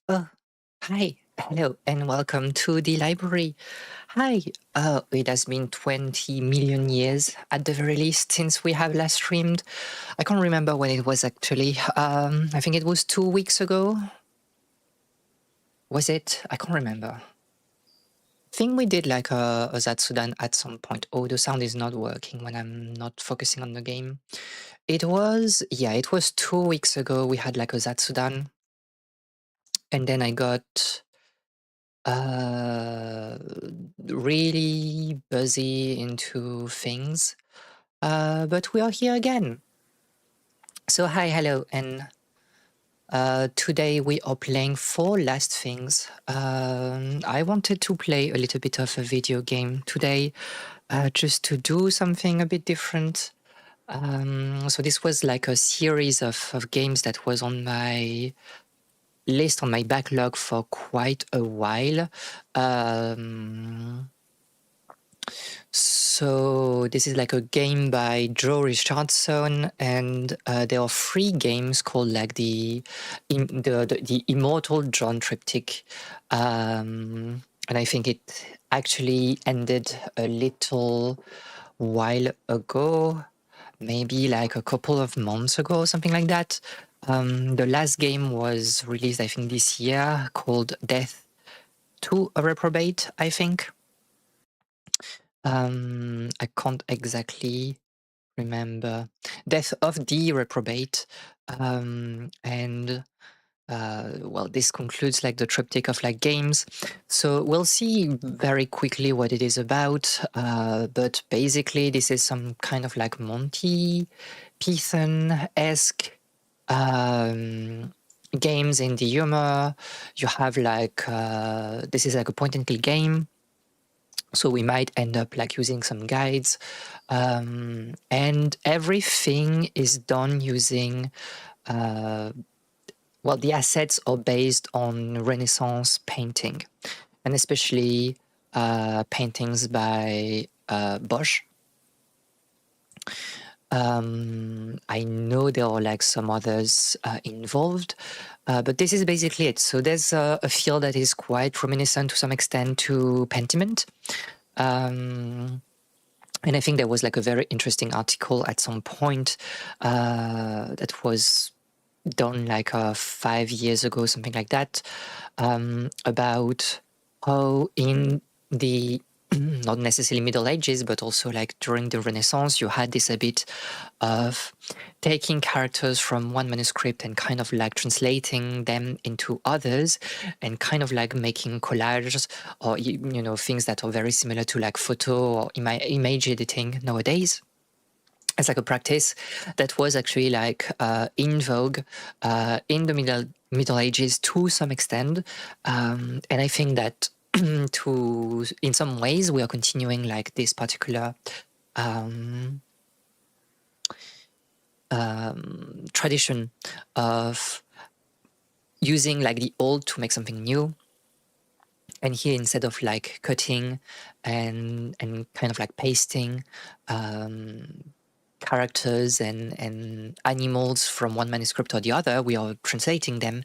Oh, hi, hello, and welcome to the library. Hi, it has been 20 million years at the very least since we have last streamed. I can't remember when it was actually. I think it was 2 weeks ago. Was it? I can't remember. I think we did like a Zatsudan at some point. Oh, the sound is not working when I'm not focusing on the game. It was 2 weeks ago. We had like a Zatsudan, and then I got uh really busy into things, but we are here again. So hi, hello, and today we are playing Four Last Things. I wanted to play a little bit of a video game today, just to do something a bit different. So this was like a series of games that was on my list, on my backlog for quite a while. So this is like a game by Joe Richardson, and there are three games called like the Immortal John Triptych, and I think it actually ended a little while ago, maybe like a couple of months ago, or something like that. The last game was released, I think, this year, called Death to a Reprobate, I think. I can't exactly remember. Death of the Reprobate. And well, this concludes like the triptych of like games. So we'll see very quickly what it is about. But basically, this is some kind of like Monty Python-esque games in the humor. You have like this is like a point-and-click game. So we might end up like using some guides, and everything is done using, well, the assets are based on Renaissance painting, and especially paintings by Bosch. I know there are like some others involved, but this is basically it. So there's a feel that is quite reminiscent to some extent to Pentiment. And I think there was like a very interesting article at some point that was done like 5 years ago, something like that, about how in the not necessarily Middle Ages, but also like during the Renaissance, you had this habit of taking characters from one manuscript and kind of like translating them into others, and kind of like making collages, or you know, things that are very similar to like photo or image editing nowadays, as like a practice that was actually like in vogue in the Middle Ages to some extent, and I think that to in some ways we are continuing like this particular tradition of using like the old to make something new. And here, instead of like cutting and kind of like pasting characters and animals from one manuscript or the other, we are translating them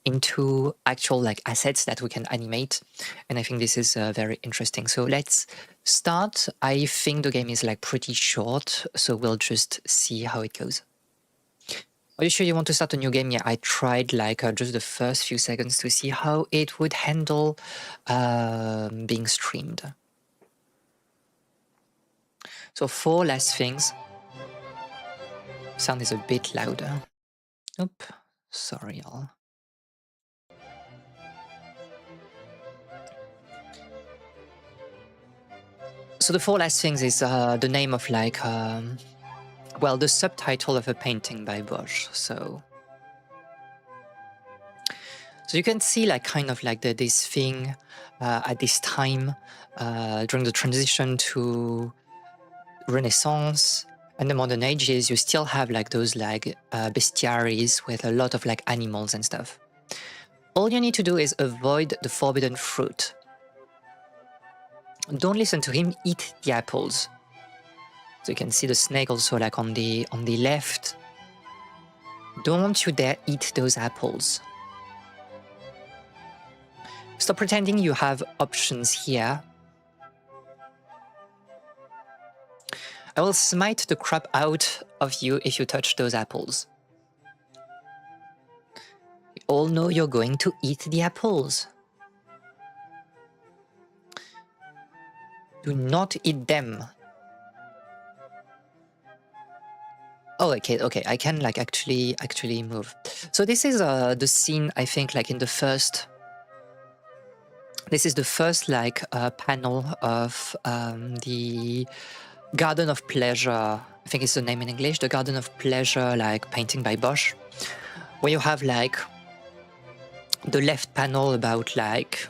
into actual like assets that we can animate. And I think this is very interesting. So let's start. I think the game is like pretty short, so we'll just see how it goes. Are you sure you want to start a new game? Yeah, I tried like just the first few seconds to see how it would handle being streamed. So Four Last Things. Sound is a bit louder. Oop, sorry, y'all. So the Four Last Things is the name of like, well, the subtitle of a painting by Bosch. So you can see like kind of like this thing at this time during the transition to Renaissance and the modern ages, you still have like those like bestiaries with a lot of like animals and stuff. All you need to do is avoid the forbidden fruit. Don't listen to him, eat the apples. So you can see the snake also like on the left. Don't you dare eat those apples. Stop pretending you have options here. I will smite the crap out of you if you touch those apples. We all know you're going to eat the apples. Do not eat them. Oh, okay, I can like actually move. So this is the scene, I think, like in the first. This is the first like panel of the Garden of Pleasure. I think it's the name in English. The Garden of Pleasure, like painting by Bosch, where you have like the left panel about like,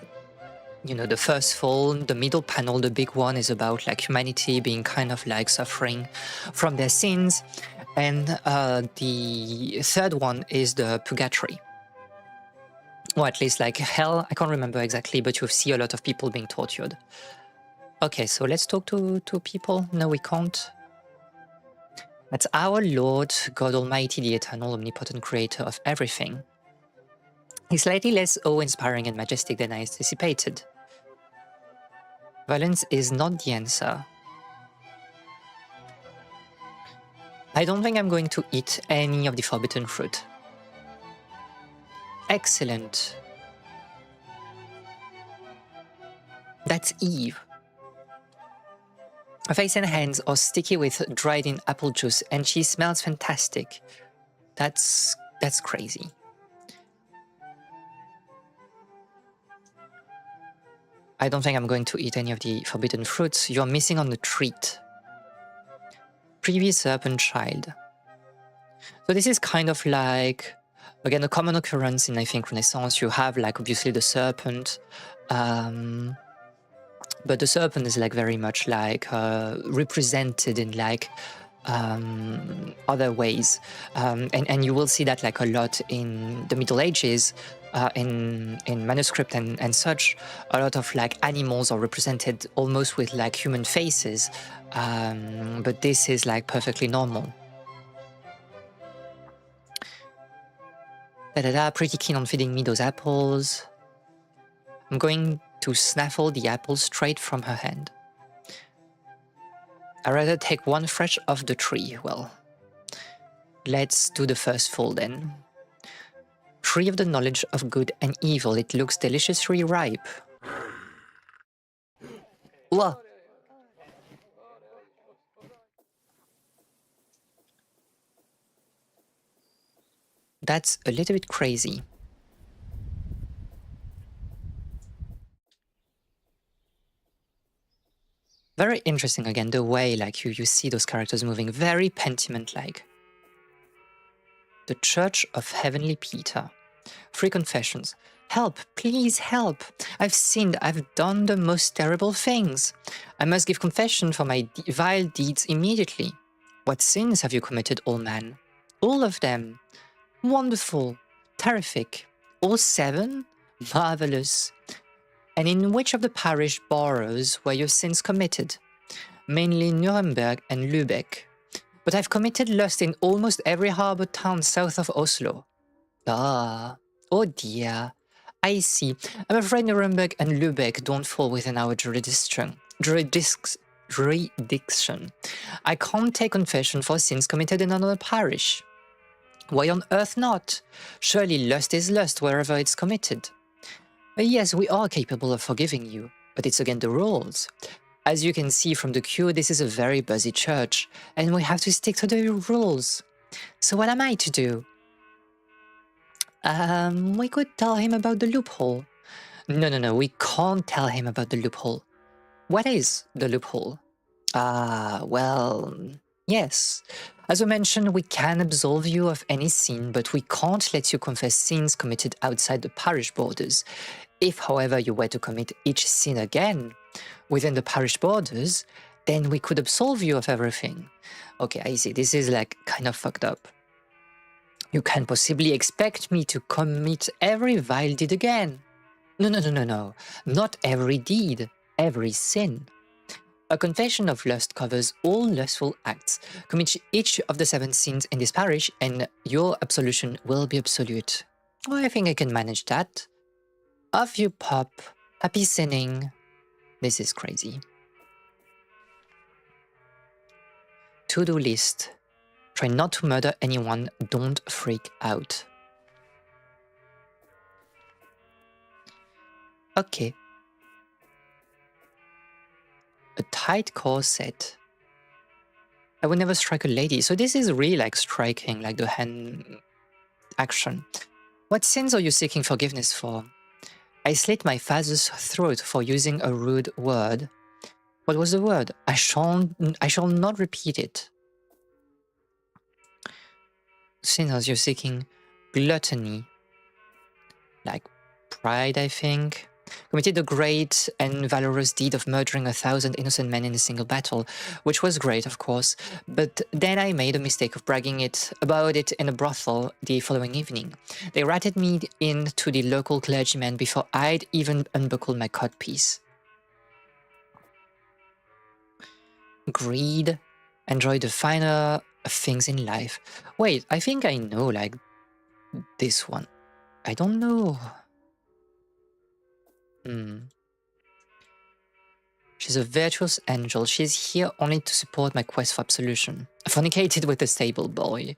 you know, the first fall. The middle panel, the big one, is about like humanity being kind of like suffering from their sins. And the third one is the purgatory. Or at least like hell, I can't remember exactly, but you see a lot of people being tortured. Okay, so let's talk to people. No, we can't. That's our Lord, God Almighty, the eternal, omnipotent creator of everything. He's slightly less awe-inspiring and majestic than I anticipated. Violence is not the answer. I don't think I'm going to eat any of the forbidden fruit. Excellent. That's Eve. Her face and hands are sticky with dried-in apple juice, and she smells fantastic. That's crazy. I don't think I'm going to eat any of the forbidden fruits. You're missing on the treat. Previous serpent child. So this is kind of like, again, a common occurrence in, I think, Renaissance. You have like obviously the serpent, but the serpent is like very much like represented in like other ways, and you will see that like a lot in the Middle Ages, in manuscript and such. A lot of like animals are represented almost with like human faces, but this is like perfectly normal. Pretty keen on feeding me those apples. I'm going to snaffle the apple straight from her hand. I'd rather take one fresh off the tree. Well, let's do the first full then. Tree of the knowledge of good and evil. It looks deliciously ripe. Whoa. That's a little bit crazy. Very interesting again, the way like you see those characters moving, very Pentiment-like. The Church of Heavenly Peter. 3 confessions. Help, please help. I've sinned, I've done the most terrible things. I must give confession for my vile deeds immediately. What sins have you committed, old man? All of them. Wonderful, terrific. All 7? Marvelous. And in which of the parish boroughs were your sins committed? Mainly Nuremberg and Lübeck. But I've committed lust in almost every harbour town south of Oslo. Ah, oh dear. I see. I'm afraid Nuremberg and Lübeck don't fall within our jurisdiction. I can't take confession for sins committed in another parish. Why on earth not? Surely lust is lust wherever it's committed. Yes, we are capable of forgiving you, but it's against the rules. As you can see from the queue, this is a very busy church, and we have to stick to the rules. So what am I to do? We could tell him about the loophole. No, we can't tell him about the loophole. What is the loophole? Well, yes. As we mentioned, we can absolve you of any sin, but we can't let you confess sins committed outside the parish borders. If, however, you were to commit each sin again within the parish borders, then we could absolve you of everything. Okay, I see. This is like kind of fucked up. You can't possibly expect me to commit every vile deed again. No. Not every deed, every sin. A confession of lust covers all lustful acts. Commit each of the 7 sins in this parish, and your absolution will be absolute. Oh, I think I can manage that. Off you pop. Happy sinning. This is crazy. To-do list. Try not to murder anyone. Don't freak out. Okay. A tight corset. I would never strike a lady. So this is really like striking, like the hand action. What sins are you seeking forgiveness for? I slit my father's throat for using a rude word. What was the word? I shall not repeat it. Sinners, you're seeking gluttony, like pride, I think. Committed the great and valorous deed of murdering 1,000 innocent men in a single battle, which was great, of course, but then I made a mistake of bragging about it in a brothel the following evening. They ratted me in to the local clergyman before I'd even unbuckled my codpiece. Greed, enjoy the finer things in life. Wait, I think I know, like, this one. I don't know. She's a virtuous angel. She's here only to support my quest for absolution. Fornicated with a stable boy.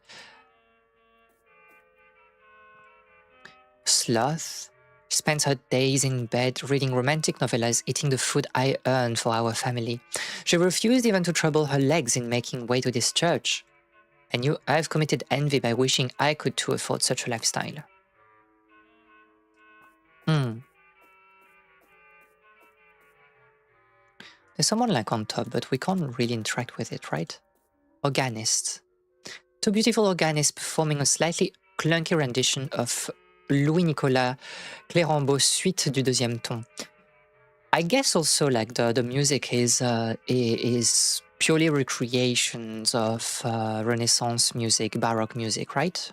Sloth. She spends her days in bed reading romantic novellas, eating the food I earned for our family. She refused even to trouble her legs in making way to this church. I knew I've committed envy by wishing I could too afford such a lifestyle. There's someone like on top, but we can't really interact with it, right? Organist. Two beautiful organists performing a slightly clunky rendition of Louis-Nicolas Clérambault's Suite du deuxième ton. I guess also like the music is purely recreations of Renaissance music, Baroque music, right?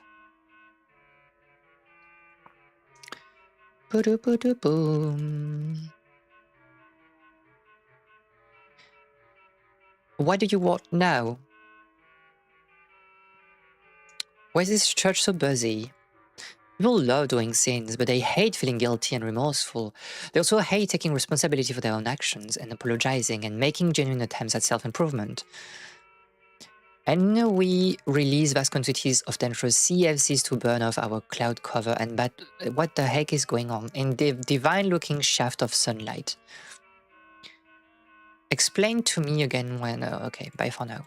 Boom. What do you want now? Why is this church so busy? People love doing sins, but they hate feeling guilty and remorseful. They also hate taking responsibility for their own actions and apologizing and making genuine attempts at self-improvement. And we release vast quantities of dangerous CFCs to burn off our cloud cover, but what the heck is going on in the divine-looking shaft of sunlight? Explain to me again when... okay, bye for now.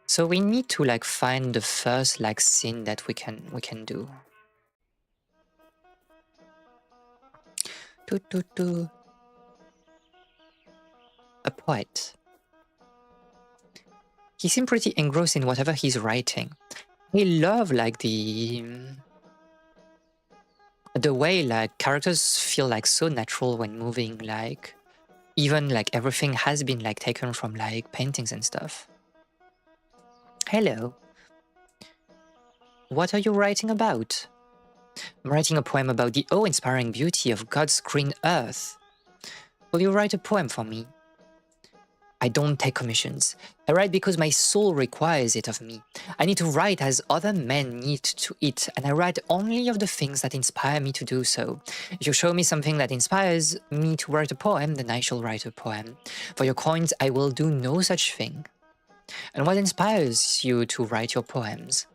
So we need to like find the first like sin that we can do. A poet. He seemed pretty engrossed in whatever he's writing. I love like the way like characters feel like so natural when moving, like even like everything has been like taken from like paintings and stuff. Hello. What are you writing about? I'm writing a poem about the awe-inspiring beauty of God's green earth. Will you write a poem for me? I don't take commissions. I write because my soul requires it of me. I need to write as other men need to eat, and I write only of the things that inspire me to do so. If you show me something that inspires me to write a poem, then I shall write a poem. For your coins, I will do no such thing. And what inspires you to write your poems?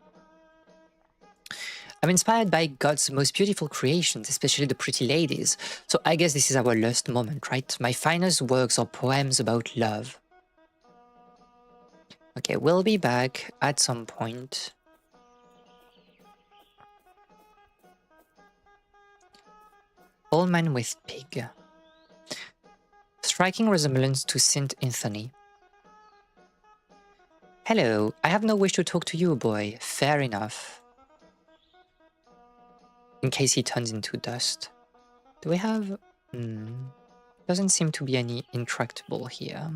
I'm inspired by God's most beautiful creations, especially the pretty ladies. So I guess this is our last moment, right? My finest works are poems about love. Okay, we'll be back at some point. Old Man with Pig. Striking resemblance to Saint Anthony. Hello, I have no wish to talk to you, boy. Fair enough. In case he turns into dust. Do we have... Doesn't seem to be any intractable here.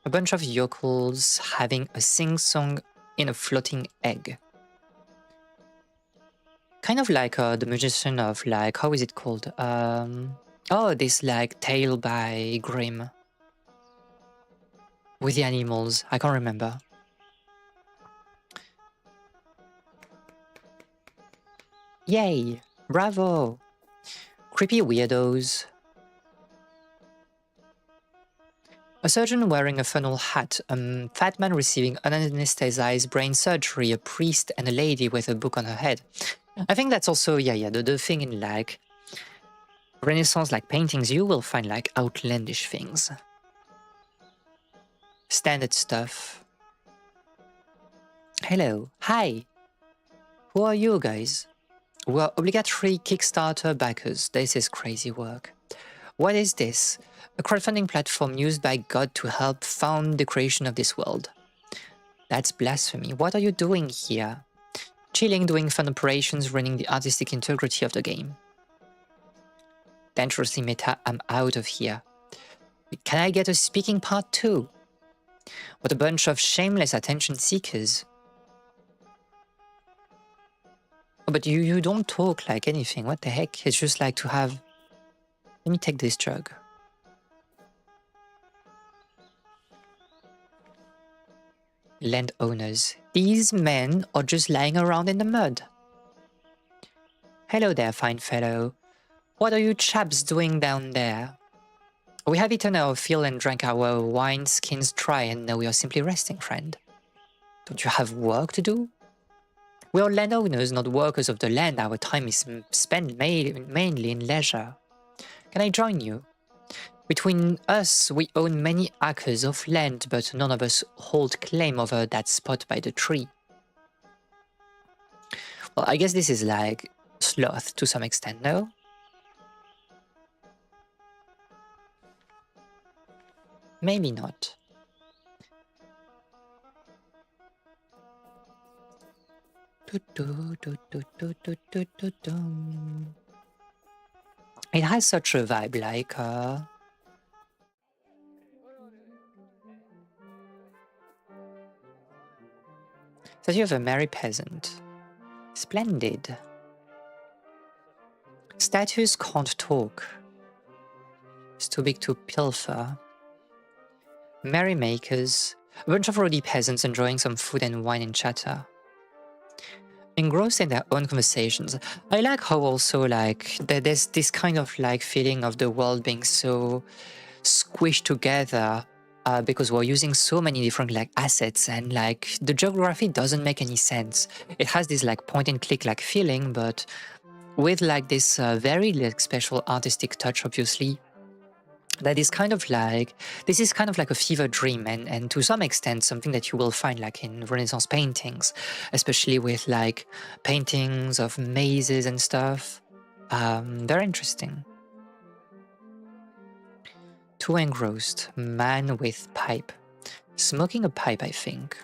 A bunch of yokels having a sing-song in a floating egg. Kind of like the musician of like, how is it called? Oh, this like Tale by Grimm. With the animals, I can't remember. Yay! Bravo! Creepy weirdos. A surgeon wearing a funnel hat, a fat man receiving unanesthetized brain surgery, a priest, and a lady with a book on her head. I think that's also, the thing in like Renaissance like paintings, you will find like outlandish things. Standard stuff. Hello. Hi. Who are you guys? We're obligatory Kickstarter backers. This is crazy work. What is this? A crowdfunding platform used by God to help fund the creation of this world. That's blasphemy. What are you doing here? Chilling, doing fun operations, running the artistic integrity of the game. Dangerously meta, I'm out of here. Can I get a speaking part too? What a bunch of shameless attention seekers. Oh, but you don't talk like anything. What the heck? It's just like to have... Let me take this drug. Landowners. These men are just lying around in the mud. Hello there, fine fellow. What are you chaps doing down there? We have eaten our fill and drank our wine skins dry, and now we are simply resting, friend. Don't you have work to do? We are landowners, not workers of the land. Our time is spent mainly in leisure. Can I join you? Between us, we own many acres of land, but none of us hold claim over that spot by the tree. Well, I guess this is like sloth to some extent, no? Maybe not. It has such a vibe, like statue of a merry peasant. Splendid. Statues can't talk. It's too big to pilfer. Merrymakers. A bunch of rowdy peasants enjoying some food and wine and chatter. Engrossed in their own conversations. I like how also like there's this kind of like feeling of the world being so squished together because we're using so many different like assets, and like the geography doesn't make any sense. It has this like point and click like feeling, but with like this very like special artistic touch, obviously. That is kind of like, this is kind of like a fever dream, and to some extent something that you will find like in Renaissance paintings, especially with like paintings of mazes and stuff. They're interesting. Too engrossed, man with pipe. Smoking a pipe, I think.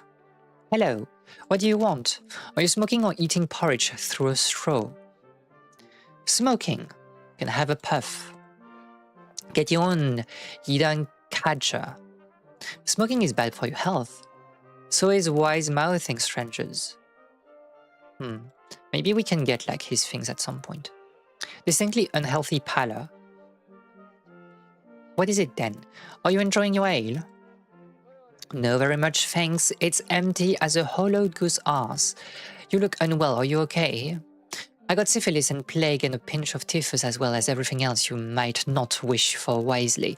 Hello, what do you want? Are you smoking or eating porridge through a straw? Smoking. Can I have a puff? Get your own, you don't catcher. Smoking is bad for your health. So is wise mouthing strangers. Maybe we can get like his things at some point. Distinctly unhealthy pallor. What is it then? Are you enjoying your ale? No, very much thanks. It's empty as a hollowed goose arse. You look unwell, are you okay? I got syphilis and plague and a pinch of typhus, as well as everything else you might not wish for wisely.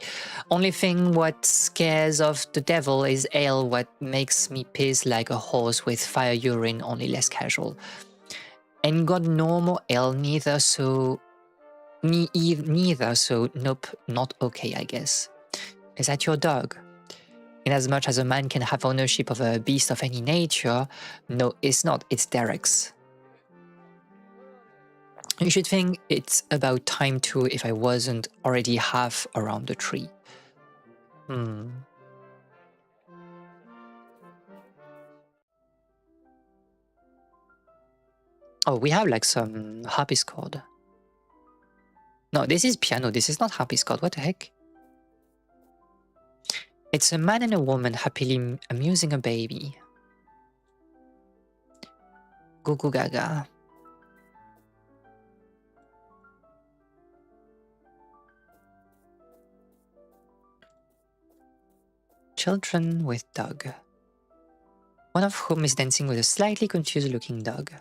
Only thing what scares of the devil is ale, what makes me piss like a horse with fire urine, only less casual. Ain't got no more ale neither, so... neither, so nope, not okay, I guess. Is that your dog? Inasmuch as a man can have ownership of a beast of any nature, no, it's not, it's Derek's. You should think it's about time too if I wasn't already half around the tree. Oh, we have like some harpsichord. No, this is piano, this is not harpsichord, what the heck? It's a man and a woman happily amusing a baby. Goo goo gaga. Children with dog. One of whom is dancing with a slightly confused looking dog.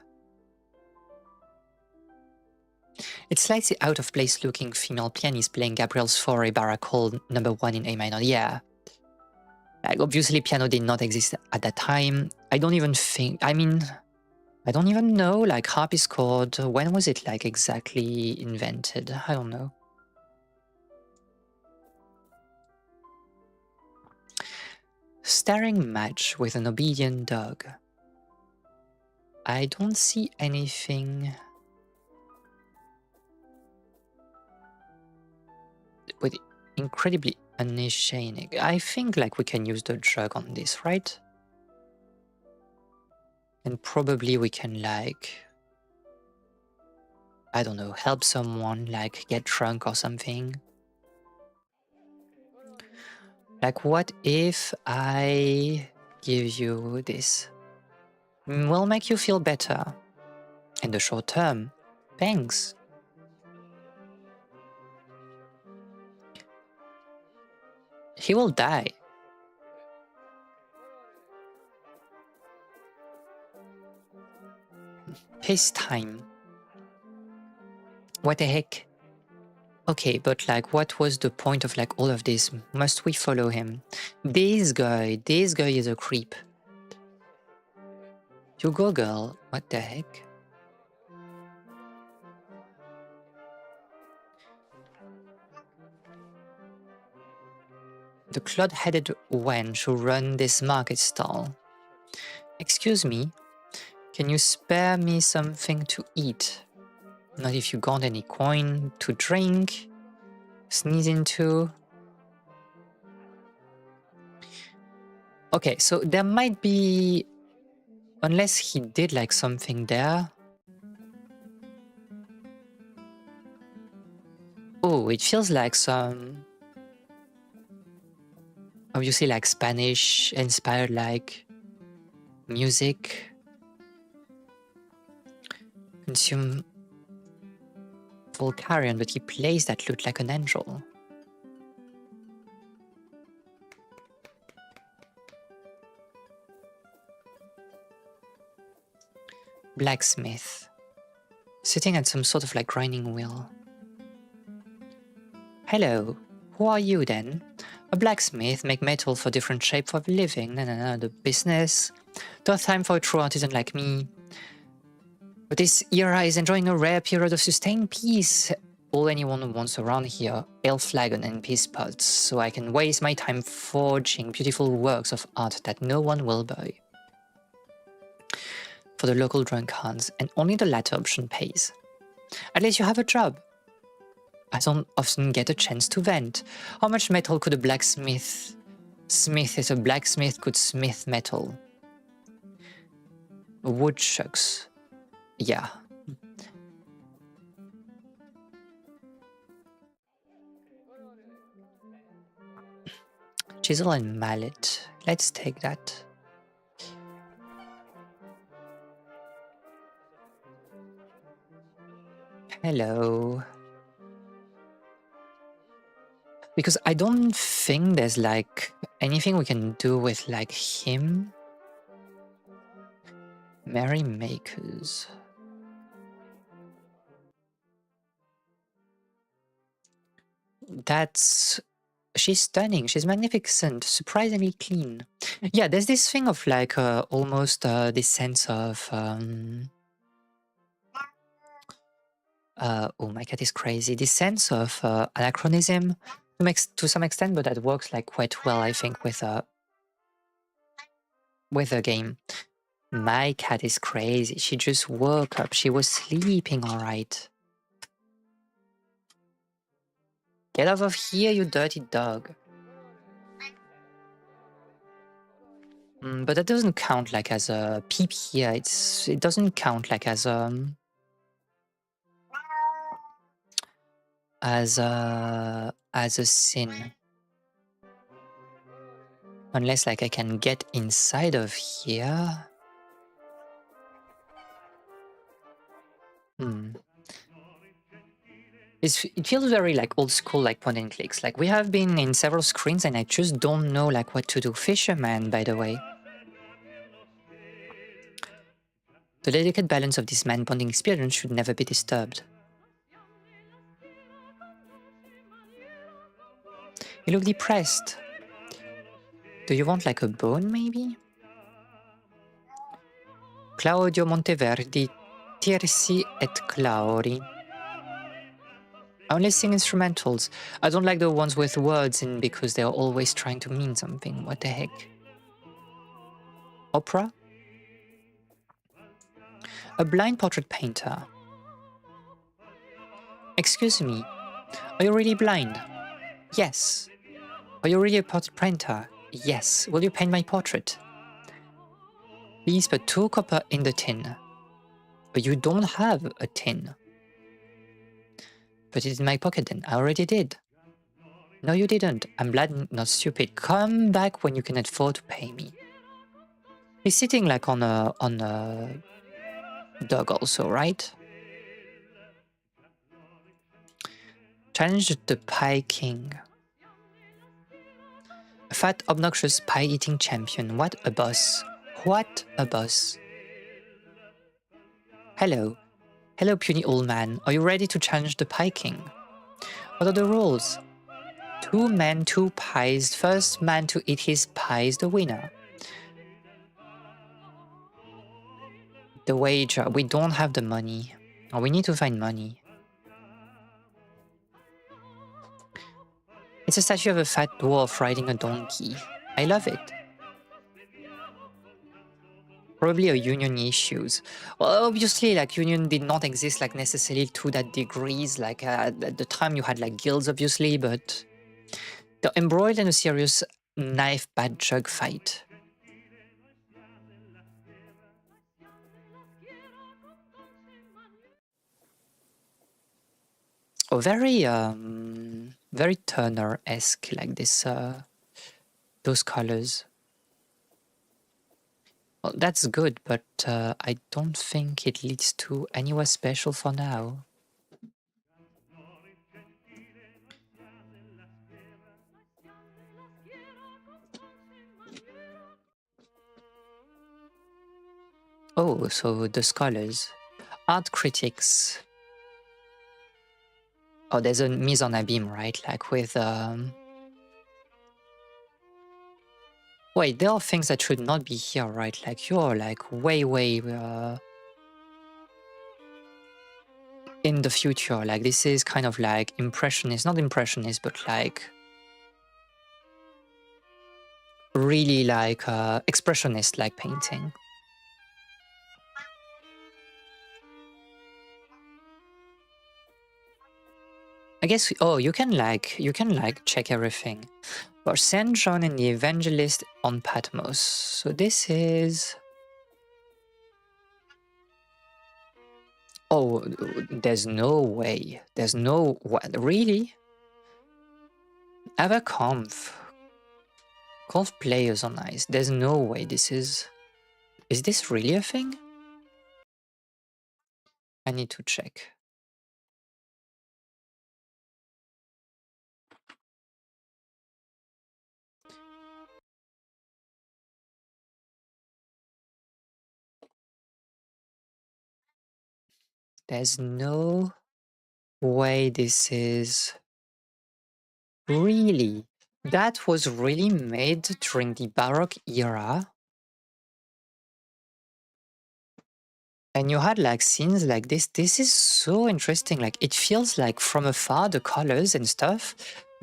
It's slightly out of place looking female pianist playing Gabriel's Fauré Barcarolle #1 in A minor. Yeah. Like, obviously piano did not exist at that time. I don't even know, like, harpsichord, when was it, like, exactly invented? I don't know. Staring match with an obedient dog. I don't see anything with incredibly unhygienic. I think, like, we can use the drug on this, right? And probably we can, like, I don't know, help someone, like, get drunk or something. Like, what if I give you this? Will make you feel better. In the short term. Thanks. He will die. His time. What the heck? Okay, but like, what was the point of like all of this? Must we follow him? This guy is a creep. You go, girl. What the heck? The clod-headed wench who run this market stall. Excuse me, can you spare me something to eat? Not if you got any coin to drink, sneeze into. Okay, so there might be, unless he did like something there. Oh, it feels like some, obviously like Spanish inspired like music. Consume Vulgarian, but he plays that looked like an angel. Blacksmith. Sitting at some sort of like grinding wheel. Hello, who are you then? A blacksmith, make metal for different shape for living. No, the business. Tough time for a true artisan like me. But this era is enjoying a rare period of sustained peace. All anyone wants around here, ale flagon and peace pots, so I can waste my time forging beautiful works of art that no one will buy. For the local drunkards, and only the latter option pays. At least you have a job. I don't often get a chance to vent. How much metal could a blacksmith smith if a blacksmith could smith metal? Woodchucks. Yeah. Chisel and mallet. Let's take that. Hello. Because I don't think there's like anything we can do with like him. Merrymakers. That's... she's stunning, she's magnificent, surprisingly clean. Yeah, there's this thing of like almost this sense of... oh, my cat is crazy. This sense of anachronism to some extent, but that works like quite well, I think, with a game. My cat is crazy. She just woke up. She was sleeping all right. Get off of here, you dirty dog. But that doesn't count like as a peep here. It doesn't count like as a sin. Unless like I can get inside of here. It feels very like old school, like point and clicks. Like we have been in several screens and I just don't know like what to do. Fisherman, by the way. The delicate balance of this man-bonding experience should never be disturbed. You look depressed. Do you want like a bone, maybe? Claudio Monteverdi, Tirsi et Clauri. I only sing instrumentals. I don't like the ones with words in because they're always trying to mean something. What the heck? Opera? A blind portrait painter. Excuse me, are you really blind? Yes. Are you really a portrait painter? Yes. Will you paint my portrait? Please put 2 copper in the tin. But you don't have a tin. Put it in my pocket then. I already did. No, you didn't. I'm blind, not stupid. Come back when you can afford to pay me. He's sitting like on a dog also, right? Challenge the Pie King. A fat, obnoxious pie-eating champion. What a boss. What a boss. Hello. Hello, puny old man. Are you ready to challenge the Pie King? What are the rules? 2 men, 2 pies. First man to eat his pie is the winner. The wager. We don't have the money. Oh, we need to find money. It's a statue of a fat dwarf riding a donkey. I love it. Probably a union issues. Well, obviously, like union did not exist like necessarily to that degrees. Like at the time, you had like guilds, obviously, but they're embroiled in a serious knife bat jug fight. Oh, very very Turner-esque, like this. Those colors. Well, that's good, but I don't think it leads to anywhere special for now. Oh, so the scholars. Art critics. Oh, there's a mise en abîme, right? Like with... Wait, there are things that should not be here, right? Like you're like way in the future. Like this is kind of like impressionist, not impressionist, but like really like expressionist like painting. I guess, oh, you can like check everything. For Saint John and the Evangelist on Patmos. So this is... Oh, there's no way. There's no... What? Really? Ever conf players on ice. There's no way this is... Is this really a thing? I need to check. There's no way this is... Really? That was really made during the Baroque era? And you had like scenes like this. This is so interesting. Like it feels like from afar the colors and stuff,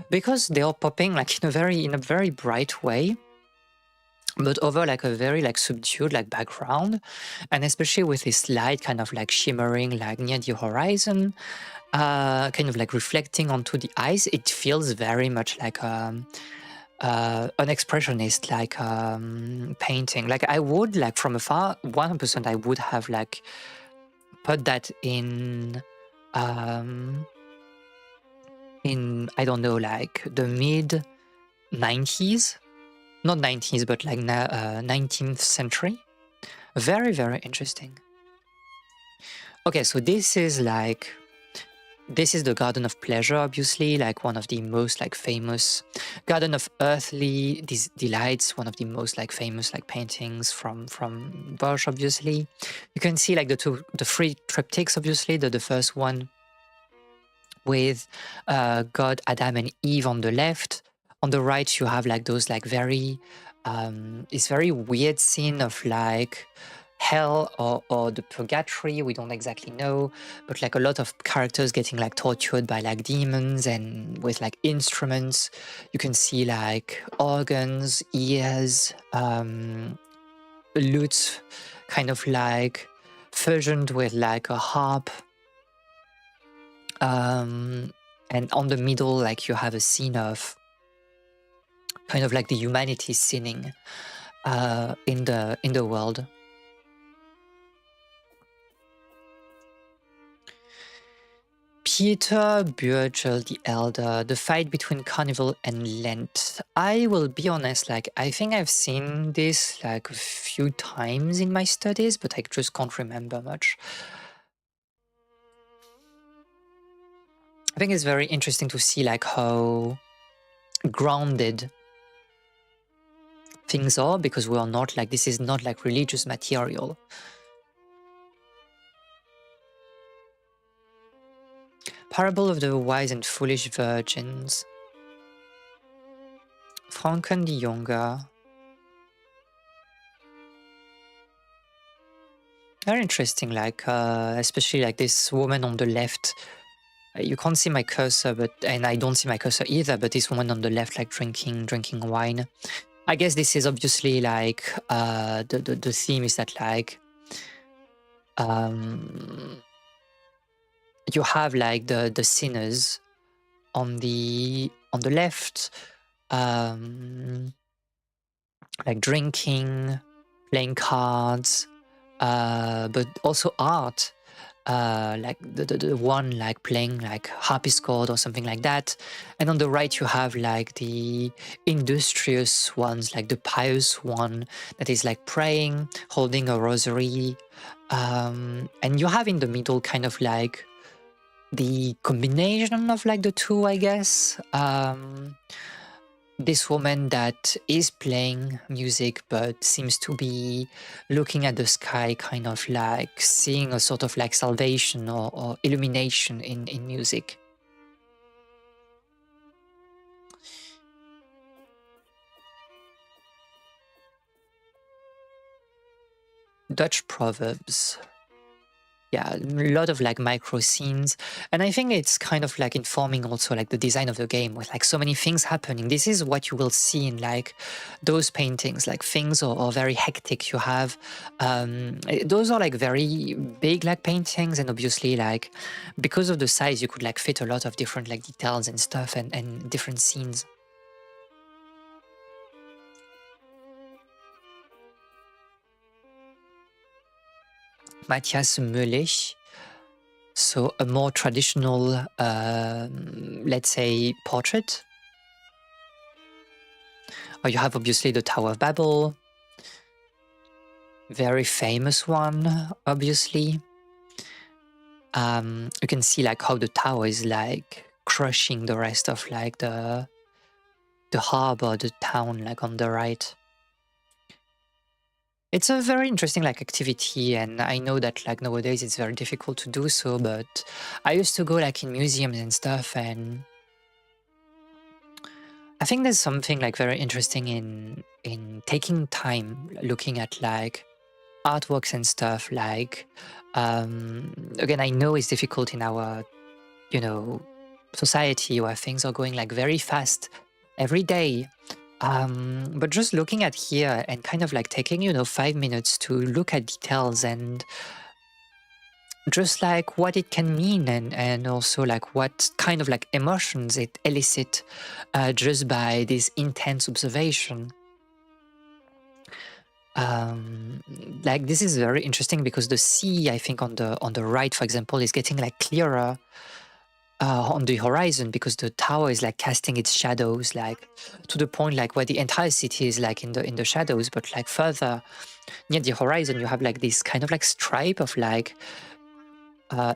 because they are popping like in a very bright way, but over like a very like subdued like background, and especially with this light kind of like shimmering like near the horizon, kind of like reflecting onto the ice. It feels very much like an expressionist like painting. Like I would like from afar 100% I would have like put that in I don't know, like the mid 90s, not 90s but like 19th century. Very interesting. Okay, so this is the Garden of Pleasure, obviously, like one of the most like famous. Garden of Earthly Delights, one of the most like famous like paintings from Bosch, obviously. You can see like the 3 triptychs, obviously. The first one with God, Adam and Eve on the left. on the right you have like those like very this very weird scene of like hell or the purgatory, we don't exactly know, but like a lot of characters getting like tortured by like demons and with like instruments. You can see like organs, ears, lutes, kind of like fusioned with like a harp. And on the middle, like you have a scene of kind of like the humanity sinning in the world. Peter Burgel the Elder, the fight between Carnival and Lent. I will be honest, like I think I've seen this like a few times in my studies, but I just can't remember much. I think it's very interesting to see like how grounded things are, because we are not like, this is not like religious material. Parable of the Wise and Foolish Virgins. Franken die Junge. Very interesting, like especially like this woman on the left. You can't see my cursor, and I don't see my cursor either, but this woman on the left like drinking wine. I guess this is obviously like the theme is that like you have like the sinners on the left, like drinking, playing cards, but also art, like the one like playing like harpsichord or something like that. And on the right you have like the industrious ones, like the pious one that is like praying, holding a rosary, and you have in the middle kind of like the combination of like the two, I guess. This woman that is playing music but seems to be looking at the sky, kind of like seeing a sort of like salvation or illumination in music. Dutch proverbs. Yeah, a lot of like micro scenes, and I think it's kind of like informing also like the design of the game with like so many things happening. This is what you will see in like those paintings, like things are very hectic. You have those are like very big like paintings, and obviously like because of the size you could like fit a lot of different like details and stuff and different scenes. Matthias Möllich. So a more traditional, let's say, portrait. Or you have obviously the Tower of Babel, very famous one, obviously. You can see like how the tower is like crushing the rest of like the harbor, the town, like on the right. It's a very interesting like activity, and I know that like nowadays it's very difficult to do so, but I used to go like in museums and stuff, and I think there's something like very interesting in taking time looking at like artworks and stuff. Like again, I know it's difficult in our, you know, society where things are going like very fast every day. But just looking at here and kind of like taking, you know, 5 minutes to look at details and just like what it can mean, and also like what kind of like emotions it elicit just by this intense observation. Like this is very interesting because the sea, I think on the right, for example, is getting like clearer on the horizon, because the tower is like casting its shadows like to the point like where the entire city is like in the shadows, but like further near the horizon you have like this kind of like stripe of like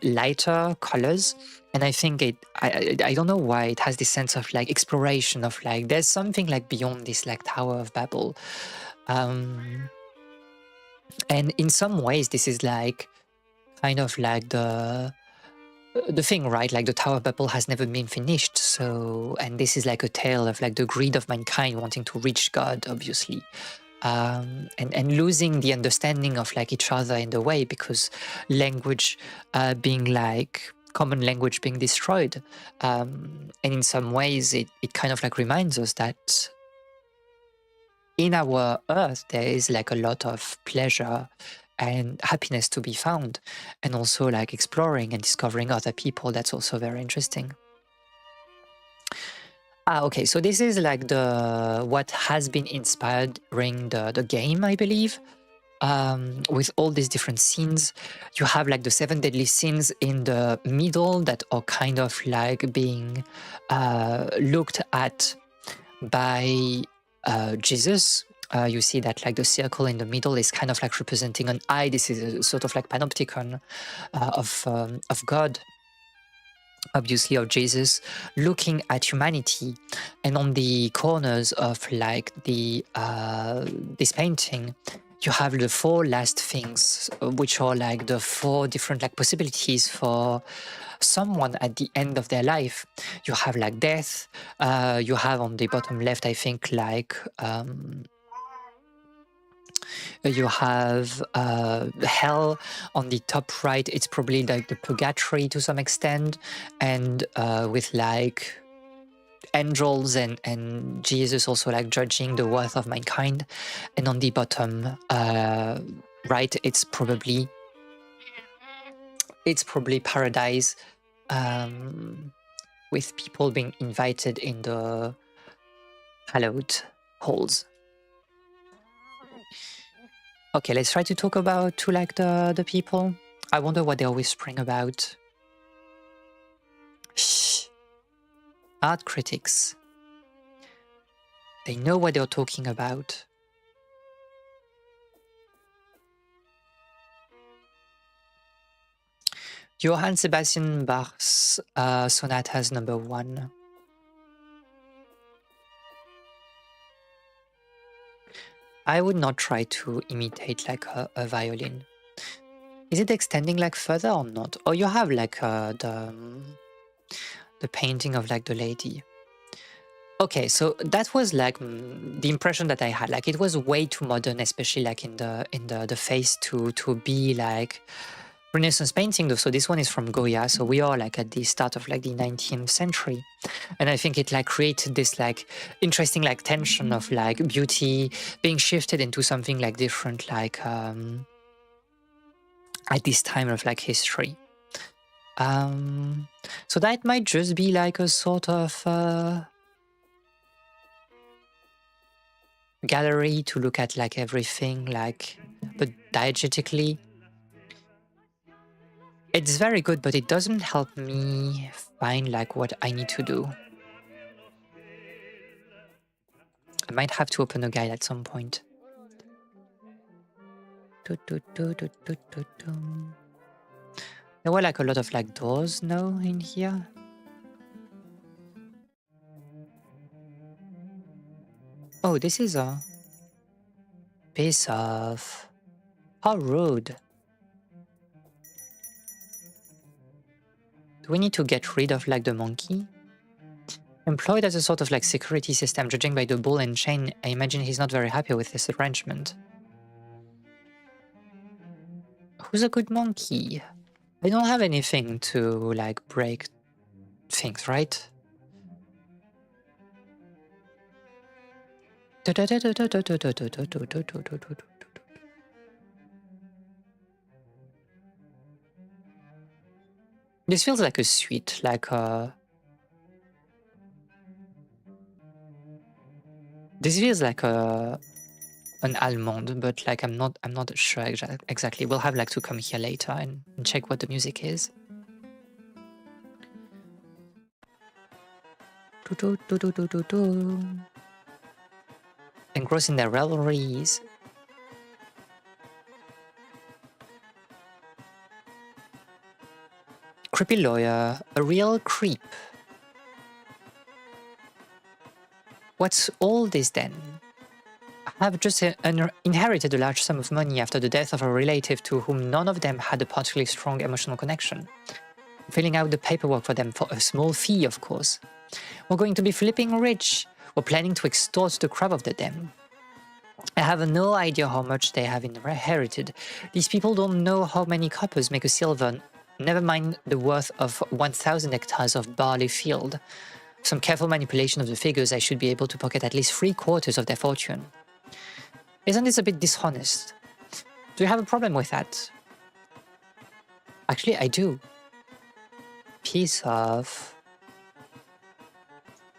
lighter colors, and I think I don't know why it has this sense of like exploration of like there's something like beyond this like Tower of Babel, and in some ways this is like kind of like the the thing, right? Like the Tower of Babel has never been finished. So, and this is like a tale of like the greed of mankind wanting to reach God, obviously. And losing the understanding of like each other in the way, because language being like common language being destroyed. And in some ways it kind of like reminds us that in our earth there is like a lot of pleasure and happiness to be found, and also like exploring and discovering other people. That's also very interesting. Okay, so this is like the what has been inspiring the game, I believe. With all these different scenes, you have like the 7 deadly sins in the middle that are kind of like being looked at by Jesus. You see that like the circle in the middle is kind of like representing an eye. This is a sort of like panopticon of God, obviously of Jesus, looking at humanity. And on the corners of like the this painting, you have the 4 last things, which are like the 4 different like possibilities for someone at the end of their life. You have like death. You have on the bottom left, I think, like you have hell. On the top right, it's probably like the purgatory to some extent, and with like angels and Jesus also like judging the worth of mankind. And on the bottom right, it's probably paradise, with people being invited in the hallowed halls. Okay, let's try to talk about to like the people. I wonder what they're whispering about. Shh. Art critics. They know what they're talking about. Johann Sebastian Bach's Sonatas number 1. I would not try to imitate like a violin. Is it extending like further or not? Or you have like the painting of like the lady. Okay, so that was like the impression that I had. Like it was way too modern, especially like in the face to be like Renaissance painting. So this one is from Goya. So we are like at the start of like the 19th century. And I think it like created this like interesting like tension of like beauty being shifted into something like different, like at this time of like history. So that might just be like a sort of gallery to look at like everything, like, but diegetically. It's very good, but it doesn't help me find like what I need to do. I might have to open a guide at some point. There were like a lot of like doors now in here. Oh, this is a piece of... How rude. Do we need to get rid of like the monkey? Employed as a sort of like security system, judging by the ball and chain, I imagine he's not very happy with this arrangement. Who's a good monkey? I don't have anything to like break things, right? This feels like a sweet, like a... This feels like an almond, but like I'm not sure exactly. We'll have like to come here later and check what the music is. Engrossed in their revelries. Creepy lawyer, a real creep. What's all this then? I have just inherited a large sum of money after the death of a relative to whom none of them had a particularly strong emotional connection. filling out the paperwork for them for a small fee, of course. We're going to be flipping rich. We're planning to extort the crap of the dam. I have no idea how much they have inherited. These people don't know how many coppers make a silver, never mind the worth of 1,000 hectares of barley field. Some careful manipulation of the figures, I should be able to pocket at least 3/4 of their fortune. Isn't this a bit dishonest? Do you have a problem with that? Actually, I do. Piece of...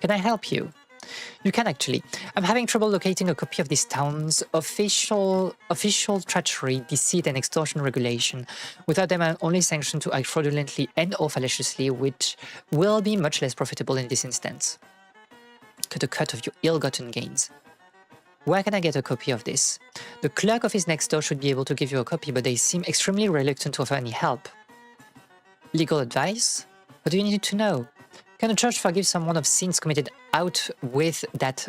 Can I help you? You can actually. I'm having trouble locating a copy of this town's official treachery, deceit and extortion regulation. Without them, I'm only sanctioned to act fraudulently and or fallaciously, which will be much less profitable in this instance. Cut a cut of your ill-gotten gains. Where can I get a copy of this? The clerk office next door should be able to give you a copy, but they seem extremely reluctant to offer any help. Legal advice? What do you need to know? Can a church forgive someone of sins committed out with that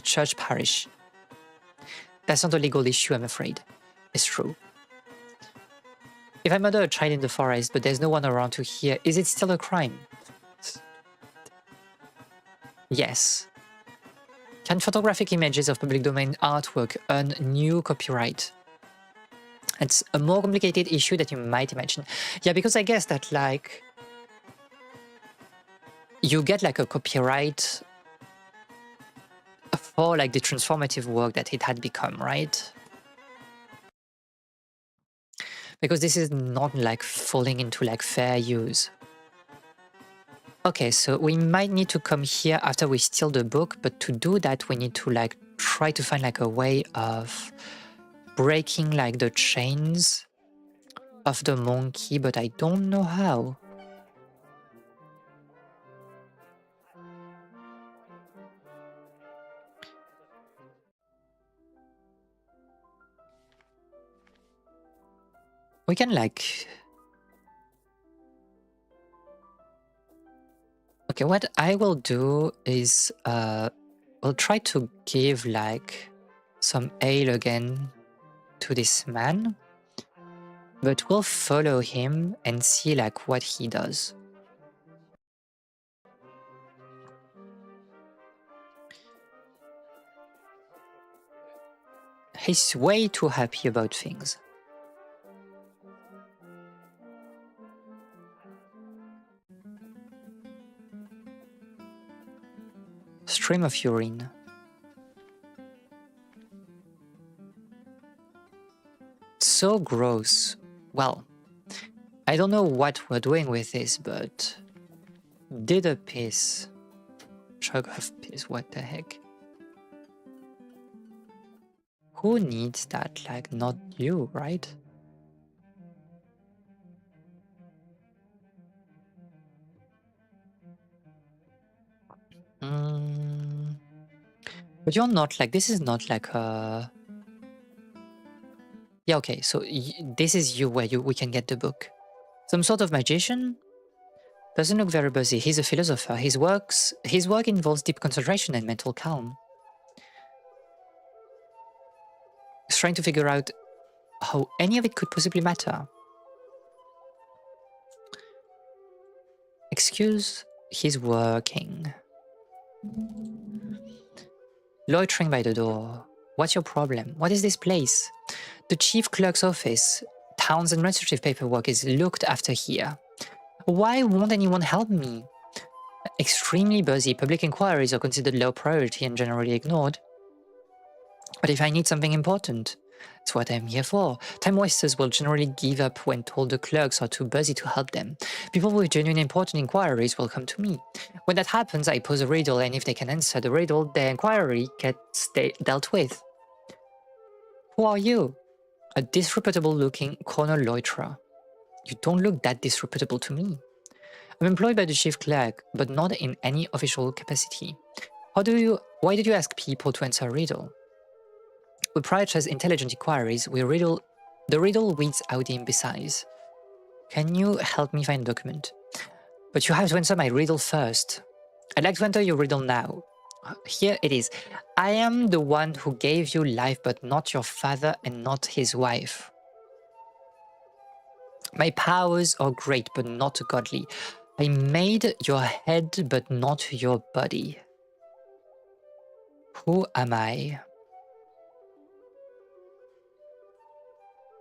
church parish? That's not a legal issue, I'm afraid. It's true. If I murder a child in the forest, but there's no one around to hear, is it still a crime? Yes. Can photographic images of public domain artwork earn new copyright? It's a more complicated issue that you might imagine. Yeah, because I guess that, like, you get like a copyright for like the transformative work that it had become, right? Because this is not like falling into like fair use. Okay, so we might need to come here after we steal the book, but to do that we need to like try to find like a way of breaking like the chains of the monkey, but I don't know how. We can like... Okay, what I will do is we'll try to give like some ale again to this man, but we'll follow him and see like what he does. He's way too happy about things. Stream of urine. So gross. Well, I don't know what we're doing with this, but did a piss. Chug of piss, what the heck? Who needs that? Like, not you, right? But you're not like, this is not like a... Yeah, okay, so this is you where we can get the book. Some sort of magician? Doesn't look very busy. He's a philosopher. His work involves deep concentration and mental calm. He's trying to figure out how any of it could possibly matter. Excuse, he's working. Loitering by the door. What's your problem? What is this place? The chief clerk's office. Towns and administrative paperwork is looked after here. Why won't anyone help me? Extremely busy. Public inquiries are considered low priority and generally ignored. But if I need something important, it's what I'm here for. Time wasters will generally give up when told the clerks are too busy to help them. People with genuine important inquiries will come to me. When that happens, I pose a riddle, and if they can answer the riddle, their inquiry gets dealt with. Who are you? A disreputable-looking corner loiterer. You don't look that disreputable to me. I'm employed by the chief clerk, but not in any official capacity. Why did you ask people to answer a riddle? We prioritize intelligent inquiries. The riddle weeds out the imbeciles. Can you help me find a document? But you have to answer my riddle first. I'd like to enter your riddle now. Here it is. I am the one who gave you life, but not your father and not his wife. My powers are great, but not godly. I made your head, but not your body. Who am I?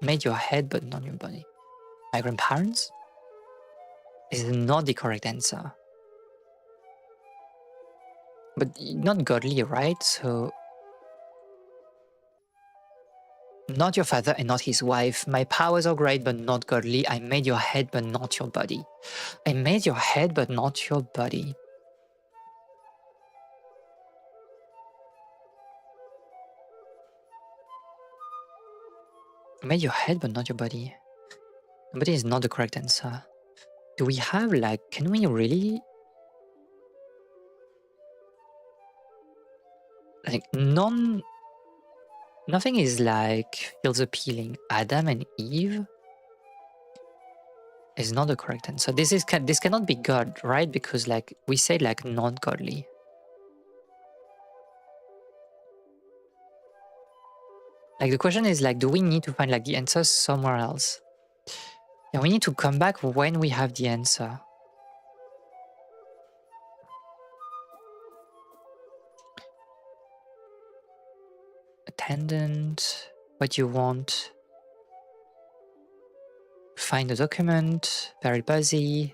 Made your head, but not your body. My grandparents? Is not the correct answer. But not godly, right? So... Not your father and not his wife. My powers are great, but not godly. I made your head, but not your body. I made your head, but not your body. I made your head, but not your body. The body is not the correct answer. Do we have, like, can we really... Like, nothing is, like, feels appealing. Adam and Eve is not the correct answer. This cannot be God, right? Because, like, we say, like, not godly. Like, the question is, like, do we need to find, like, the answer somewhere else? Yeah, we need to come back when we have the answer. Attendant, what you want. Find a document, very busy.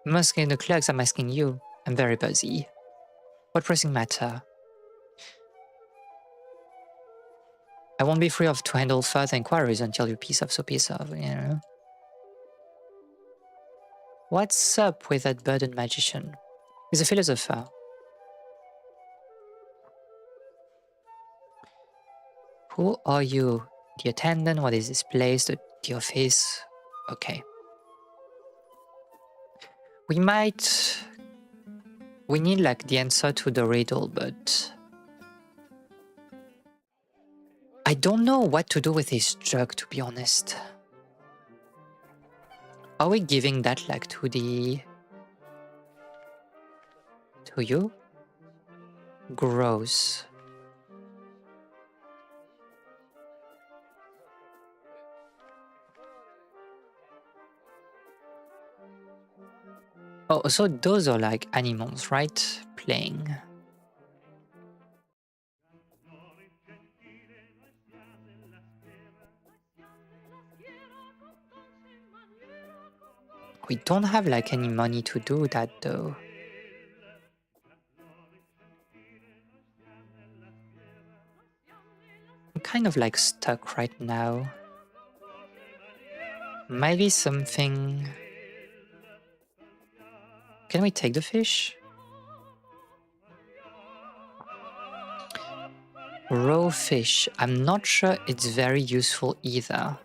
I'm asking the clerks, I'm asking you. I'm very busy. What pressing matter? I won't be free to handle further inquiries until you piece of, you know. What's up with that burdened magician? He's a philosopher. Who are you? The attendant? What is this place? The office? Okay. We need, like, the answer to the riddle, but... I don't know what to do with this jug, to be honest. Are we giving that, like, to you? Gross. Oh, so those are, like, animals, right? Playing. We don't have, like, any money to do that, though. I'm kind of, like, stuck right now. Maybe something... Can we take the fish? Raw fish. I'm not sure it's very useful either.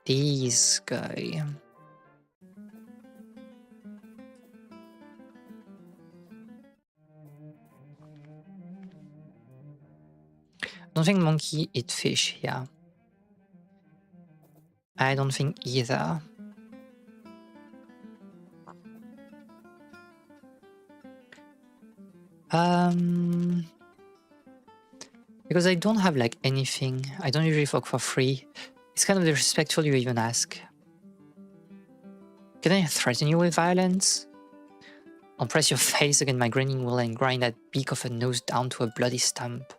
This guy. Don't think monkey eat fish here. I don't think either. Because I don't have, like, anything. I don't usually fuck for free. It's kind of disrespectful you even ask. Can I threaten you with violence? I'll press your face against my grinning wall and grind that beak of a nose down to a bloody stump.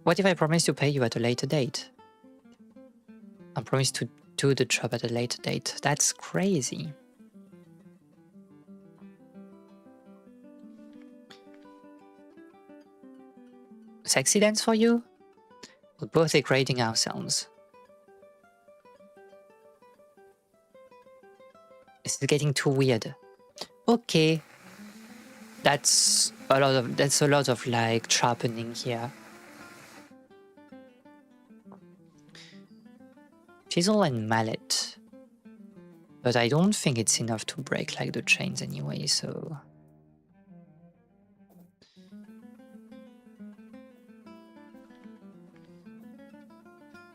What if I promise to pay you at a later date? I promise to do the job at a later date. That's crazy. Sexy dance for you? We're both degrading ourselves. This is getting too weird. Okay. That's a lot of like sharpening here. Chisel and mallet. But I don't think it's enough to break like the chains anyway, so...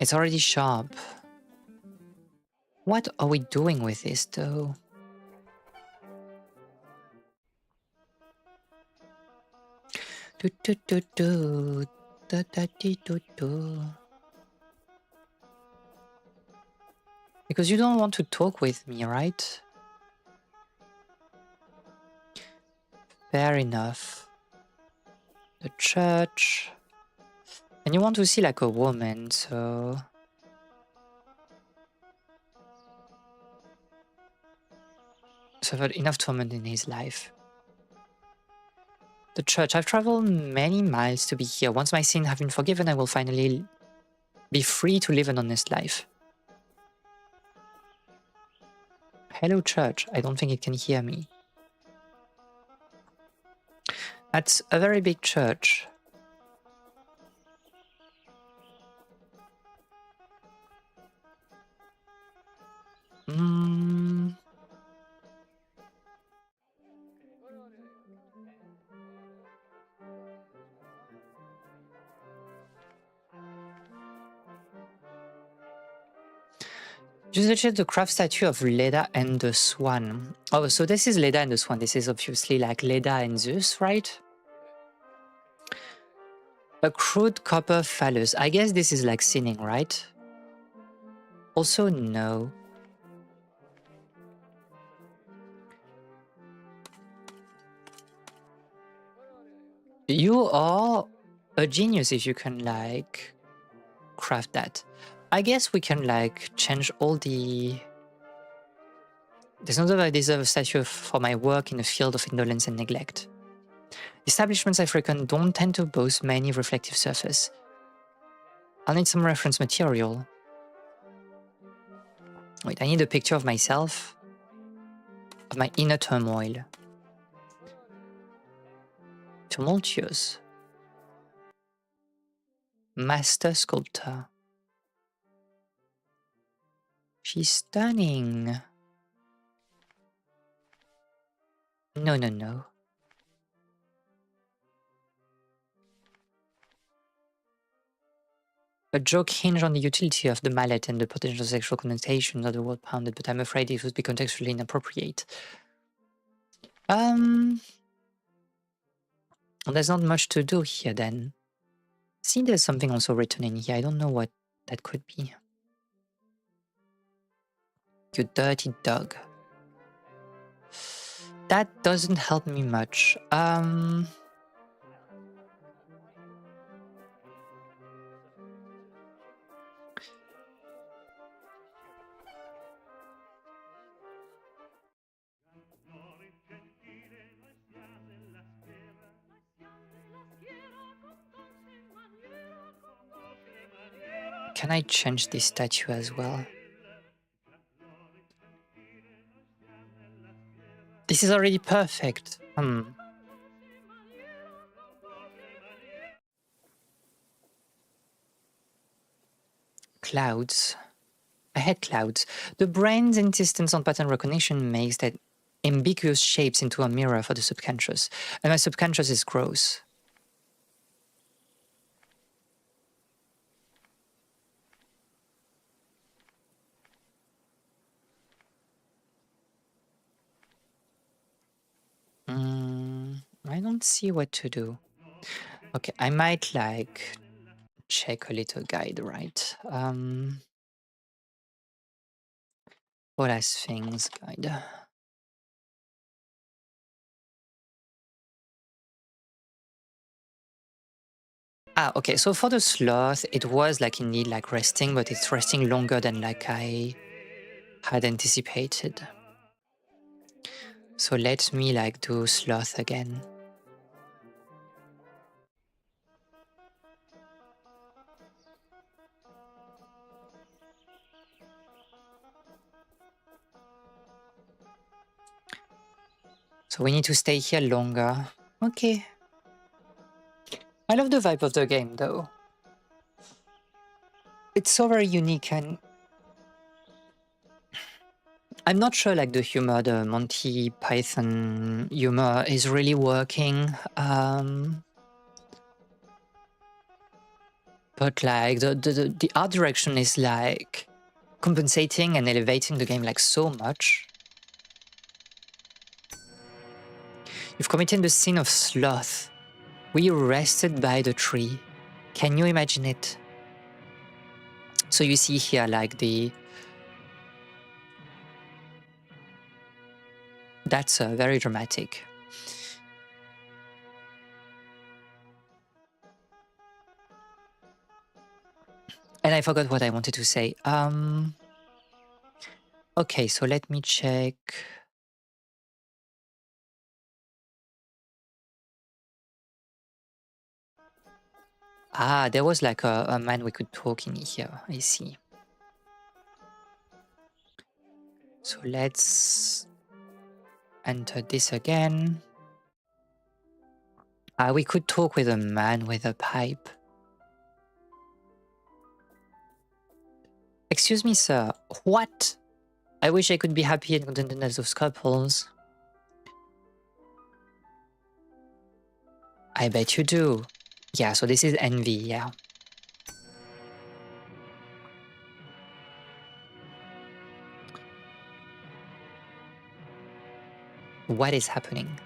It's already sharp. What are we doing with this though? Do, do, do, do. Da, da, dee, do, do. Because you don't want to talk with me, right? Fair enough. The church. And you want to see like a woman, so... Suffered enough torment in his life. The church. I've traveled many miles to be here. Once my sins have been forgiven, I will finally be free to live an honest life. Hello, church. I don't think it can hear me. That's a very big church. Just check the craft statue of Leda and the Swan. Oh, so this is Leda and the Swan. This is obviously like Leda and Zeus, right? A crude copper phallus. I guess this is like sinning, right? Also, no. You are a genius if you can like craft that. I guess we can like change all the... There's another I deserve a statue for my work in the field of indolence and neglect. Establishments I frequent don't tend to boast many reflective surface. I'll need some reference material. Wait, I need a picture of myself, of my inner turmoil. Tumultuous. Master sculptor. She's stunning. No, no, no. A joke hinged on the utility of the mallet and the potential sexual connotations of the word pounded, but I'm afraid it would be contextually inappropriate. There's not much to do here then. See, there's something also written in here. I don't know what that could be. You dirty dog. That doesn't help me much. Can I change this statue as well? This is already perfect. Clouds. I hate clouds. The brain's insistence on pattern recognition makes that ambiguous shapes into a mirror for the subconscious, and my subconscious is gross. I don't see what to do. Okay, I might like check a little guide, right? What else things guide? Okay, so for the sloth, it was like indeed like resting, but it's resting longer than like I had anticipated. So let me like do sloth again. So we need to stay here longer. Okay. I love the vibe of the game though. It's so very unique, and I'm not sure like the humor, the Monty Python humor is really working. But like the art direction is like compensating and elevating the game like so much. You've committed the sin of sloth. We rested by the tree. Can you imagine it? So you see here like that's very dramatic. And I forgot what I wanted to say. Okay, so let me check. Ah, there was like a man we could talk in here. I see. So let's enter this again. Ah, we could talk with a man with a pipe. Excuse me, sir. What? I wish I could be happy and contented as those couples. I bet you do. Yeah, so this is envy, yeah. What is happening?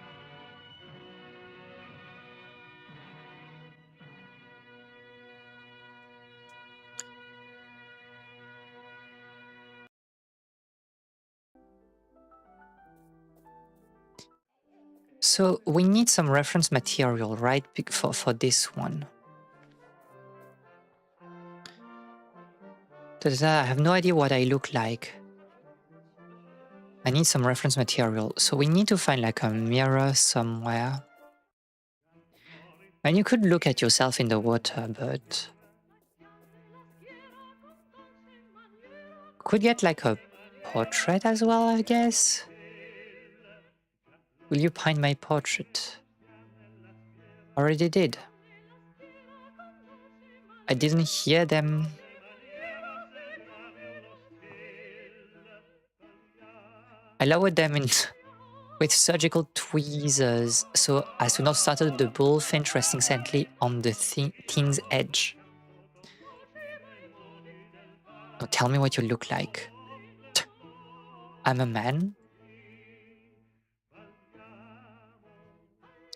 So we need some reference material, right, for this one. I have no idea what I look like. I need some reference material. So we need to find like a mirror somewhere. And you could look at yourself in the water, but could get like a portrait as well, I guess. Will you paint my portrait? Already did. I didn't hear them. I lowered them in with surgical tweezers so as to not startle the bullfinch resting gently on the thin's edge. Now tell me what you look like. I'm a man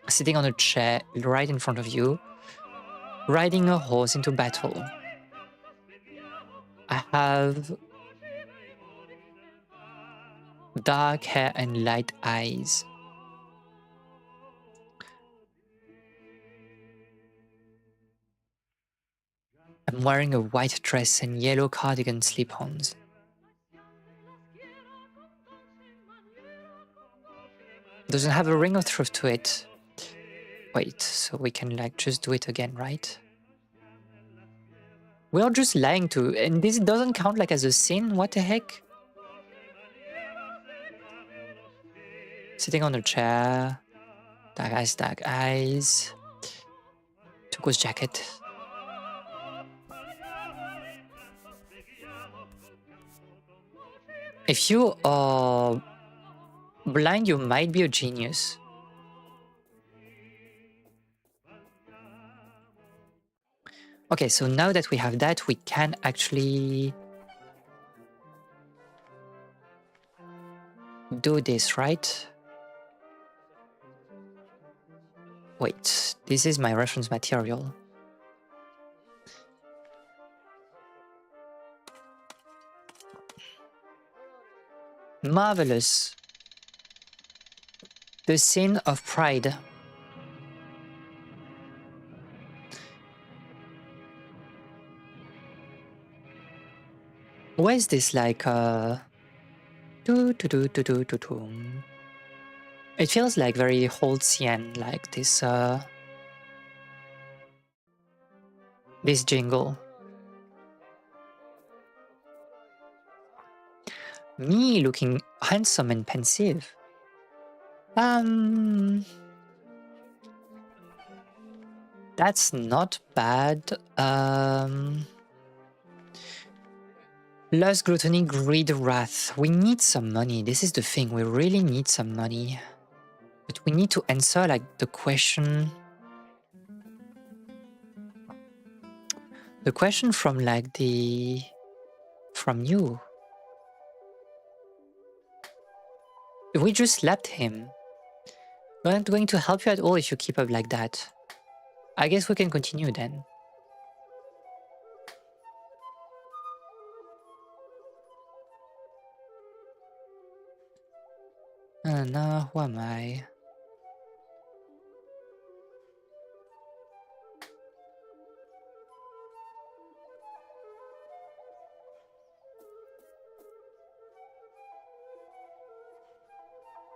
sitting on a chair right in front of you, riding a horse into battle. I have dark hair and light eyes. I'm wearing a white dress and yellow cardigan slip-ons. Doesn't have a ring of truth to it. Wait, so we can like just do it again, right? We're just lying to, and this doesn't count like as a sin? What the heck? Sitting on a chair, dark eyes, turquoise jacket. If you are blind, you might be a genius. Okay, so now that we have that, we can actually do this, right? Wait, this is my reference material. Marvelous. The sin of pride. Where's this like It feels like very Holtzian, like this jingle. Me looking handsome and pensive. That's not bad. Lust, gluttony, greed, wrath. We need some money. This is the thing. We really need some money. But we need to answer like the question. The question from like from you. We just slapped him. We're not going to help you at all if you keep up like that. I guess we can continue then. Now, who am I?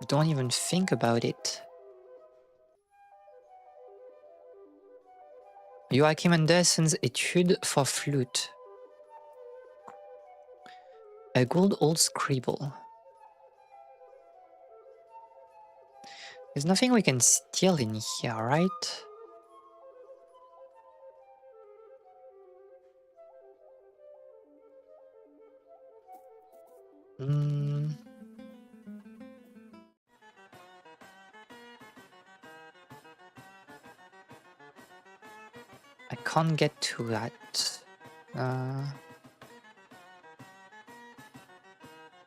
Don't even think about it. Joachim Andersen's Etude for Flute. A good old scribble. There's nothing we can steal in here, right? I can't get to that.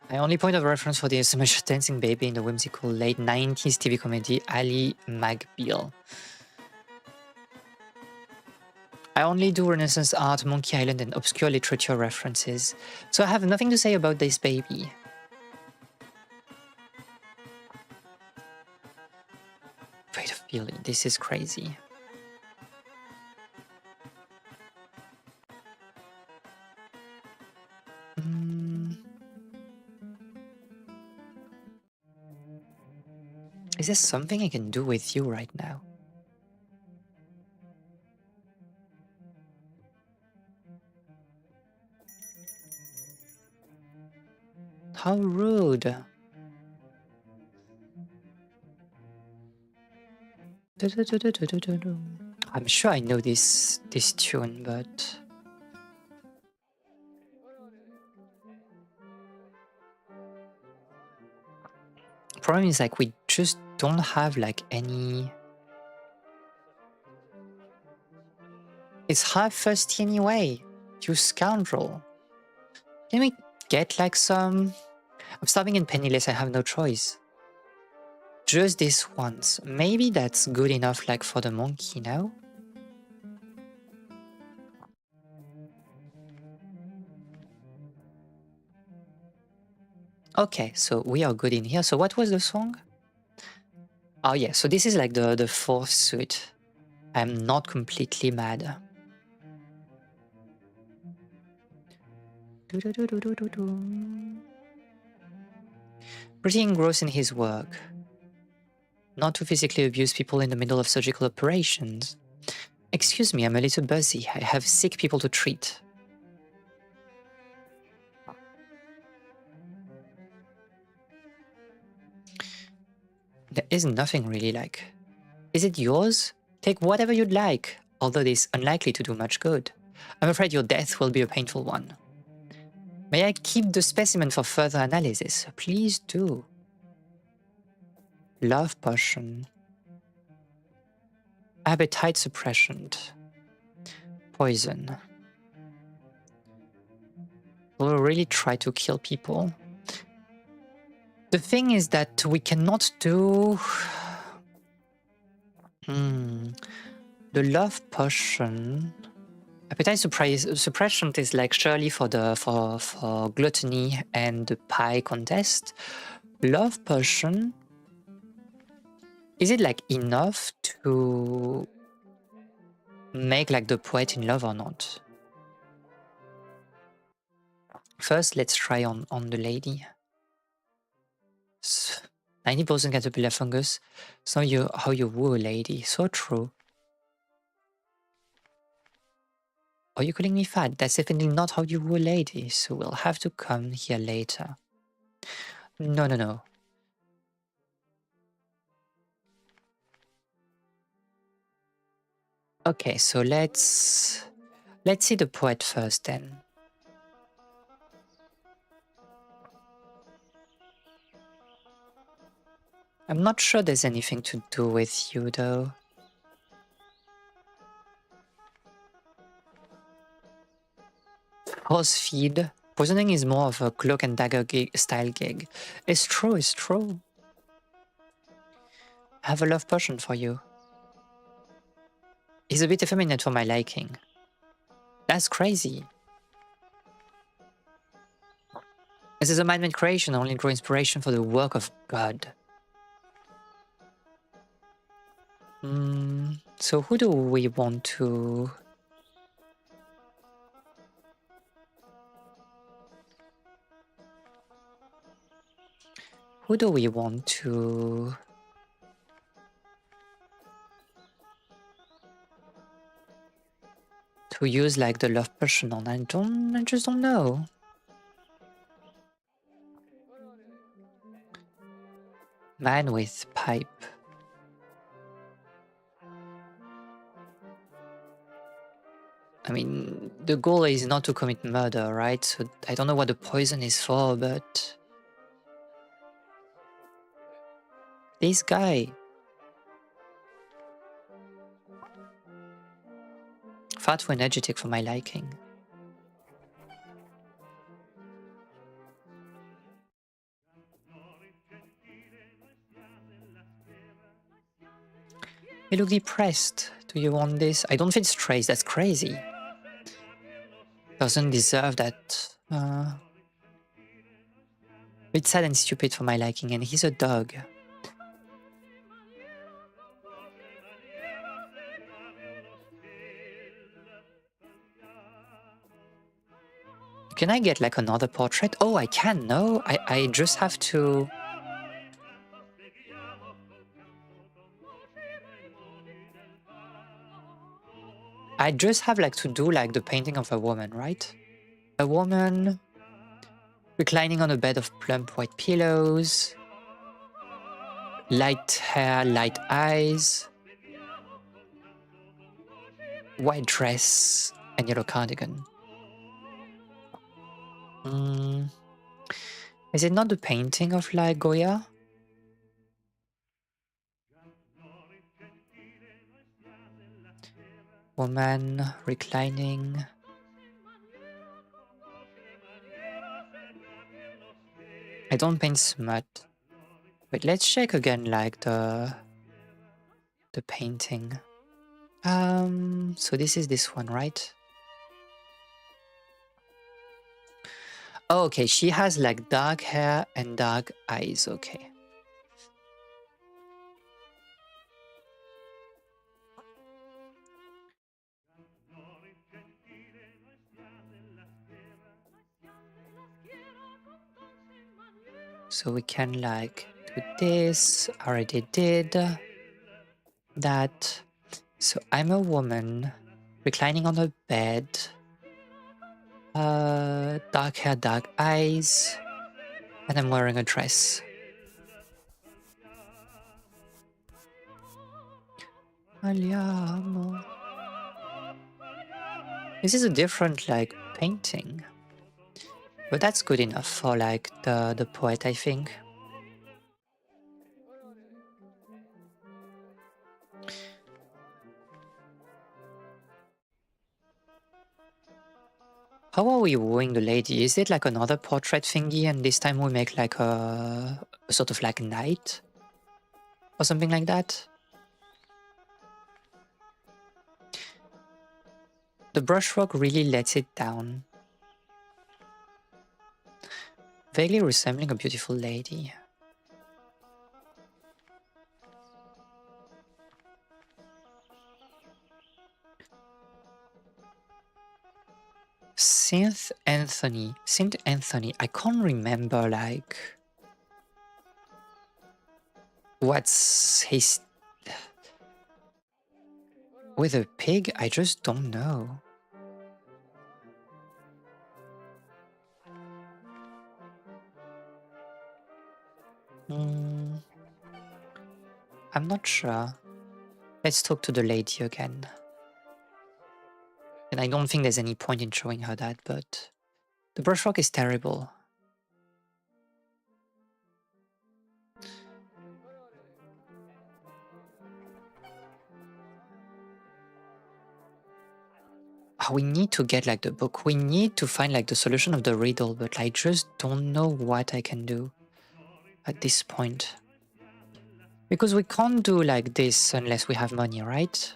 My only point of reference for the SMS dancing baby in the whimsical late 90s TV comedy Ali McBeal. I only do Renaissance art, Monkey Island, and obscure literature references, so I have nothing to say about this baby. Wait a feeling, this is crazy. Is there something I can do with you right now? How rude. I'm sure I know this tune, but... Problem is, like, we just don't have, like, any... It's half thirsty anyway, you scoundrel. Can we get, like, some... I'm starving and penniless, I have no choice. Just this once. Maybe that's good enough, like, for the monkey, no? Okay, so we are good in here. So what was the song? Oh yeah, so this is like the fourth suit. I'm not completely mad. Pretty engrossed in his work. Not to physically abuse people in the middle of surgical operations. Excuse me, I'm a little busy. I have sick people to treat. There is nothing really like. Is it yours? Take whatever you'd like, although it is unlikely to do much good. I'm afraid your death will be a painful one. May I keep the specimen for further analysis? Please do. Love potion. Appetite suppressant. Poison. We'll really try to kill people. The thing is that we cannot do... The love potion... Appetite suppression is like surely for gluttony and the pie contest. Love potion... Is it like enough to make like the poet in love or not? First, let's try on the lady. 90% caterpillar fungus. So how you woo a lady. So true. Are you calling me fat? That's definitely not how you woo a lady. So we'll have to come here later. No. Okay, so let's see the poet first then. I'm not sure there's anything to do with you though. Horse feed. Poisoning is more of a cloak and dagger style gig. It's true, it's true. I have a love potion for you. He's a bit effeminate for my liking. That's crazy. This is a man-made creation, only draw inspiration for the work of God. So who do we want to... Who do we want to... to use like the love potion on? I just don't know. Man with pipe. I mean, the goal is not to commit murder, right? So I don't know what the poison is for, but... This guy... Far too energetic for my liking. You look depressed. Do you want this? I don't feel stressed, that's crazy. Doesn't deserve that. Bit sad and stupid for my liking, and he's a dog. Can I get like another portrait? Oh, I can, no? I just have to... I just have like to do like the painting of a woman, right? A woman reclining on a bed of plump white pillows, light hair, light eyes, white dress, and yellow cardigan. Is it not the painting of like Goya? Woman reclining. I don't paint smut. But let's check again like the painting. So this is this one, right? Oh, okay, she has like dark hair and dark eyes, okay. So we can like do this, already did that. So I'm a woman reclining on a bed, dark hair, dark eyes, and I'm wearing a dress. This is a different like painting, but that's good enough for like the poet, I think. How are we wooing the lady? Is it like another portrait thingy and this time we make like a sort of like knight? Or something like that? The brushwork really lets it down. Vaguely resembling a beautiful lady. Saint Anthony. I can't remember like what's his... With a pig? I just don't know. I'm not sure. Let's talk to the lady again. And I don't think there's any point in showing her that, but the brushwork is terrible. Oh, we need to get like the book. We need to find like the solution of the riddle, but I just don't know what I can do at this point. Because we can't do like this unless we have money, right?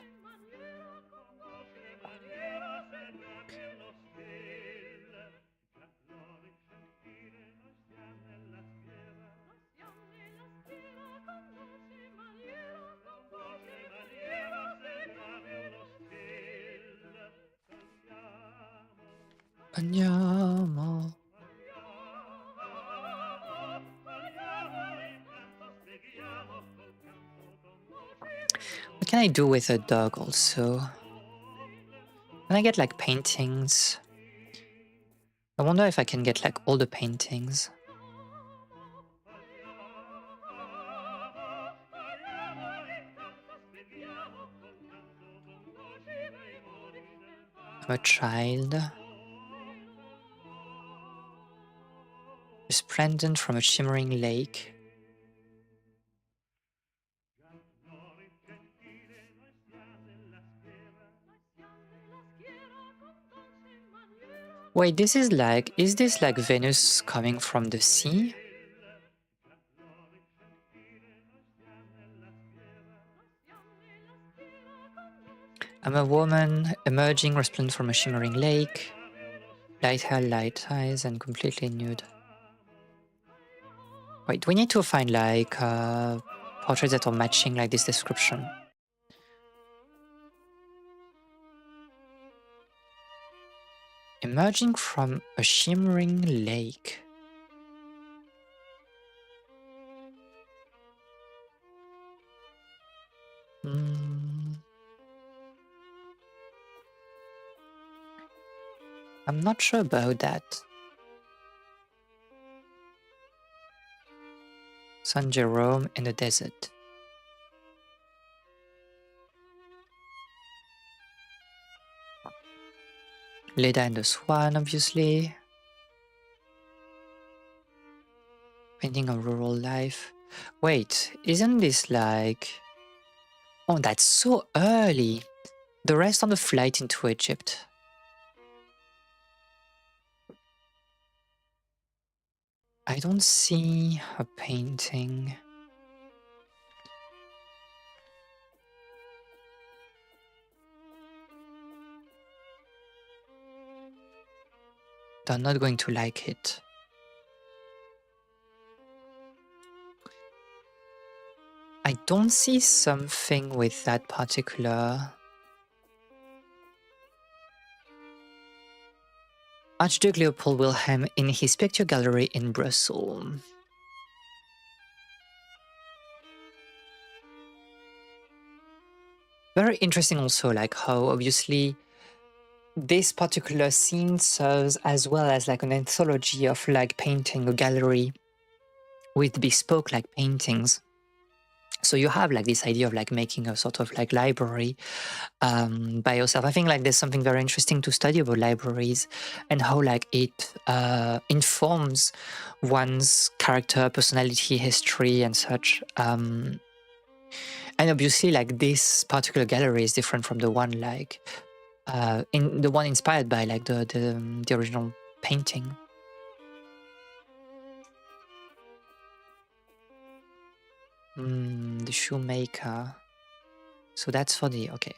Andiamo. What can I do with a dog also? Can I get like paintings? I wonder if I can get like all the paintings. I'm a child. Resplendent from a shimmering lake. Wait, this is like, is this like Venus coming from the sea? I'm a woman, emerging, resplendent from a shimmering lake. Light hair, light eyes, and completely nude. Wait, we need to find like portraits that are matching like this description. Emerging from a shimmering lake. I'm not sure about that. San Jerome in the desert. Leda and the Swan, obviously. Painting of rural life. Wait, isn't this like... Oh, that's so early. The rest on the flight into Egypt. I don't see a painting. They're not going to like it. I don't see something with that particular... Archduke Leopold Wilhelm in his picture gallery in Brussels. Very interesting also, like how obviously this particular scene serves as well as like an anthology of like painting, a gallery with bespoke like paintings. So you have like this idea of like making a sort of like library by yourself. I think like there's something very interesting to study about libraries and how like it informs one's character, personality, history and such. And obviously like this particular gallery is different from the one like in the one inspired by like the original painting. The shoemaker. So that's for the okay.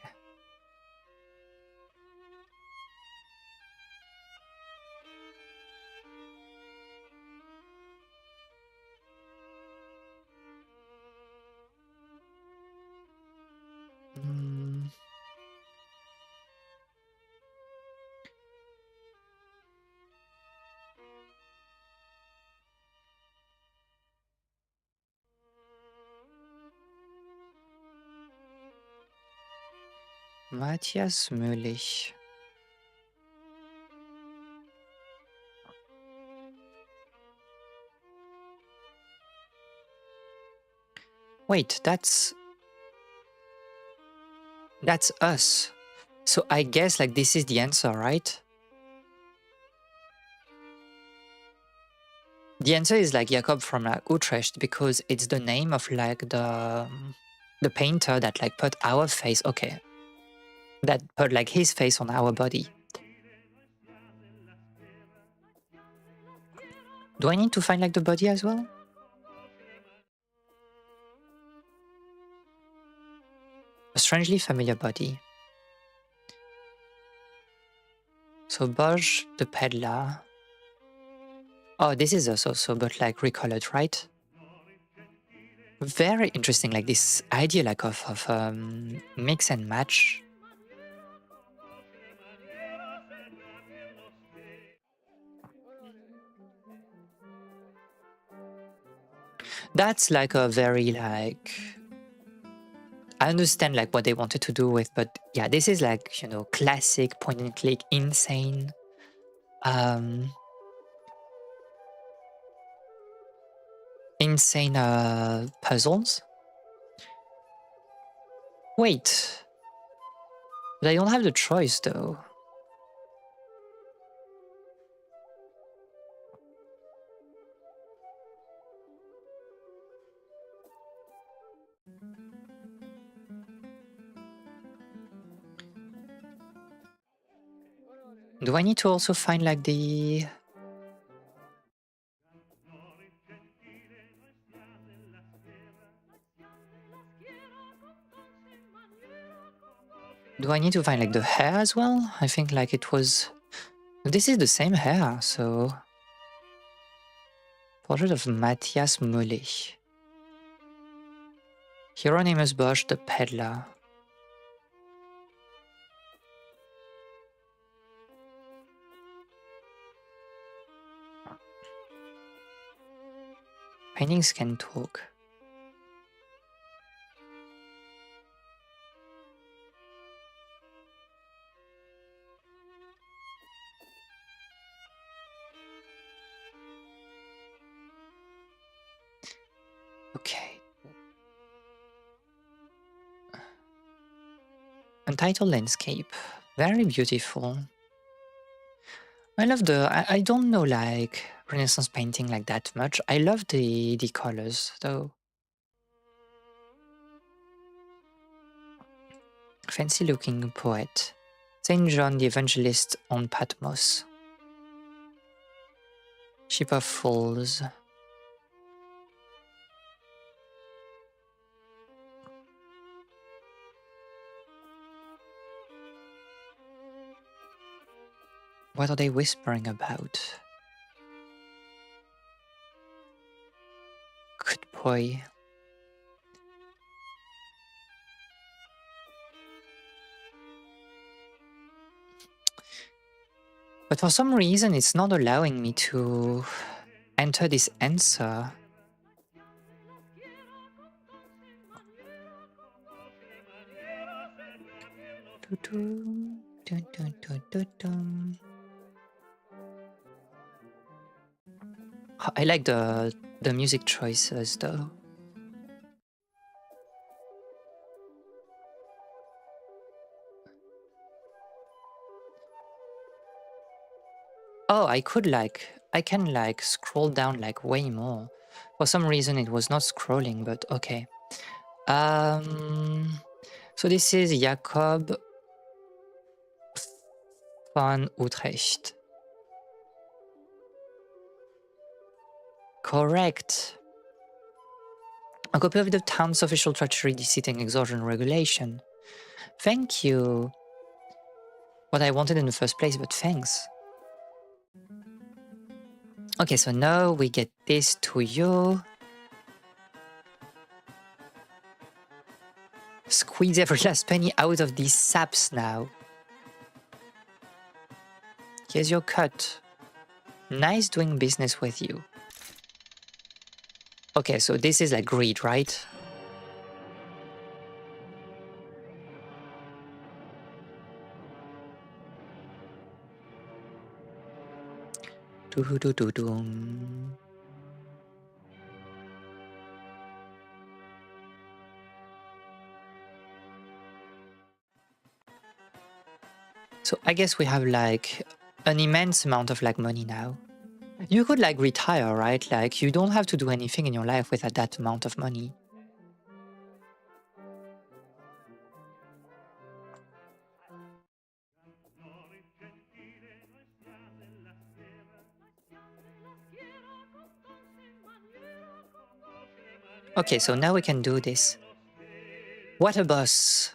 Matthias Müllich. Wait, that's us. So I guess like this is the answer, right? The answer is like Jacob from like Utrecht because it's the name of like the painter that like put our face. Okay, that put like his face on our body. Do I need to find like the body as well? A strangely familiar body. So Bosch, the peddler. Oh, this is us also, but like recolored, right? Very interesting, like this idea like of mix and match. That's like a very like, I understand like what they wanted to do with, but yeah, this is like, you know, classic point and click, insane. Insane puzzles. Wait, but I don't have the choice though. Do I need to also find like the... Do I need to find like the hair as well? I think like it was... This is the same hair, so... Portrait of Matthias Mullich. Hieronymus Bosch, the peddler. Paintings can talk. Okay. Untitled landscape. Very beautiful. I love the... I don't know like Renaissance painting like that much. I love the colors though. Fancy looking poet. Saint John the Evangelist on Patmos. Ship of Fools. What are they whispering about? Good boy. But for some reason it's not allowing me to enter this answer. I like the music choices though. Oh, I can like scroll down like way more. For some reason it was not scrolling, but okay. So this is Jacob van Utrecht. Correct. A copy of the town's official treasury deceit and extortion regulation. Thank you. What I wanted in the first place, but thanks. Okay, so now we get this to you. Squeeze every last penny out of these saps now. Here's your cut. Nice doing business with you. Okay, so this is like greed, right? Doo-doo-doo-doo. So I guess we have like an immense amount of like money now. You could like retire, right? Like you don't have to do anything in your life with that amount of money. Okay, so now we can do this. What a boss.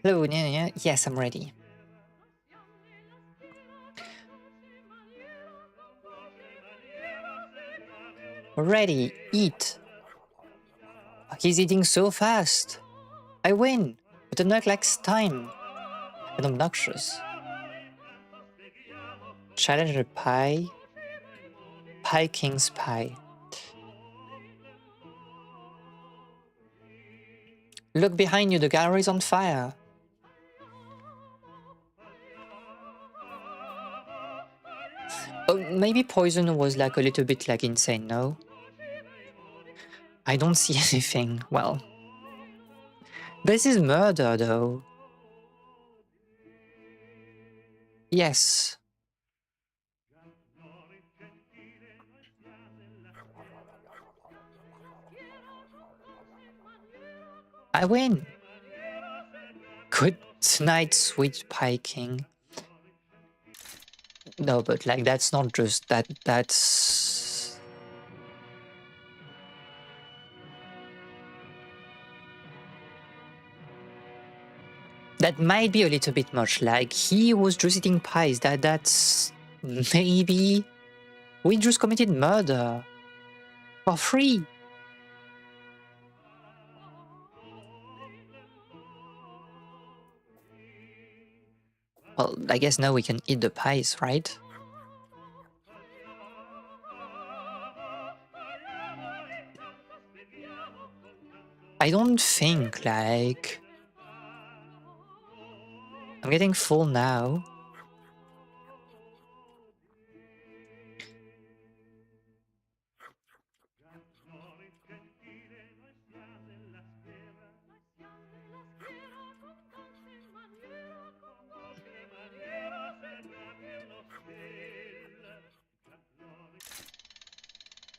Hello, yes, I'm ready. Ready, eat. He's eating so fast. I win, but the nerd lacks time. And obnoxious. Challenger pie. Pie King's pie. Look behind you, the gallery's on fire. Oh, maybe poison was like a little bit like insane, no? I don't see anything. Well, this is murder though. Yes. I win. Good night, sweet pie king. No, but like that's not just that. That's that might be a little bit much. Like he was just eating pies. That's maybe we just committed murder for free. Well, I guess now we can eat the pies, right? I don't think, like... I'm getting full now.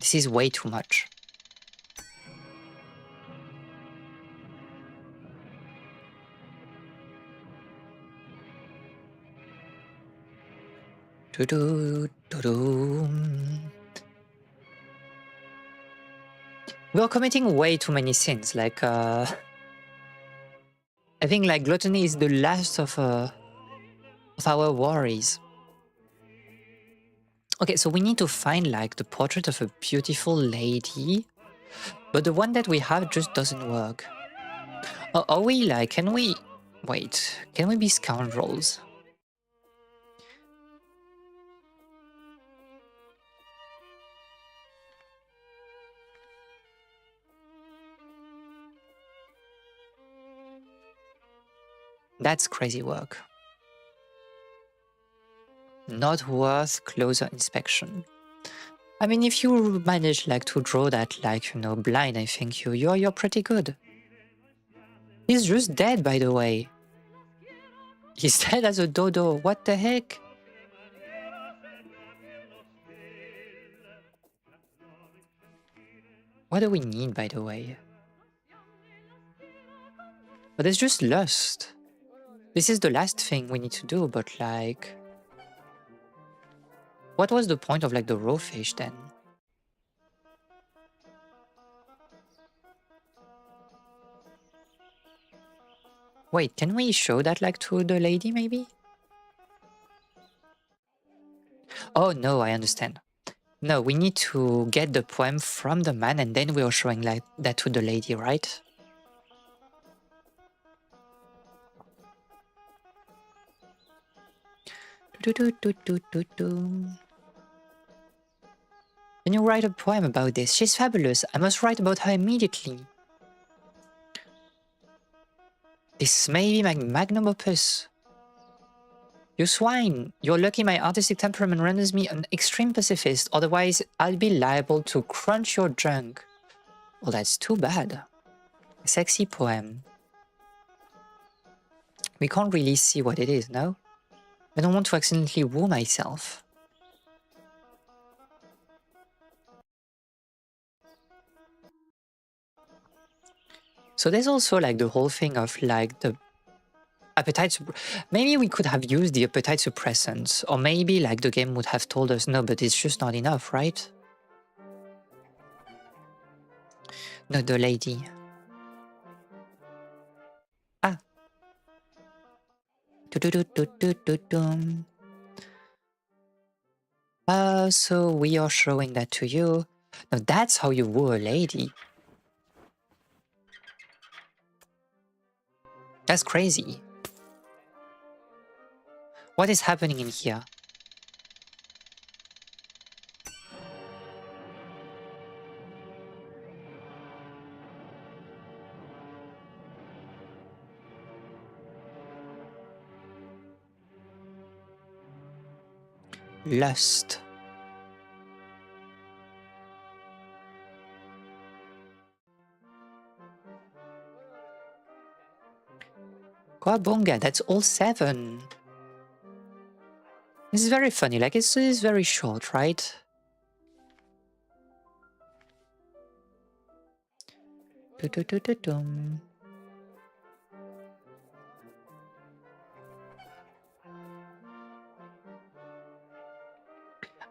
This is way too much. We're committing way too many sins, like, I think, like, gluttony is the last of our worries. Okay, so we need to find, like, the portrait of a beautiful lady, but the one that we have just doesn't work. Are we, like, can we... Wait, can we be scoundrels? That's crazy work. Not worth closer inspection. I mean, if you manage like to draw that like, you know, blind, I think you're pretty good. He's just dead, by the way. He's dead as a dodo. What the heck? What do we need, by the way? But it's just lust. This is the last thing we need to do, but like... What was the point of like the raw fish then? Wait, can we show that like to the lady maybe? Oh no, I understand. No, we need to get the poem from the man and then we are showing like that to the lady, right? Can you write a poem about this? She's fabulous. I must write about her immediately. This may be my magnum opus. You swine! You're lucky my artistic temperament renders me an extreme pacifist, otherwise I'll be liable to crunch your junk. Well, that's too bad. A sexy poem. We can't really see what it is, no? I don't want to accidentally woo myself. So there's also like the whole thing of like the appetite. Maybe we could have used the appetite suppressants, or maybe like the game would have told us no, but it's just not enough, right? No, the lady. Ah. So we are showing that to you. Now that's how you woo a lady. That's crazy. What is happening in here? Lust. Kawabunga, that's all 7. This is very funny, like it's very short, right? Do-do-do-do-dum.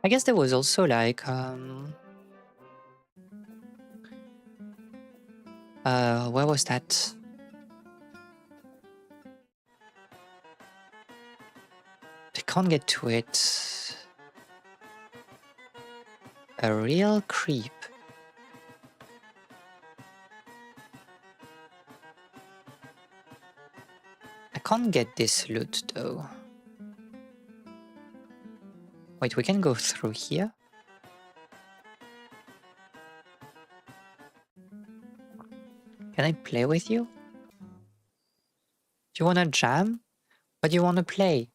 I guess there was also like where was that? I can't get to it. A real creep. I can't get this loot though. Wait, we can go through here? Can I play with you? Do you wanna jam? What do you wanna play?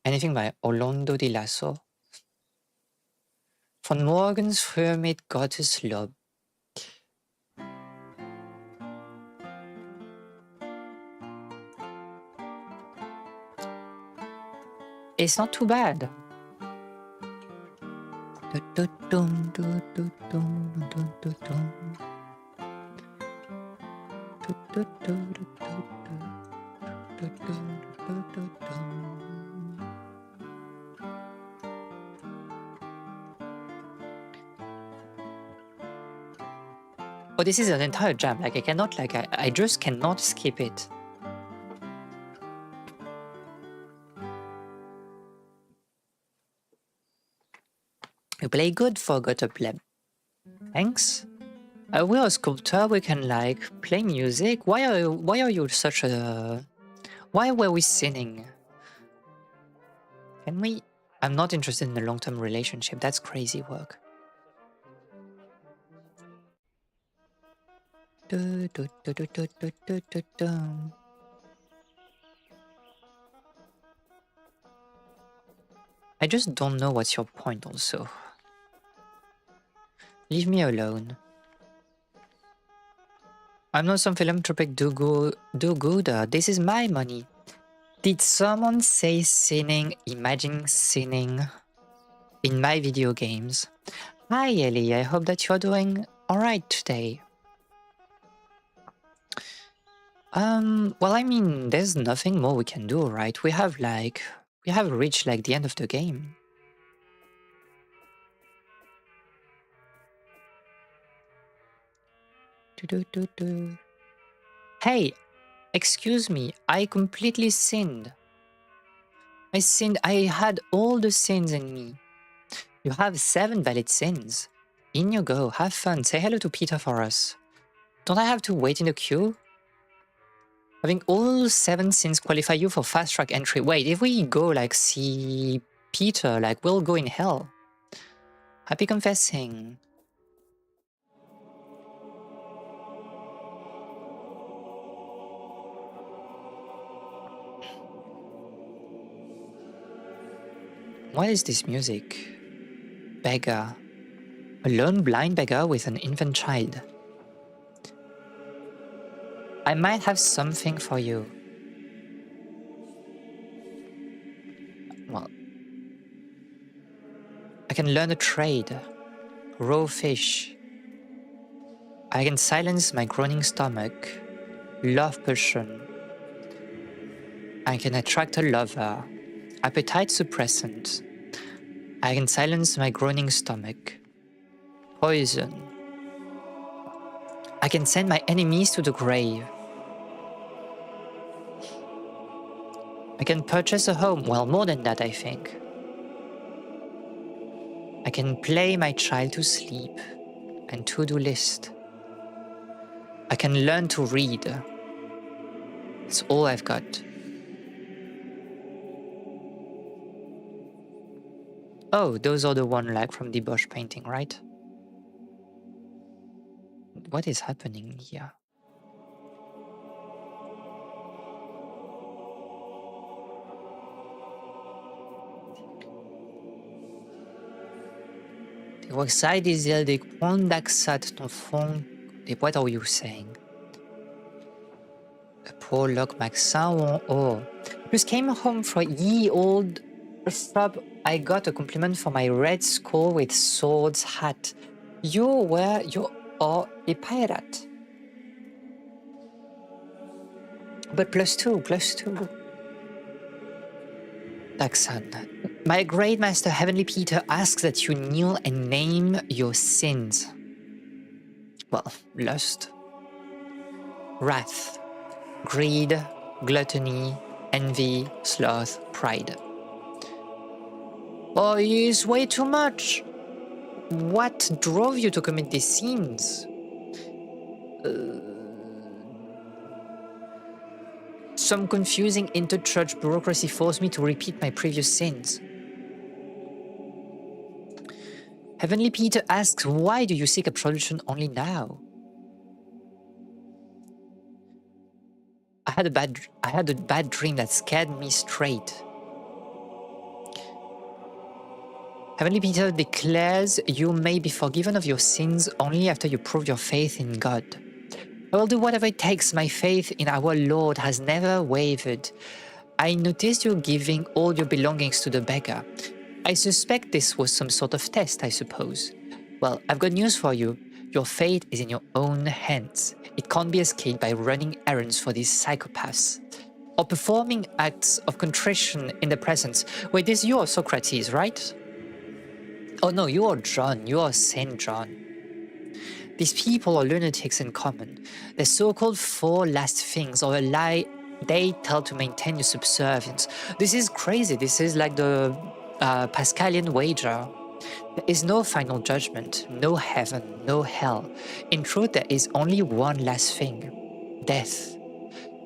Anything by Orlando Di Lasso? Von morgens früh mit Gottes Lob. It's not too bad. Oh, this is an entire jam. Like I cannot, like I just cannot skip it. You play good for Got a Pleb. Thanks. We are a sculptor. We can like play music. Why are you such a? Why were we sinning? Can we? I'm not interested in a long-term relationship. That's crazy work. I just don't know what's your point also. Leave me alone. I'm not some philanthropic do-gooder. This is my money. Did someone say sinning, imagine sinning in my video games? Hi Ellie, I hope that you're doing alright today. Well, I mean, there's nothing more we can do, right? We have reached like the end of the game. Hey, excuse me, I completely sinned. I sinned, I had all the sins in me. You have 7 valid sins. In you go, have fun, say hello to Peter for us. Don't I have to wait in the queue? Having all 7 sins qualify you for fast track entry. Wait, if we go like see Peter, like we'll go in hell. Happy confessing. What is this music? Beggar. A lone blind beggar with an infant child. I might have something for you. Well, I can learn a trade. Raw fish. I can silence my groaning stomach. Love potion. I can attract a lover. Appetite suppressant. I can silence my groaning stomach. Poison. I can send my enemies to the grave. I can purchase a home. Well, more than that, I think. I can play my child to sleep. And to-do list. I can learn to read. That's all I've got. Oh, those are the one like from the Bosch painting, right? What is happening here? Workside is des points d'accent ton fond. What are you saying? Poor luck, Maxin. Oh. Just came home from ye old shop. I got a compliment for my red skull with swords hat. You are a pirate. But +2, +2. Accent. My great master, Heavenly Peter, asks that you kneel and name your sins. Well, lust, wrath, greed, gluttony, envy, sloth, pride. Oh, it's way too much. What drove you to commit these sins? Some confusing inter-church bureaucracy forced me to repeat my previous sins. Heavenly Peter asks, why do you seek absolution only now? I had a bad dream that scared me straight. Heavenly Peter declares you may be forgiven of your sins only after you prove your faith in God. I will do whatever it takes. My faith in our Lord has never wavered. I noticed you giving all your belongings to the beggar. I suspect this was some sort of test, I suppose. Well, I've got news for you. Your fate is in your own hands. It can't be escaped by running errands for these psychopaths or performing acts of contrition in the presence. Wait, this you are Socrates, right? Oh no, you are John. You are Saint John. These people are lunatics in common. Their so-called four last things or a lie they tell to maintain your subservience. This is crazy. This is like the Pascalian wager. There is no final judgment, no heaven, no hell. In truth, there is only one last thing: death.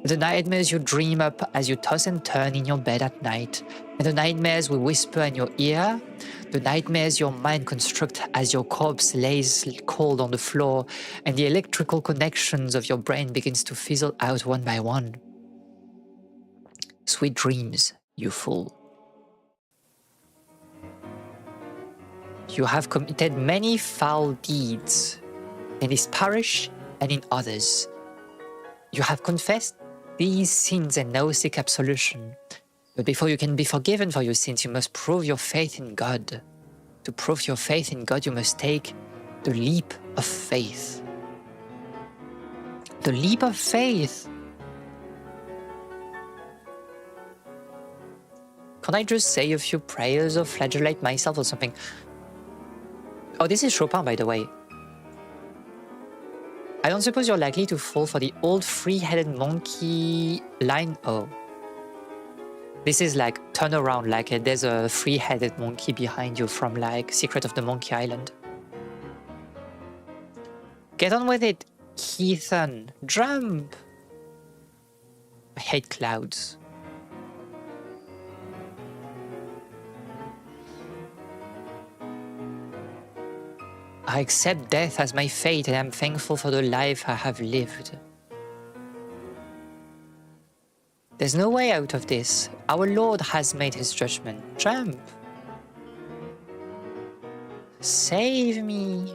The nightmares you dream up as you toss and turn in your bed at night, and the nightmares we whisper in your ear, the nightmares your mind constructs as your corpse lays cold on the floor and the electrical connections of your brain begins to fizzle out one by one. Sweet dreams, you fool. You have committed many foul deeds in this parish and in others. You have confessed these sins and now seek absolution. But before you can be forgiven for your sins, you must prove your faith in God. To prove your faith in God, you must take the leap of faith. The leap of faith. Can I just say a few prayers or flagellate myself or something? Oh, this is Chopin, by the way. I don't suppose you're likely to fall for the old three-headed monkey line. Oh. This is like turn around, like there's a three-headed monkey behind you from like Secret of the Monkey Island. Get on with it, Ethan. Jump. I hate clouds. I accept death as my fate and am thankful for the life I have lived. There's no way out of this. Our Lord has made his judgment. Jump! Save me!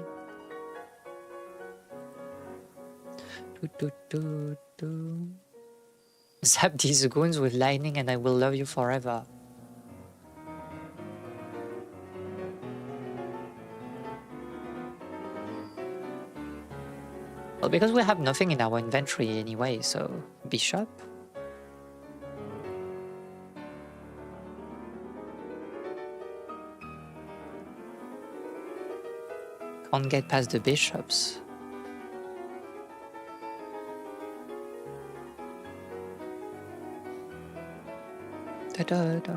Zap these goons with lightning and I will love you forever. Well, because we have nothing in our inventory anyway, so bishop. Can't get past the bishops. Da-da-da.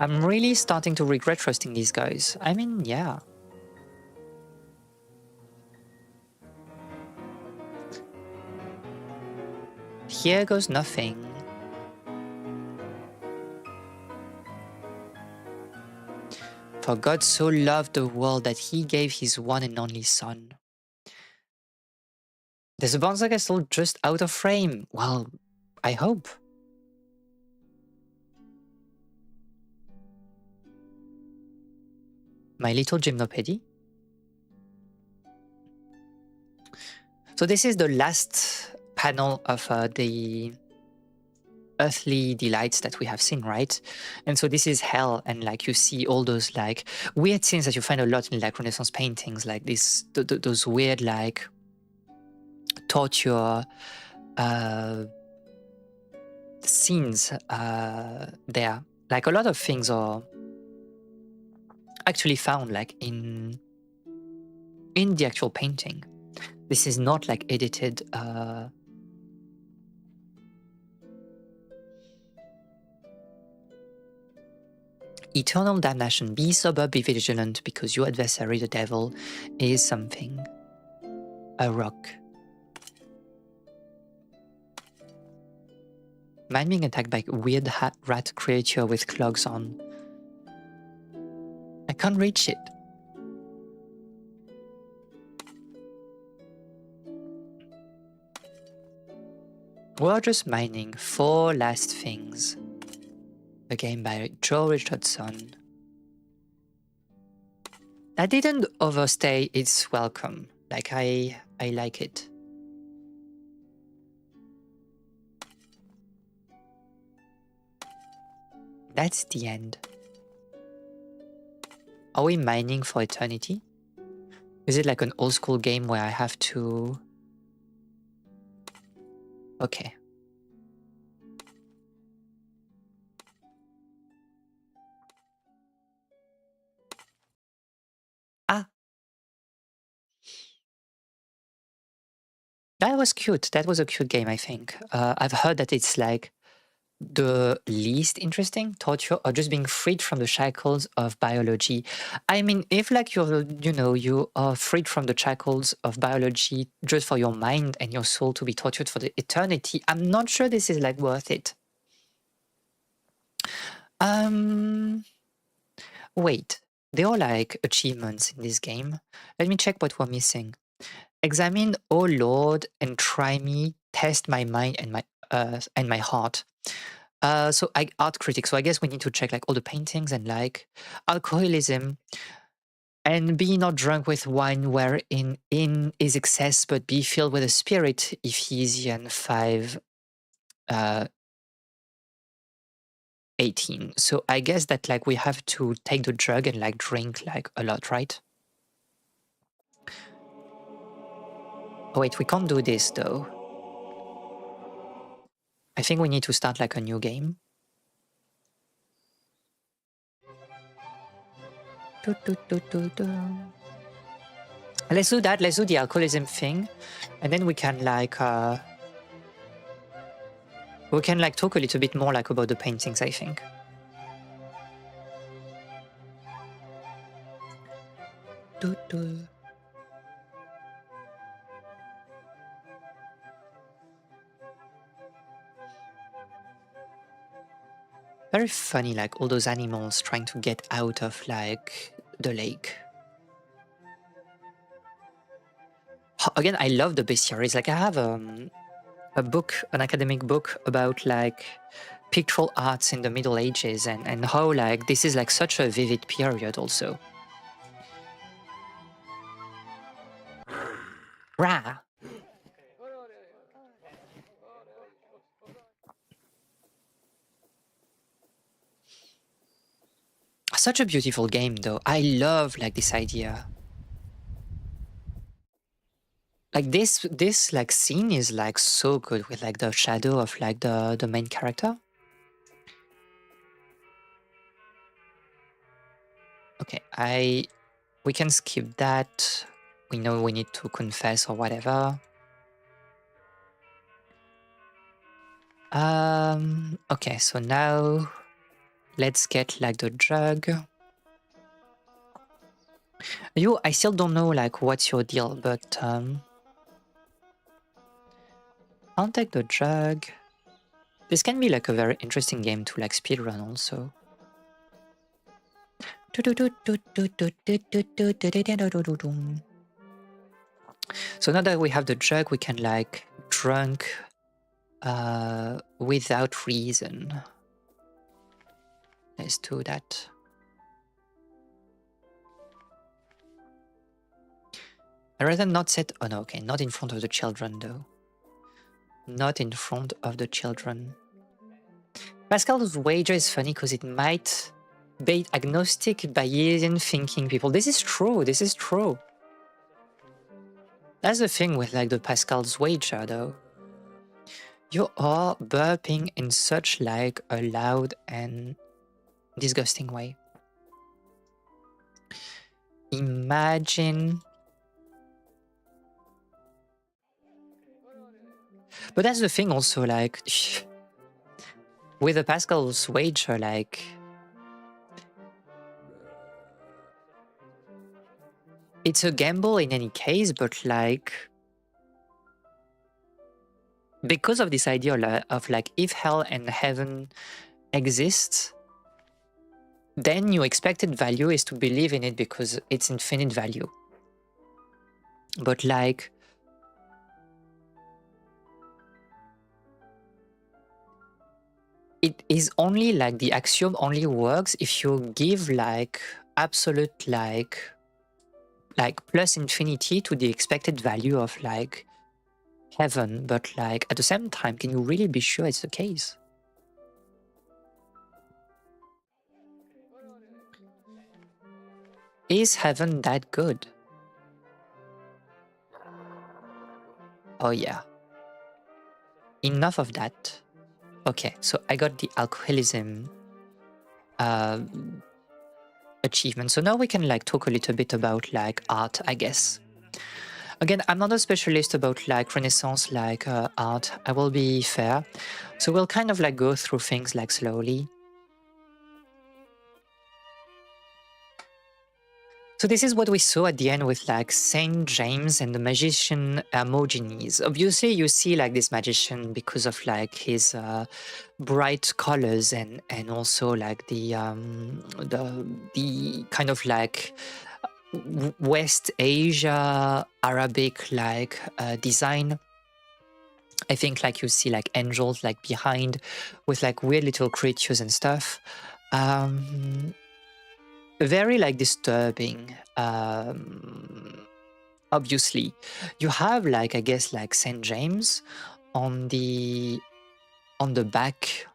I'm really starting to regret trusting these guys. I mean, yeah. Here goes nothing. For God so loved the world that he gave his one and only son. There's a Bonza Castle just out of frame. Well, I hope. my little gymnopédie. So this is the last panel of the earthly delights that we have seen, right? And so this is hell, and like you see all those like weird scenes that you find a lot in like Renaissance paintings, like this those weird like torture scenes there. Like a lot of things are actually found like in the actual painting. This is not like edited. Eternal damnation. Be sober, be vigilant, because your adversary, the devil, is something. A rock. Man being attacked by a weird rat creature with clogs on. I can't reach it. We're just mining 4 last things. A game by Joe Richardson. That didn't overstay its welcome. Like I like it. That's the end. Are we mining for eternity? Is it like an old school game where I have to... Okay. Ah! That was cute. That was a cute game, I think. I've heard that it's like the least interesting torture, or just being freed from the shackles of biology. I mean, if like you are freed from the shackles of biology just for your mind and your soul to be tortured for the eternity, I'm not sure this is like worth it. Wait, there are like achievements in this game. Let me check what we're missing. Examine, O Lord, and try me, test my mind and my heart. So art critic. So I guess we need to check like all the paintings and like alcoholism, and be not drunk with wine wherein is excess, but be filled with the Spirit. Ephesians 5. 18. So I guess that like we have to take the drug and like drink like a lot, right? Oh wait, we can't do this though. I think we need to start like a new game. Let's do that. Let's do the alcoholism thing, and then we can like talk a little bit more like about the paintings, I think. Very funny, like all those animals trying to get out of like the lake. Again, I love the bestiaries. Like I have a book, an academic book about like pictorial arts in the Middle Ages, and how like this is like such a vivid period also. Rah! Such a beautiful game though. I love like this idea. Like this like scene is like so good with like the shadow of like the main character. Okay, we can skip that. We know we need to confess or whatever. Okay, so now let's get like the drug. I still don't know like what's your deal, but I'll take the drug. This can be like a very interesting game to like speedrun also. So now that we have the drug, we can like drunk without reason. Let's do that. I rather not set, oh no, okay, not in front of the children though. Not in front of the children. Pascal's wager is funny because it might bait agnostic Bayesian thinking people. This is true, this is true. That's the thing with like the Pascal's wager though. You are burping in such like a loud and disgusting way. Imagine. But that's the thing also, like with the Pascal's wager, like it's a gamble in any case, but like because of this idea of like if hell and heaven exists, then your expected value is to believe in it because it's infinite value. But like it is only like the axiom only works if you give like absolute like plus infinity to the expected value of like heaven, but like at the same time, can you really be sure it's the case? Is heaven that good? Oh yeah. Enough of that. Okay, so I got the alcoholism achievement. So now we can like talk a little bit about like art, I guess. Again, I'm not a specialist about like Renaissance like art, I will be fair. So we'll kind of like go through things like slowly. So this is what we saw at the end with like Saint James and the magician Hermogenes. Obviously you see like this magician because of like his bright colors and also like the kind of like West Asia Arabic like design. I think like you see like angels like behind with like weird little creatures and stuff. Very like disturbing. Obviously you have like I guess like Saint James on the back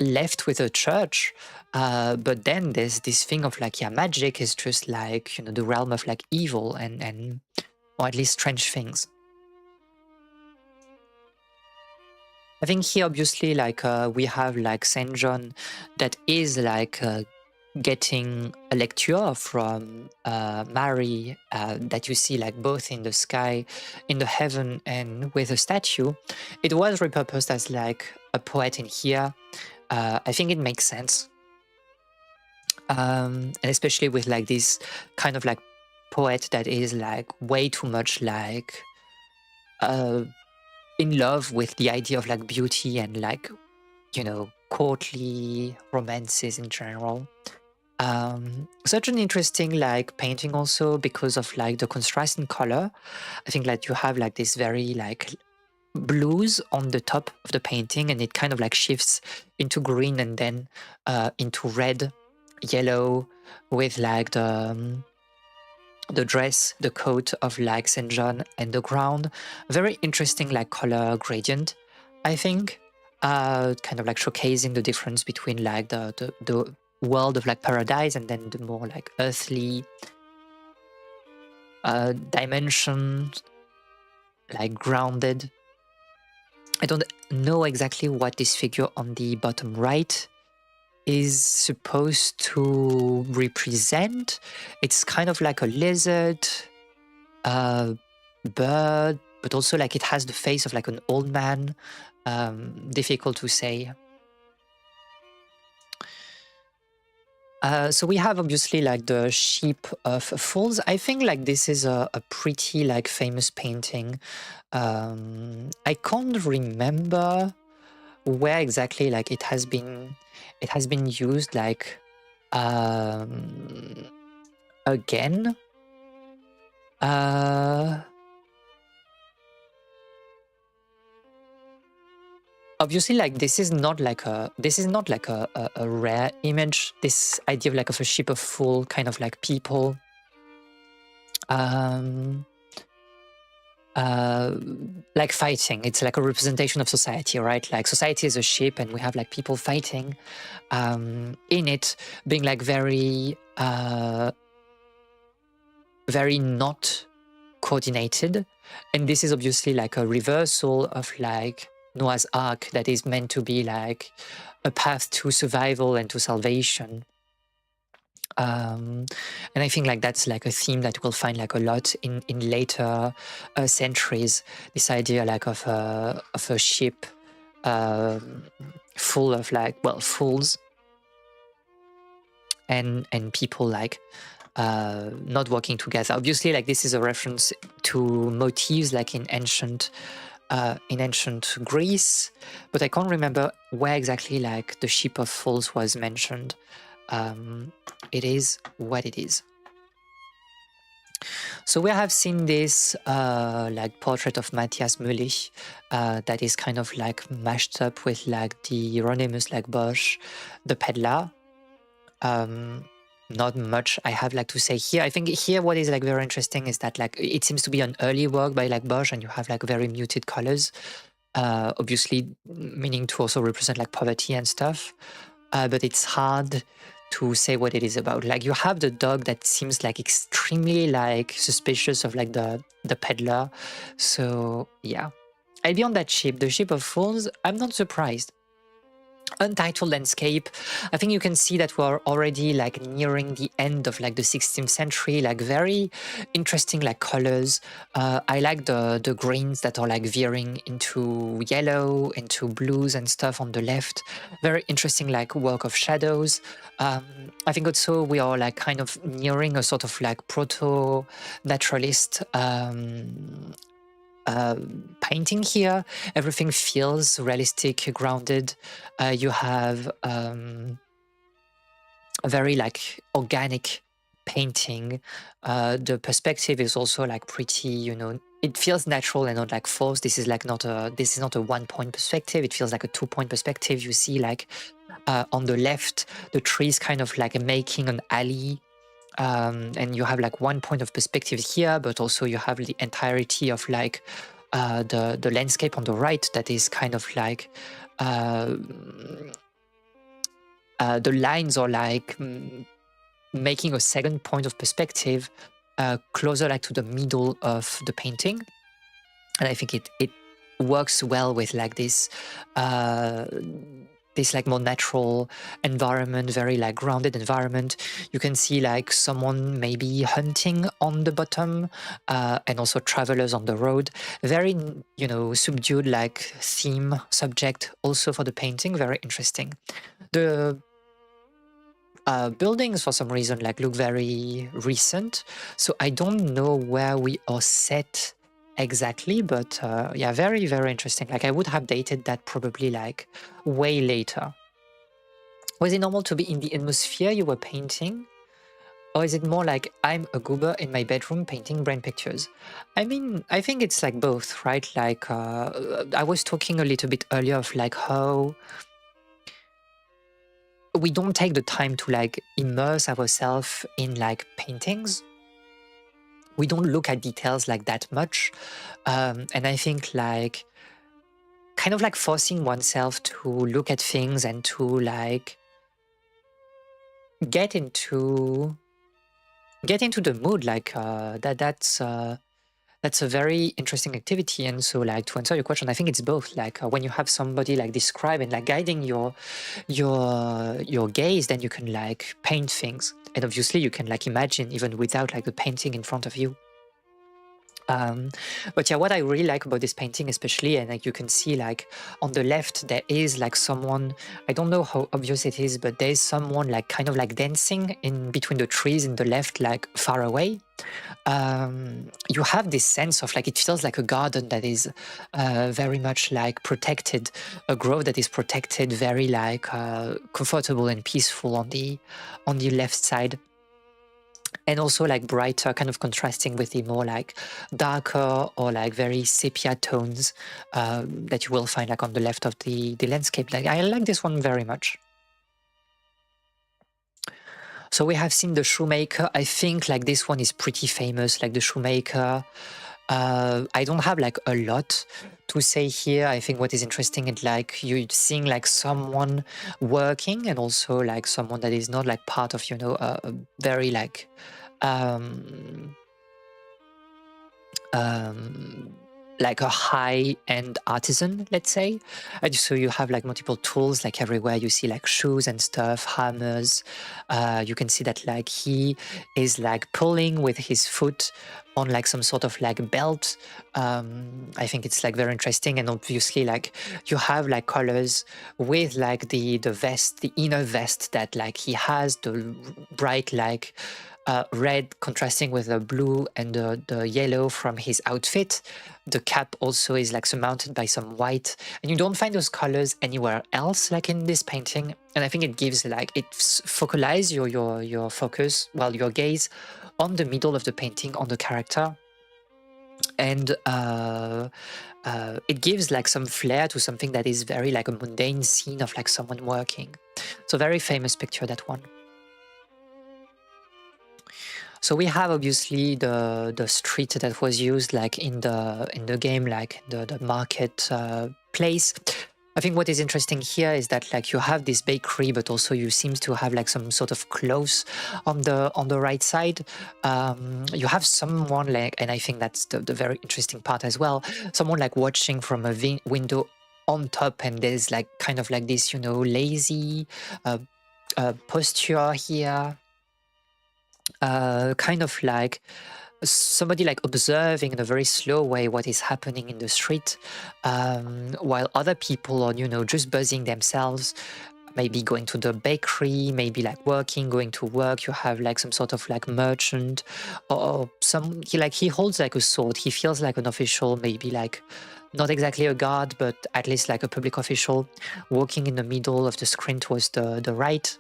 left with a church, but then there's this thing of like, yeah, magic is just like, you know, the realm of like evil and or at least strange things. I think here obviously like we have like Saint John that is like getting a lecture from Mary that you see like both in the sky, in the heaven and with a statue. It was repurposed as like a poet in here. I think it makes sense. And especially with like this kind of like poet that is like way too much like in love with the idea of like beauty and like, you know, courtly romances in general. Such an interesting like painting also because of like the contrast in color. I think like you have like this very like blues on the top of the painting and it kind of like shifts into green and then into red, yellow with like the dress, the coat of like St. John and the ground. Very interesting like color gradient, I think. Kind of like showcasing the difference between like the world of like paradise and then the more like earthly dimension, like grounded. I don't know exactly what this figure on the bottom right is supposed to represent. It's kind of like a lizard, bird, but also like it has the face of like an old man. Difficult to say. So we have obviously like the sheep of fools. I think like this is a pretty like famous painting. I can't remember where exactly like it has been used like again. Obviously like this is not like a rare image, this idea of like of a ship of full kind of like people. like fighting. It's like a representation of society, right? Like society is a ship, and we have like people fighting in it, being like very not coordinated. And this is obviously like a reversal of like Noah's Ark, that is meant to be like a path to survival and to salvation. And I think like that's like a theme that we'll find like a lot in later centuries. This idea like of a ship full of like, well, fools and people like not working together. Obviously, like this is a reference to motifs like in ancient Greece, but I can't remember where exactly like the ship of fools was mentioned. It is what it is. So we have seen this like portrait of Matthias Müllich that is kind of like mashed up with like the Hieronymus like Bosch, the peddler. Not much I have like to say here. I think here what is like very interesting is that like it seems to be an early work by like Bosch, and you have like very muted colors, obviously meaning to also represent like poverty and stuff. But it's hard to say what it is about. Like you have the dog that seems like extremely like suspicious of like the peddler. So yeah, and beyond that ship, the ship of fools, I'm not surprised. Untitled landscape, I think you can see that we're already like nearing the end of like the 16th century, like very interesting like colors. I like the greens that are like veering into yellow, into blues and stuff on the left. Very interesting like work of shadows. I think also we are like kind of nearing a sort of like proto-naturalist painting here. Everything feels realistic, grounded. You have a very like organic painting. The perspective is also like pretty, you know, it feels natural and not like forced. This is like not a 1-point perspective. It feels like a 2-point perspective. You see like on the left, the trees kind of like making an alley. And you have like 1 point of perspective here, but also you have the entirety of like the landscape on the right that is kind of like the lines are like making a 2nd point of perspective closer like to the middle of the painting. And I think it works well with like this like more natural environment, very like grounded environment. You can see like someone maybe hunting on the bottom and also travelers on the road. Very, you know, subdued like theme subject also for the painting. Very interesting. The buildings for some reason like look very recent. So I don't know where we are set exactly, but yeah, very, very interesting. Like I would have dated that probably like way later. Was it normal to be in the atmosphere you were painting? Or is it more like I'm a goober in my bedroom painting brain pictures? I mean, I think it's like both, right? Like I was talking a little bit earlier of like how we don't take the time to like immerse ourselves in like paintings. We don't look at details like that much. And I think like kind of like forcing oneself to look at things and to like get into the mood, like that's a very interesting activity. And so like to answer your question, I think it's both. Like when you have somebody like describe and like guiding your gaze, then you can like paint things, and obviously you can like imagine even without like the painting in front of you. But yeah, what I really like about this painting especially, and like you can see like on the left there is like someone, I don't know how obvious it is, but there's someone like kind of like dancing in between the trees in the left, like far away. You have this sense of like it feels like a garden that is very much like protected, a grove that is protected, very like comfortable and peaceful on the left side. And also like brighter, kind of contrasting with the more like darker or like very sepia tones that you will find like on the left of the landscape. Like I like this one very much. So we have seen the shoemaker. I think like this one is pretty famous, like the shoemaker. I don't have like a lot to say here. I think what is interesting is like you seeing like someone working, and also like someone that is not like part of, you know, a very like like a high-end artisan, let's say. And so you have like multiple tools like everywhere. You see like shoes and stuff, hammers. You can see that like he is like pulling with his foot on like some sort of like belt. I think it's like very interesting. And obviously like you have like colors with like the vest, the inner vest that like he has, the bright like red contrasting with the blue and the yellow from his outfit. The cap also is like surmounted by some white, and you don't find those colors anywhere else like in this painting. And I think it gives like, it focalizes your focus, well, your gaze on the middle of the painting, on the character. And it gives like some flair to something that is very like a mundane scene of like someone working. So very famous picture, that one. So we have obviously the street that was used like in the game, like the market place. I think what is interesting here is that like you have this bakery, but also you seem to have like some sort of clothes on the right side. You have someone like, and I think that's the very interesting part as well, someone like watching from a window on top, and there's like kind of like this, you know, lazy posture here. Kind of like somebody like observing in a very slow way what is happening in the street, while other people are, you know, just buzzing themselves, maybe going to the bakery, maybe like working, going to work. You have like some sort of like merchant, or some, he holds like a sword. He feels like an official, maybe like not exactly a guard, but at least like a public official, walking in the middle of the screen towards the right.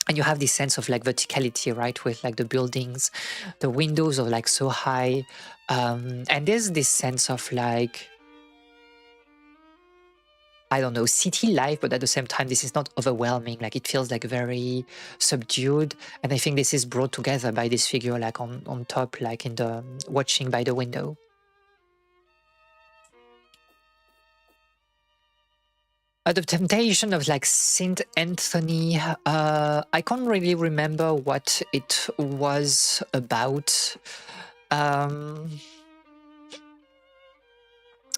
And you have this sense of like verticality, right, with like the buildings, the windows are like so high, and there's this sense of like, I don't know, city life, but at the same time this is not overwhelming. Like it feels like very subdued, and I think this is brought together by this figure like on top, like in the watching by the window. The Temptation of like Saint Anthony, I can't really remember what it was about.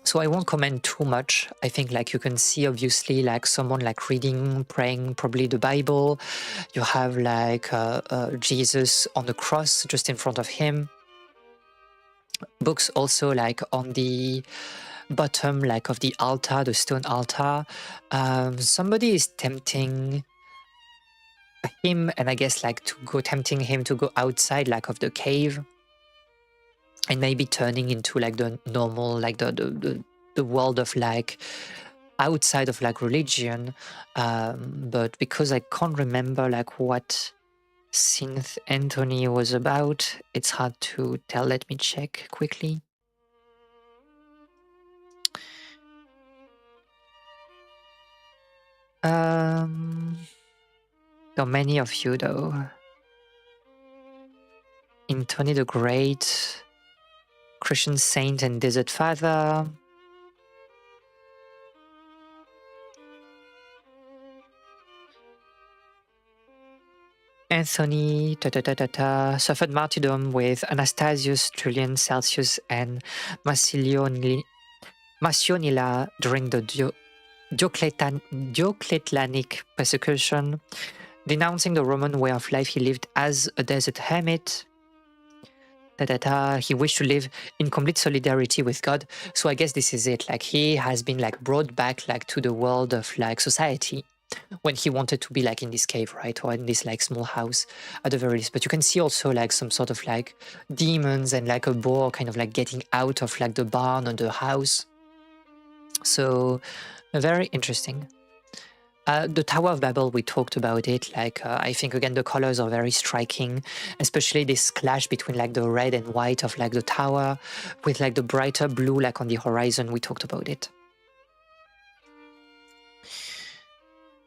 So I won't comment too much. I think like you can see obviously like someone like reading, praying, probably the Bible. You have like Jesus on the cross just in front of him. Books also like on the bottom like of the altar, the stone altar. Somebody is tempting him, and I guess like tempting him to go outside like of the cave, and maybe turning into like the normal, like the world of like outside of like religion. But because I can't remember like what Saint Anthony was about, it's hard to tell. Let me check quickly. There are many of you though. Anthony the Great, Christian Saint and Desert Father. Anthony suffered martyrdom with Anastasius, Julian, Celsius, and Massionilla during the Diocletianic persecution. Denouncing the Roman way of life, he lived as a desert hermit. He wished to live in complete solidarity with God. So I guess this is it. Like he has been like brought back like to the world of like society when he wanted to be like in this cave, right? Or in this like small house at the very least. But you can see also like some sort of like demons and like a boar kind of like getting out of like the barn or the house. So very interesting. The Tower of Babel, we talked about it. Like I think again the colors are very striking, especially this clash between like the red and white of like the tower with like the brighter blue like on the horizon. We talked about it.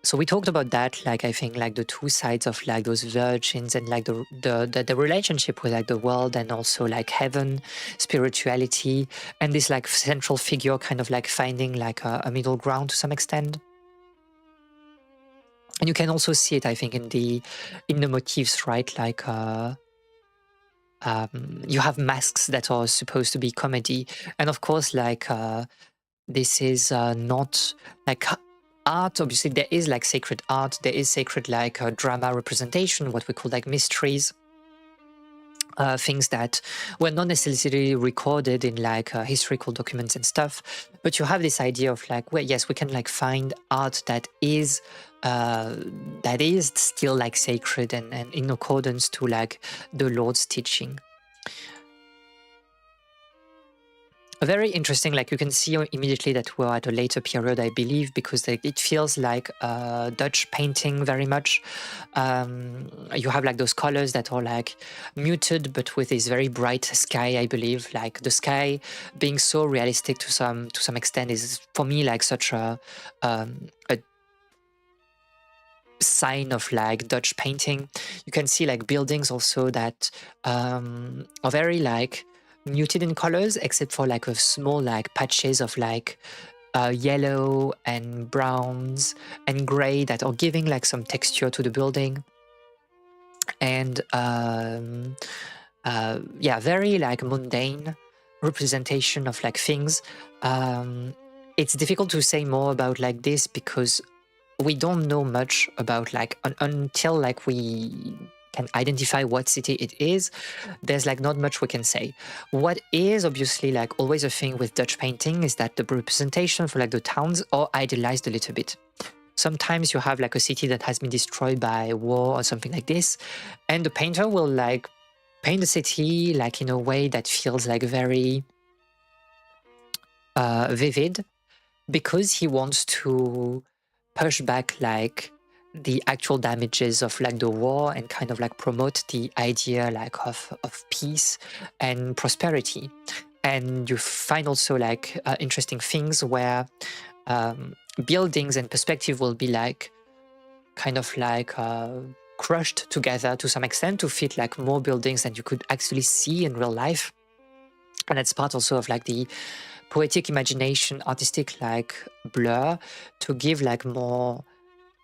So we talked about that, like I think like the two sides of like those virgins and like the relationship with like the world and also like heaven, spirituality, and this like central figure kind of like finding like a middle ground to some extent. And you can also see it, I think, in the motifs, right? Like you have masks that are supposed to be comedy, and of course, like this is not like art. Obviously, there is like sacred art. There is sacred like drama representation, what we call like mysteries. Things that were not necessarily recorded in like historical documents and stuff, but you have this idea of like, well, yes, we can like find art that is still like sacred and in accordance to like the Lord's teaching. A very interesting, like you can see immediately that we're at a later period, I believe, because it feels like Dutch painting very much. You have like those colors that are like muted, but with this very bright sky, I believe. Like the sky being so realistic to some extent is for me like such a sign of like Dutch painting. You can see like buildings also that are very like muted in colors, except for like a small like patches of like yellow and browns and gray that are giving like some texture to the building. And yeah, very like mundane representation of like things. It's difficult to say more about like this because we don't know much about like until like we can identify what city it is. There's like not much we can say. What is obviously like always a thing with Dutch painting is that the representation for like the towns are idealized a little bit. Sometimes you have like a city that has been destroyed by war or something like this, and the painter will like paint the city like in a way that feels like very vivid, because he wants to push back like the actual damages of like the war and kind of like promote the idea like of peace and prosperity. And you find also like interesting things where buildings and perspective will be like kind of like crushed together to some extent to fit like more buildings than you could actually see in real life. And that's part also of like the poetic imagination, artistic like blur, to give like more,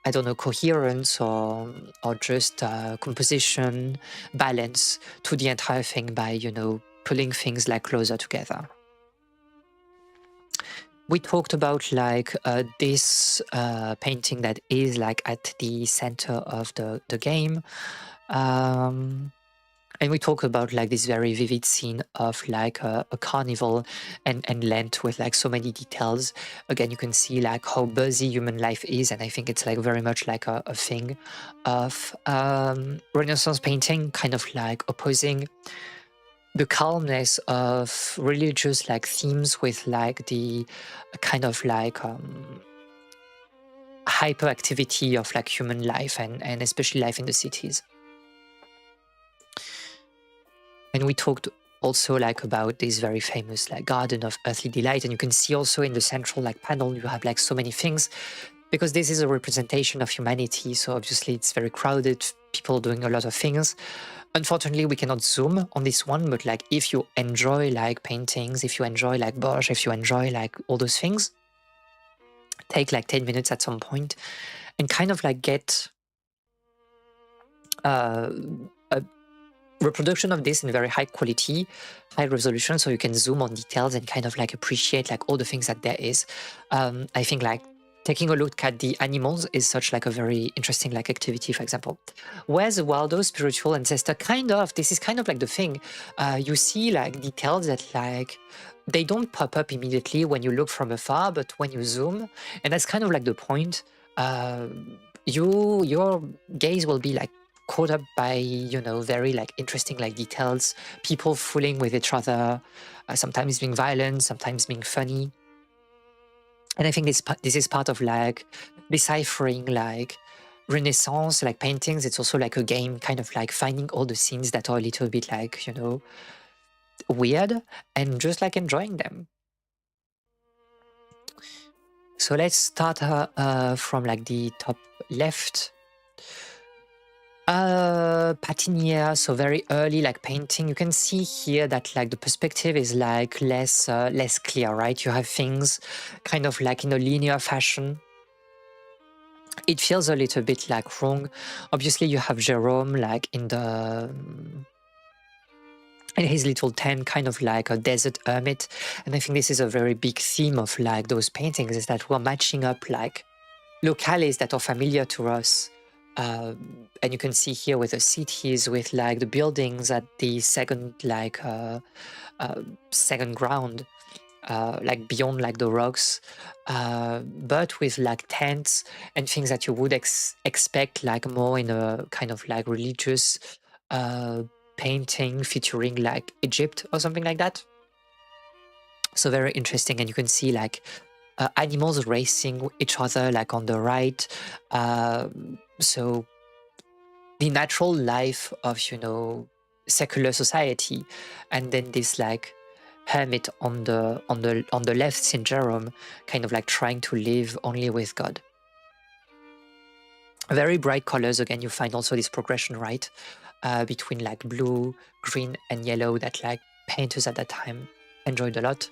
I don't know, coherence or just composition, balance to the entire thing by, you know, pulling things like closer together. We talked about like this painting that is like at the center of the game. And we talk about like this very vivid scene of like a carnival and Lent with like so many details. Again, you can see like how busy human life is, and I think it's like very much like a thing of Renaissance painting, kind of like opposing the calmness of religious like themes with like the kind of like hyperactivity of like human life and especially life in the cities. And we talked also like about this very famous like garden of earthly delight, and you can see also in the central like panel you have like so many things, because this is a representation of humanity. So obviously it's very crowded, people doing a lot of things. Unfortunately, we cannot zoom on this one, but like if you enjoy like paintings, if you enjoy like Bosch, if you enjoy like all those things, take like 10 minutes at some point and kind of like get a reproduction of this in very high quality, high resolution, so you can zoom on details and kind of like appreciate like all the things that there is. I think like taking a look at the animals is such like a very interesting like activity, for example. Whereas Waldo, spiritual ancestor, this is kind of like the thing. You see like details that like, they don't pop up immediately when you look from afar, but when you zoom, and that's kind of like the point, your gaze will be like caught up by, you know, very like interesting like details, people fooling with each other, sometimes being violent, sometimes being funny. And I think this is part of like deciphering like Renaissance like paintings. It's also like a game, kind of like finding all the scenes that are a little bit like, you know, weird, and just like enjoying them. So let's start from like the top left. Patinière, so very early like painting. You can see here that like the perspective is like less clear, right? You have things kind of like in a linear fashion. It feels a little bit like wrong. Obviously, you have Jerome like in his little tent, kind of like a desert hermit. And I think this is a very big theme of like those paintings, is that we're matching up like locales that are familiar to us. And you can see here with the cities, with like the buildings at the second second ground, like beyond like the rocks, but with like tents and things that you would expect like more in a kind of like religious painting featuring like Egypt or something like that. So very interesting. And you can see like animals racing each other like on the right. So the natural life of, you know, secular society, and then this like hermit on the left, Saint Jerome, kind of like trying to live only with God. Very bright colors. Again, you find also this progression, right, between like blue, green, and yellow that like painters at that time enjoyed a lot.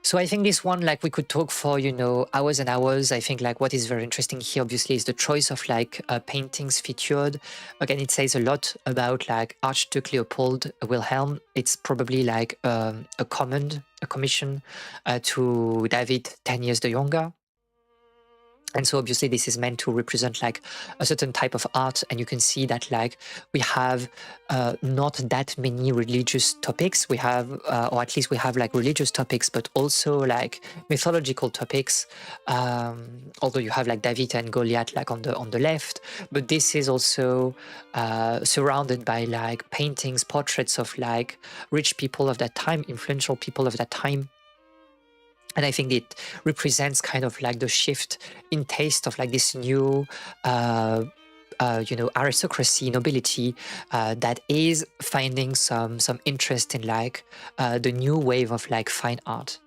So I think this one, like we could talk for, you know, hours and hours. I think like what is very interesting here, obviously, is the choice of like paintings featured. Again, it says a lot about like Archduke Leopold Wilhelm. It's probably like a commission to David 10 years the younger. And so obviously this is meant to represent like a certain type of art. And you can see that like we have not that many religious topics. We have, or at least we have like religious topics, but also like mythological topics. Although you have like David and Goliath like on the left, but this is also surrounded by like paintings, portraits of like rich people of that time, influential people of that time. And I think it represents kind of like the shift in taste of like this new, you know, aristocracy, nobility that is finding some interest in like the new wave of like fine art.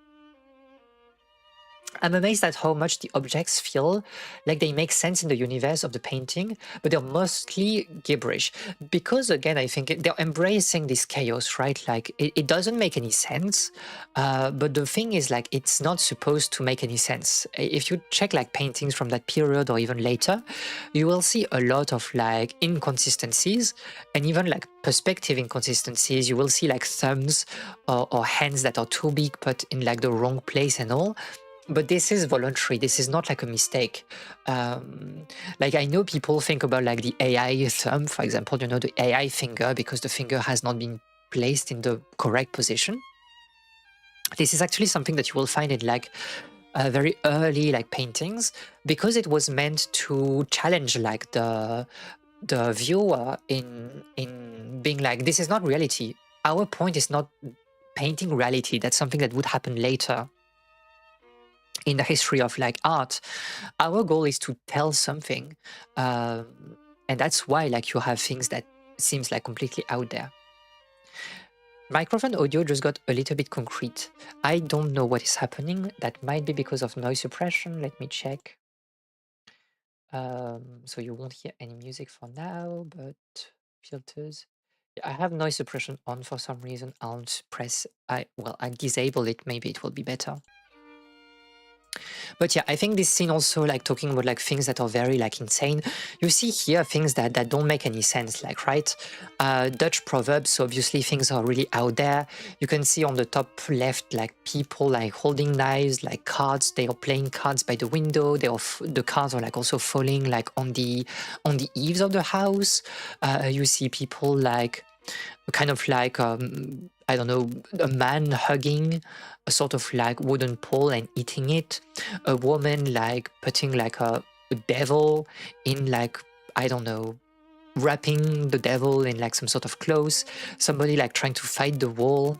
I'm amazed at how much the objects feel like they make sense in the universe of the painting, but they're mostly gibberish. Because again, I think they're embracing this chaos, right? Like it doesn't make any sense, but the thing is like it's not supposed to make any sense. If you check like paintings from that period or even later, you will see a lot of like inconsistencies and even like perspective inconsistencies. You will see like thumbs or hands that are too big put in like the wrong place and all. But this is voluntary. This is not like a mistake. Like I know people think about like the AI thumb, for example, you know, the AI finger, because the finger has not been placed in the correct position. This is actually something that you will find in like very early like paintings, because it was meant to challenge like the viewer in being like, this is not reality. Our point is not painting reality. That's something that would happen later in the history of like art. Our goal is to tell something, and that's why like you have things that seems like completely out there. Microphone audio just got a little bit concrete. I don't know what is happening. That might be because of noise suppression. Let me check. So you won't hear any music for now, but filters. Yeah, I have noise suppression on for some reason. I'll press, I disable it. Maybe it will be better. But yeah, I think this scene also like talking about like things that are very like insane. You see here things that don't make any sense, like, right? Dutch proverbs, so obviously things are really out there. You can see on the top left like people like holding knives, like cards. They are playing cards by the window. The cards are like also falling like on the eaves of the house. You see people like kind of like I don't know, a man hugging a sort of like wooden pole and eating it, a woman like putting like a devil in like, I don't know, wrapping the devil in like some sort of clothes, somebody like trying to fight the wall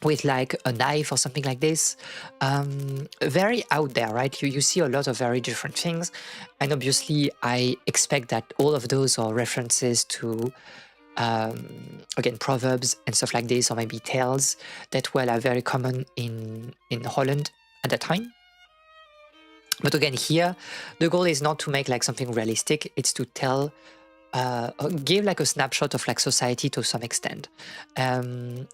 with like a knife or something like this. Very out there, right? You see a lot of very different things, and obviously I expect that all of those are references to again, proverbs and stuff like this, or maybe tales that were very common in Holland at that time. But again, here, the goal is not to make like something realistic. It's to tell, give like a snapshot of like society to some extent. And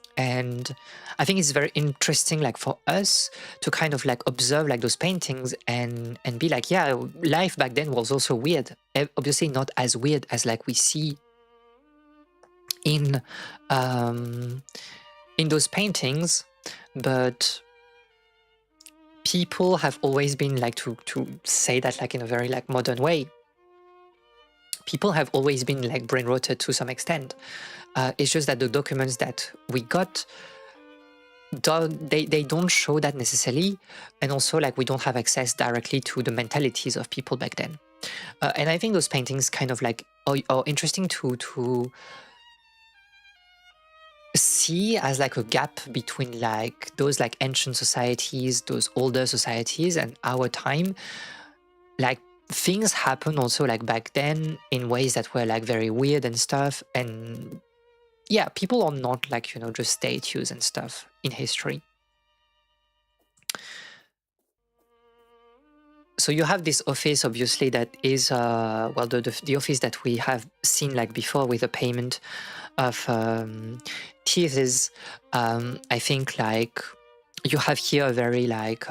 I think it's very interesting, like for us to kind of like observe like those paintings and be like, yeah, life back then was also weird. Obviously not as weird as like we see in those paintings, but people have always been like, to say that like in a very like modern way, people have always been like brain rotted to some extent. It's just that the documents that we got, they don't show that necessarily, and also like we don't have access directly to the mentalities of people back then. And I think those paintings kind of like are interesting to see as like a gap between like those like ancient societies, those older societies, and our time. Like things happen also like back then in ways that were like very weird and stuff. And yeah, people are not like, you know, just statues and stuff in history. So you have this office, obviously, that is, well, the office that we have seen like before with the payment of teeths. I think like you have here a very like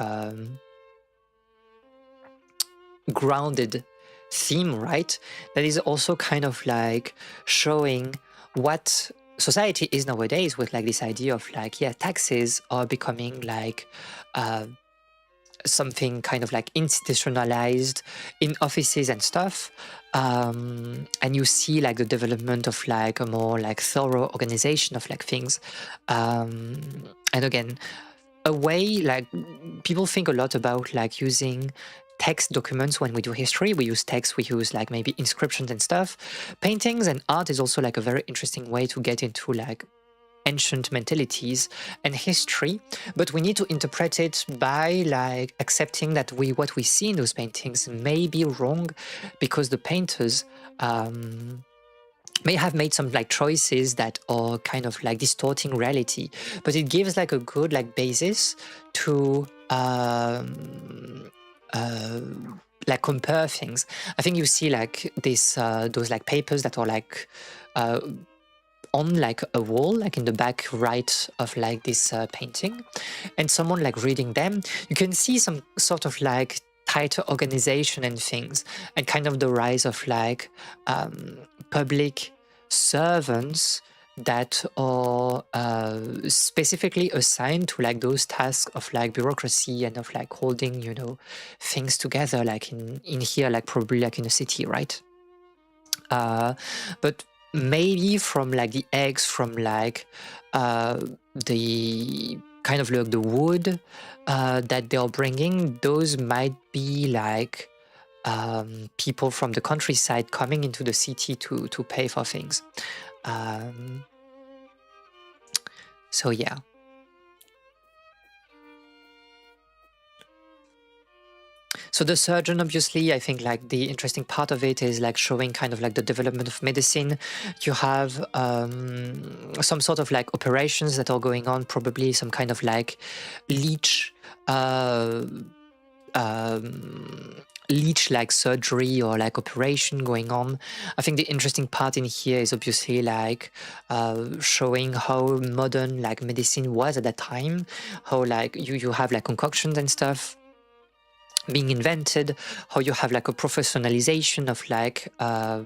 grounded theme, right? That is also kind of like showing what society is nowadays, with like this idea of like, yeah, taxes are becoming like something kind of like institutionalized in offices and stuff. And you see like the development of like a more like thorough organization of like things. And again, a way like people think a lot about like using text documents when we do history. We use text, we use like maybe inscriptions and stuff. Paintings and art is also like a very interesting way to get into like ancient mentalities and history, but we need to interpret it by like accepting that what we see in those paintings may be wrong, because the painters may have made some like choices that are kind of like distorting reality, but it gives like a good like basis to like compare things. I think you see like this those like papers that are like on like a wall, like in the back right of like this painting, and someone like reading them. You can see some sort of like tighter organization and things, and kind of the rise of like public servants that are specifically assigned to like those tasks of like bureaucracy and of like holding, you know, things together, like in here, like probably like in a city, right? But maybe from like the eggs from like the kind of like the wood that they are bringing, those might be like people from the countryside coming into the city to pay for things. So yeah. So the surgeon, obviously, I think like the interesting part of it is like showing kind of like the development of medicine. You have some sort of like operations that are going on, probably some kind of like leech like surgery or like operation going on. I think the interesting part in here is obviously like showing how modern like medicine was at that time, how like you have like concoctions and stuff being invented, how you have like a professionalization of like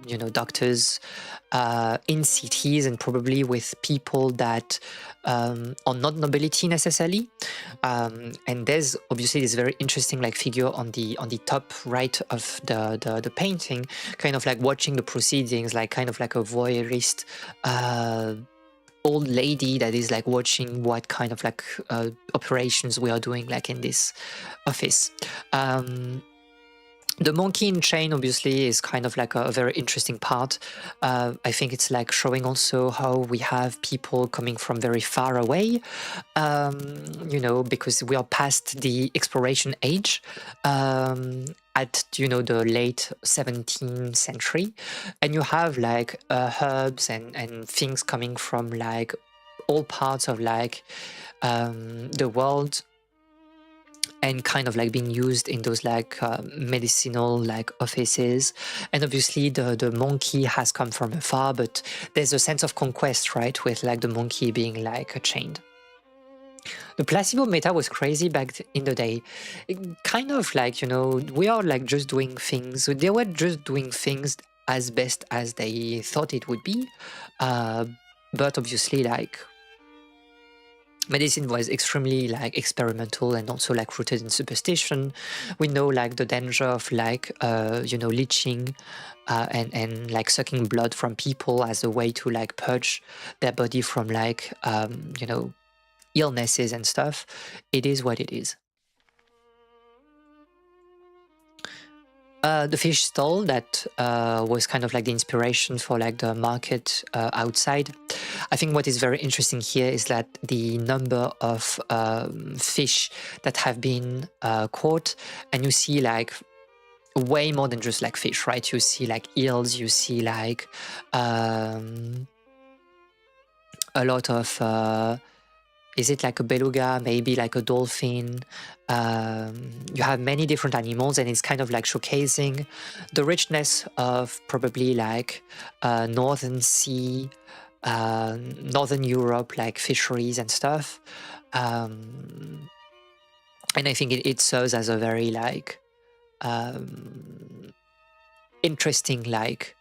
you know, doctors in cities, and probably with people that are not nobility necessarily. And there's obviously this very interesting like figure on the top right of the painting, kind of like watching the proceedings, like kind of like a voyeurist old lady that is like watching what kind of like operations we are doing like in this office. The monkey in chain obviously is kind of like a very interesting part. I think it's like showing also how we have people coming from very far away, you know, because we are past the exploration age at, you know, the late 17th century, and you have like herbs and things coming from like all parts of like the world. and kind of like being used in those like medicinal like offices. And obviously the monkey has come from afar, but there's a sense of conquest, right, with like the monkey being like chained. The placebo meta was crazy back in the day. Kind of like, you know, we are like just doing things. They were just doing things as best as they thought it would be. But obviously, like, medicine was extremely like experimental and also like rooted in superstition. We know like the danger of like you know, leeching and like sucking blood from people as a way to like purge their body from like you know, illnesses and stuff. It is what it is. The fish stall that was kind of like the inspiration for like the market outside. I think what is very interesting here is that the number of fish that have been caught, and you see like way more than just like fish, right? You see like eels, you see like a lot of is it like a beluga, maybe like a dolphin? You have many different animals, and it's kind of like showcasing the richness of probably like Northern Sea, Northern Europe, like fisheries and stuff. And I think it serves as a very like interesting like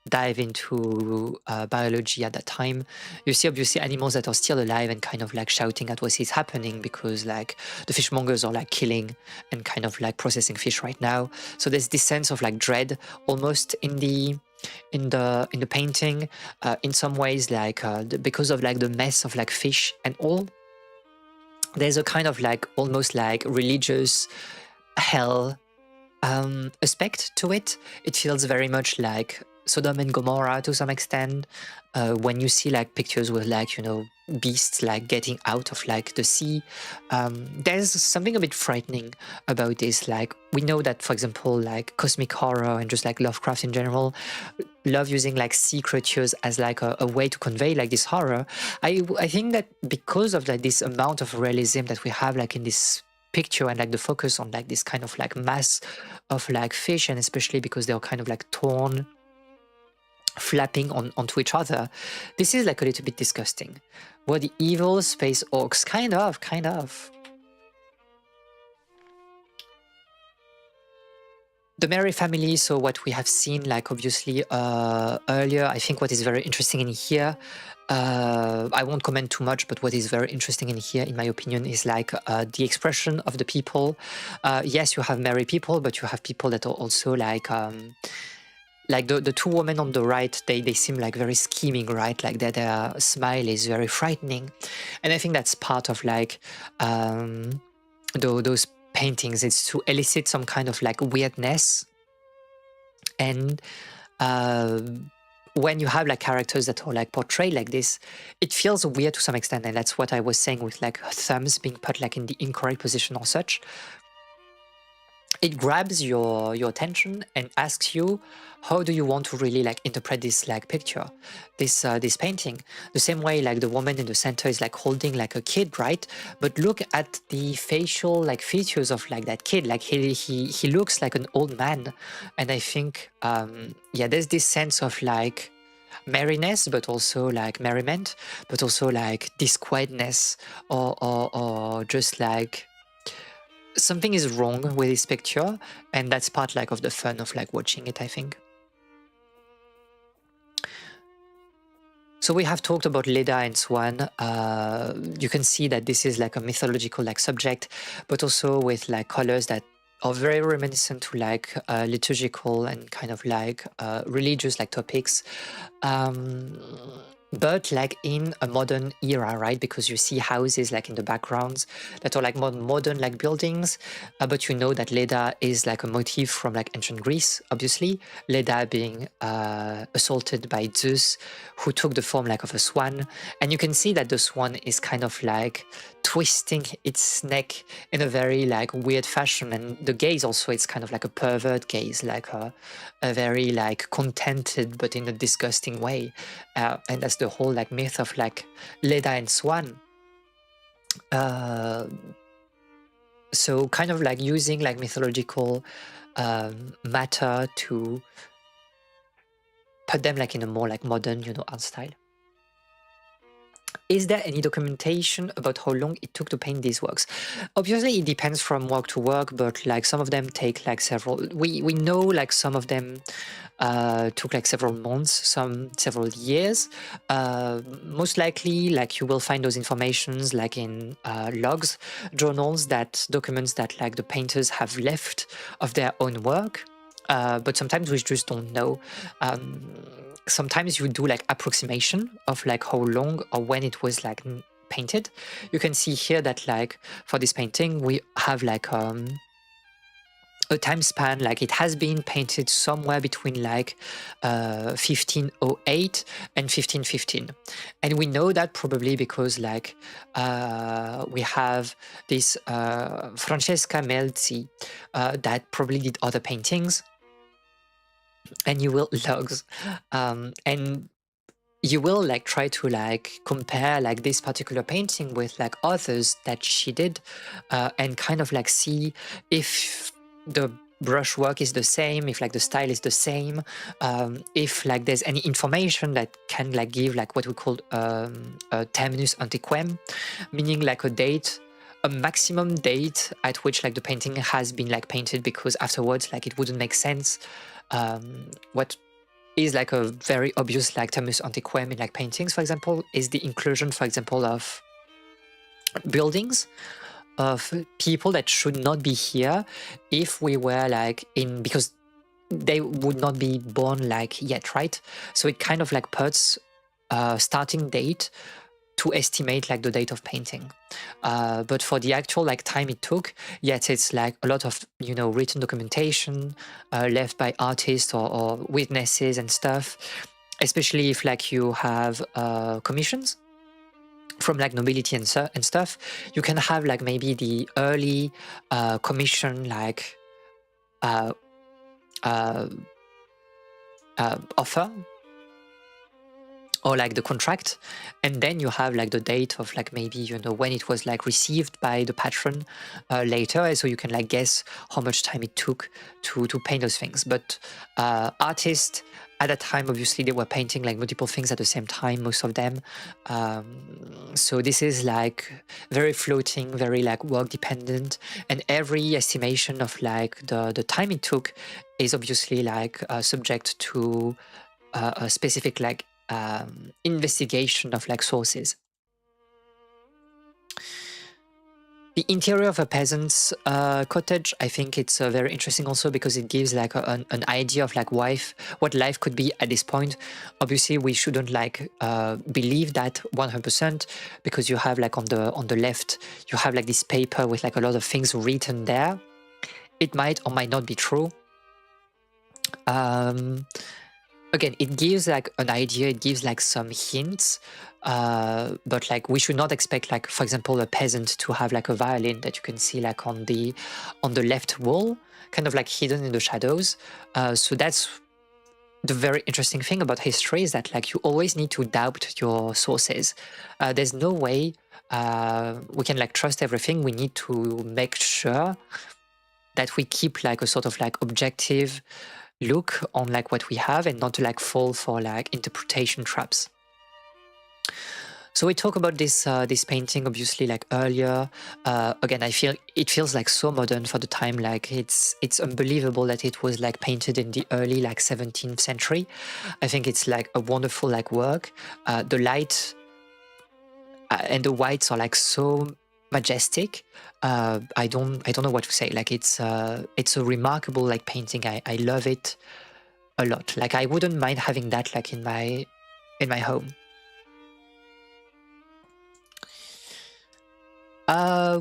dive into biology at that time. You see obviously animals that are still alive and kind of like shouting at what is happening, because like the fishmongers are like killing and kind of like processing fish right now. So there's this sense of like dread almost in the painting, in some ways, like because of like the mess of like fish and all. There's a kind of like almost like religious hell aspect to it. It feels very much like Sodom and Gomorrah to some extent, when you see like pictures with like, you know, beasts like getting out of like the sea. There's something a bit frightening about this. Like, we know that, for example, like cosmic horror and just like Lovecraft in general love using like sea creatures as like a way to convey like this horror. I think that because of like this amount of realism that we have like in this picture, and like the focus on like this kind of like mass of like fish, and especially because they're kind of like torn, flapping onto each other, this is like a little bit disgusting. Were the evil space orcs? Kind of. The Mary family, so what we have seen like obviously earlier, I think what is very interesting in here, I won't comment too much, but what is very interesting in here, in my opinion, is like the expression of the people. Yes, you have merry people, but you have people that are also like the two women on the right, they seem like very scheming, right? Like their smile is very frightening. And I think that's part of like those paintings. It's to elicit some kind of like weirdness. And when you have like characters that are like portrayed like this, it feels weird to some extent. And that's what I was saying with like thumbs being put like in the incorrect position or such. It grabs your attention and asks you, how do you want to really like interpret this like picture, this painting? The same way like the woman in the center is like holding like a kid, right? But look at the facial like features of like that kid. Like he looks like an old man, and I think yeah, there's this sense of like merriness, but also like merriment, but also like disquietness, or just like something is wrong with this picture, and that's part like of the fun of like watching it, I think. So we have talked about Leda and Swan. You can see that this is like a mythological like subject, but also with like colors that are very reminiscent to like liturgical and kind of like religious like topics. But like in a modern era, right? Because you see houses like in the backgrounds that are like more modern like buildings, but you know that Leda is like a motif from like ancient Greece, obviously. Leda being assaulted by Zeus, who took the form like of a swan. And you can see that the swan is kind of like twisting its neck in a very like weird fashion. And the gaze also, it's kind of like a pervert gaze, like a very like contented, but in a disgusting way. And that's the whole like myth of like Leda and Swan. So kind of like using like mythological matter to put them like in a more like modern, you know, art style. Is there any documentation about how long it took to paint these works? Obviously, it depends from work to work, but like some of them take like several. We know like some of them took like several months, some several years. Most likely, like you will find those informations like in logs, journals that documents that like the painters have left of their own work. But sometimes we just don't know. Sometimes you do like approximation of like how long or when it was like painted. You can see here that like for this painting we have like a time span, like it has been painted somewhere between like 1508 and 1515, and we know that probably because like we have this Francesca Melzi that probably did other paintings, and you will logs and you will like try to like compare like this particular painting with like others that she did and kind of like see if the brushwork is the same, if like the style is the same, if like there's any information that can like give like what we call a terminus antiquem, meaning like a date, a maximum date at which like the painting has been like painted, because afterwards like it wouldn't make sense. What is like a very obvious like terminus antiquem in like paintings, for example, is the inclusion, for example, of buildings, of people that should not be here if we were like in, because they would not be born like yet, right? So it kind of like puts a starting date to estimate like the date of painting. But for the actual like time it took, yes, it's like a lot of, you know, written documentation left by artists or witnesses and stuff, especially if like you have commissions from like nobility and stuff. You can have like maybe the early commission like offer, or like the contract, and then you have like the date of like maybe, you know, when it was like received by the patron later, and so you can like guess how much time it took to paint those things. But artists at that time, obviously they were painting like multiple things at the same time, most of them, so this is like very floating, very like work dependent, and every estimation of like the time it took is obviously like subject to a specific like investigation of like sources. The interior of a peasant's cottage, I think it's very interesting also because it gives like an idea of like what life could be at this point. Obviously, we shouldn't like believe that 100%, because you have like on the left, you have like this paper with like a lot of things written there. It might or might not be true. Again, it gives like an idea, it gives like some hints, but like we should not expect like, for example, a peasant to have like a violin that you can see like on the left wall, kind of like hidden in the shadows. So that's the very interesting thing about history, is that like you always need to doubt your sources. There's no way we can like trust everything. We need to make sure that we keep like a sort of like objective look on like what we have, and not to like fall for like interpretation traps. So we talk about this this painting obviously like earlier. Again, I feel it feels like so modern for the time. Like it's unbelievable that it was like painted in the early like 17th century. I think it's like a wonderful like work. The light and the whites are like so majestic. I don't know what to say. Like it's a remarkable like painting. I love it a lot. Like I wouldn't mind having that like in my home.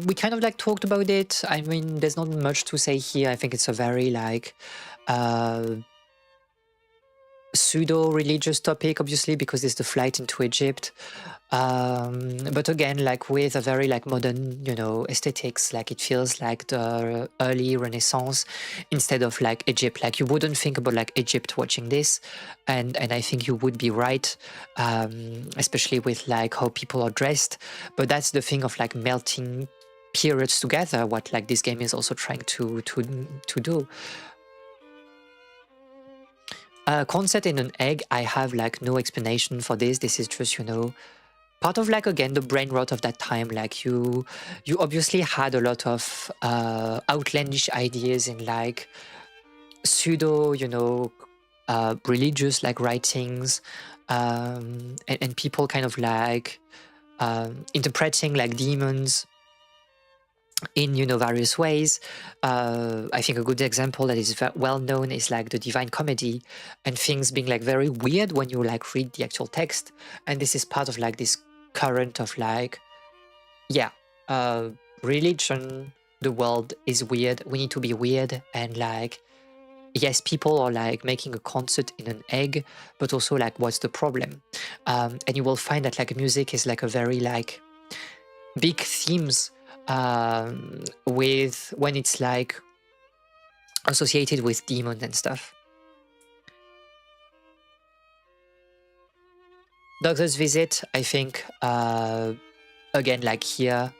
We kind of like talked about it. I mean, there's not much to say here. I think it's a very like pseudo-religious topic, obviously, because it's the flight into Egypt. But again, like with a very like modern, you know, aesthetics, like it feels like the early Renaissance instead of like Egypt. Like you wouldn't think about like Egypt watching this, and I think you would be right, especially with like how people are dressed. But that's the thing of like melting periods together, what like this game is also trying to do. Concept in an egg, I have like no explanation for this. This is just, you know, part of like, again, the brain rot of that time. Like you obviously had a lot of outlandish ideas in like pseudo, you know, religious like writings, and people kind of like interpreting like demons in, you know, various ways. I think a good example that is well known is like the Divine Comedy, and things being like very weird when you like read the actual text. And this is part of like this current of like, yeah, religion, the world is weird, we need to be weird, and like, yes, people are like making a concert in an egg, but also like, what's the problem? And you will find that like music is like a very like big themes with when it's like associated with demons and stuff. Doctor's Visit, I think, again, like here,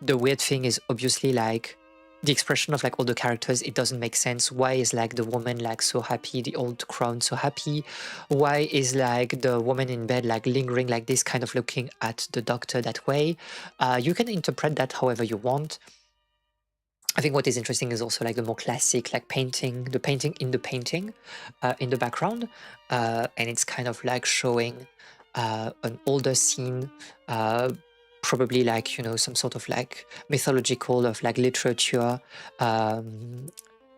the weird thing is obviously like the expression of like all the characters, it doesn't make sense. Why is like the woman like so happy, the old crone so happy? Why is like the woman in bed like lingering like this, kind of looking at the doctor that way? You can interpret that however you want. I think what is interesting is also like the more classic like painting, the painting in the painting in the background, and it's kind of like showing an older scene, probably like, you know, some sort of like mythological of like literature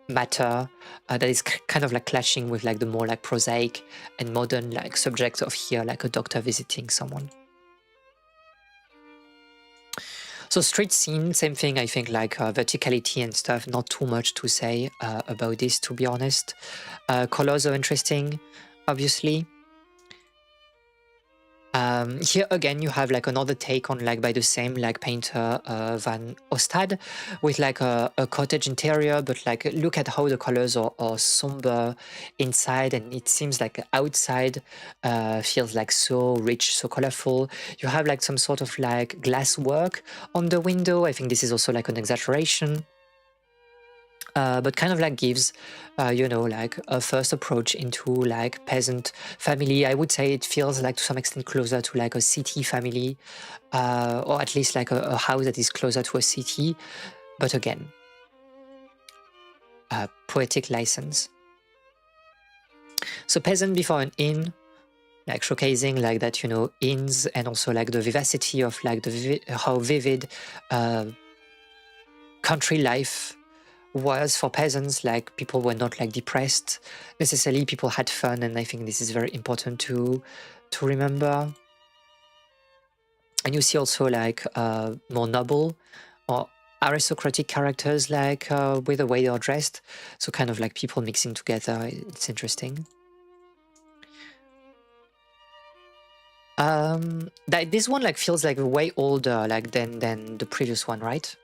matter that is kind of like clashing with like the more like prosaic and modern like subject of here, like a doctor visiting someone. So street scene, same thing, I think, like verticality and stuff, not too much to say about this, to be honest. Colors are interesting, obviously. Here again, you have like another take on like by the same like painter Van Ostad, with like a cottage interior, but like look at how the colors are somber inside, and it seems like outside feels like so rich, so colorful. You have like some sort of like glass work on the window. I think this is also like an exaggeration. But kind of like gives, you know, like a first approach into like peasant family. I would say it feels like to some extent closer to like a city family, or at least like a house that is closer to a city. But again, poetic license. So peasant before an inn, like showcasing like that, you know, inns, and also like the vivacity of like how vivid country life was for peasants. Like people were not like depressed necessarily, people had fun, and I think this is very important to remember. And you see also like more noble or aristocratic characters, like with the way they are dressed, so kind of like people mixing together. It's interesting. That this one like feels like way older like than the previous one, right?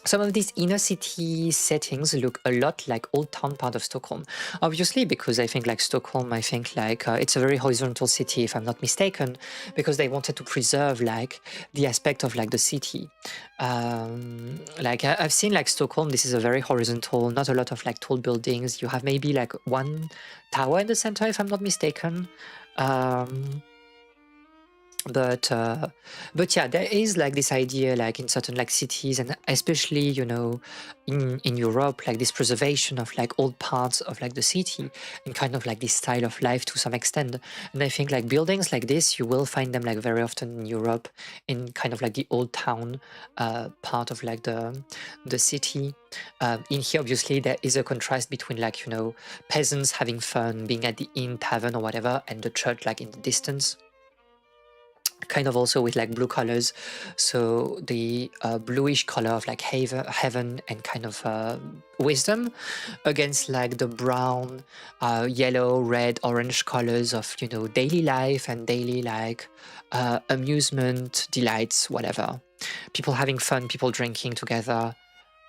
Some of these inner city settings look a lot like old town part of Stockholm. Obviously, because I think like Stockholm, I think like it's a very horizontal city, if I'm not mistaken, because they wanted to preserve like the aspect of like the city. Like I've seen like Stockholm, this is a very horizontal, not a lot of like tall buildings. You have maybe like one tower in the center, if I'm not mistaken. But yeah, there is like this idea like in certain like cities, and especially, you know, in Europe, like this preservation of like old parts of like the city, and kind of like this style of life to some extent. And I think like buildings like this, you will find them like very often in Europe, in kind of like the old town part of like the city. In here, obviously, there is a contrast between like, you know, peasants having fun, being at the inn, tavern or whatever, and the church like in the distance. Kind of also with like blue colors, so the bluish color of like heaven and kind of wisdom, against like the brown, yellow, red, orange colors of, you know, daily life and daily like amusement, delights, whatever. People having fun, people drinking together.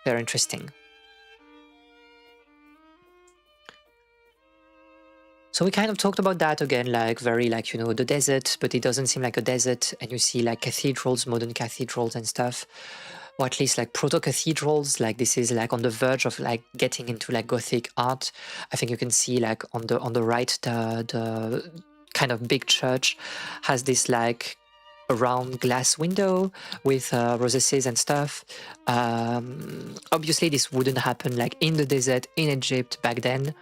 Very interesting. So we kind of talked about that again, like very like, you know, the desert, but it doesn't seem like a desert. And you see like cathedrals, modern cathedrals and stuff, or at least like proto cathedrals. Like this is like on the verge of like getting into like Gothic art. I think you can see like on the right, the kind of big church has this like a round glass window with recesses and stuff. Obviously this wouldn't happen like in the desert in Egypt back then.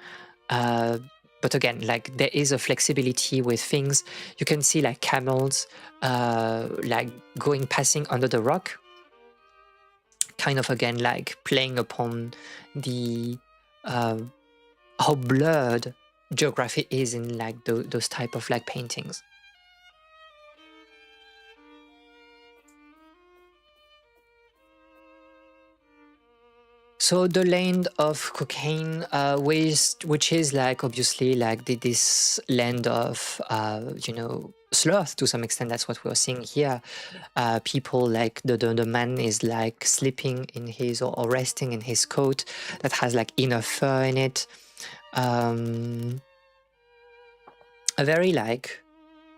But again, like there is a flexibility with things. You can see like camels like passing under the rock, kind of again like playing upon the how blurred geography is in like those type of like paintings. So the land of cocaine, which is like obviously like this land of you know, sloth to some extent. That's what we're seeing here. People like the man is like sleeping in his or resting in his coat that has like enough fur in it. A very like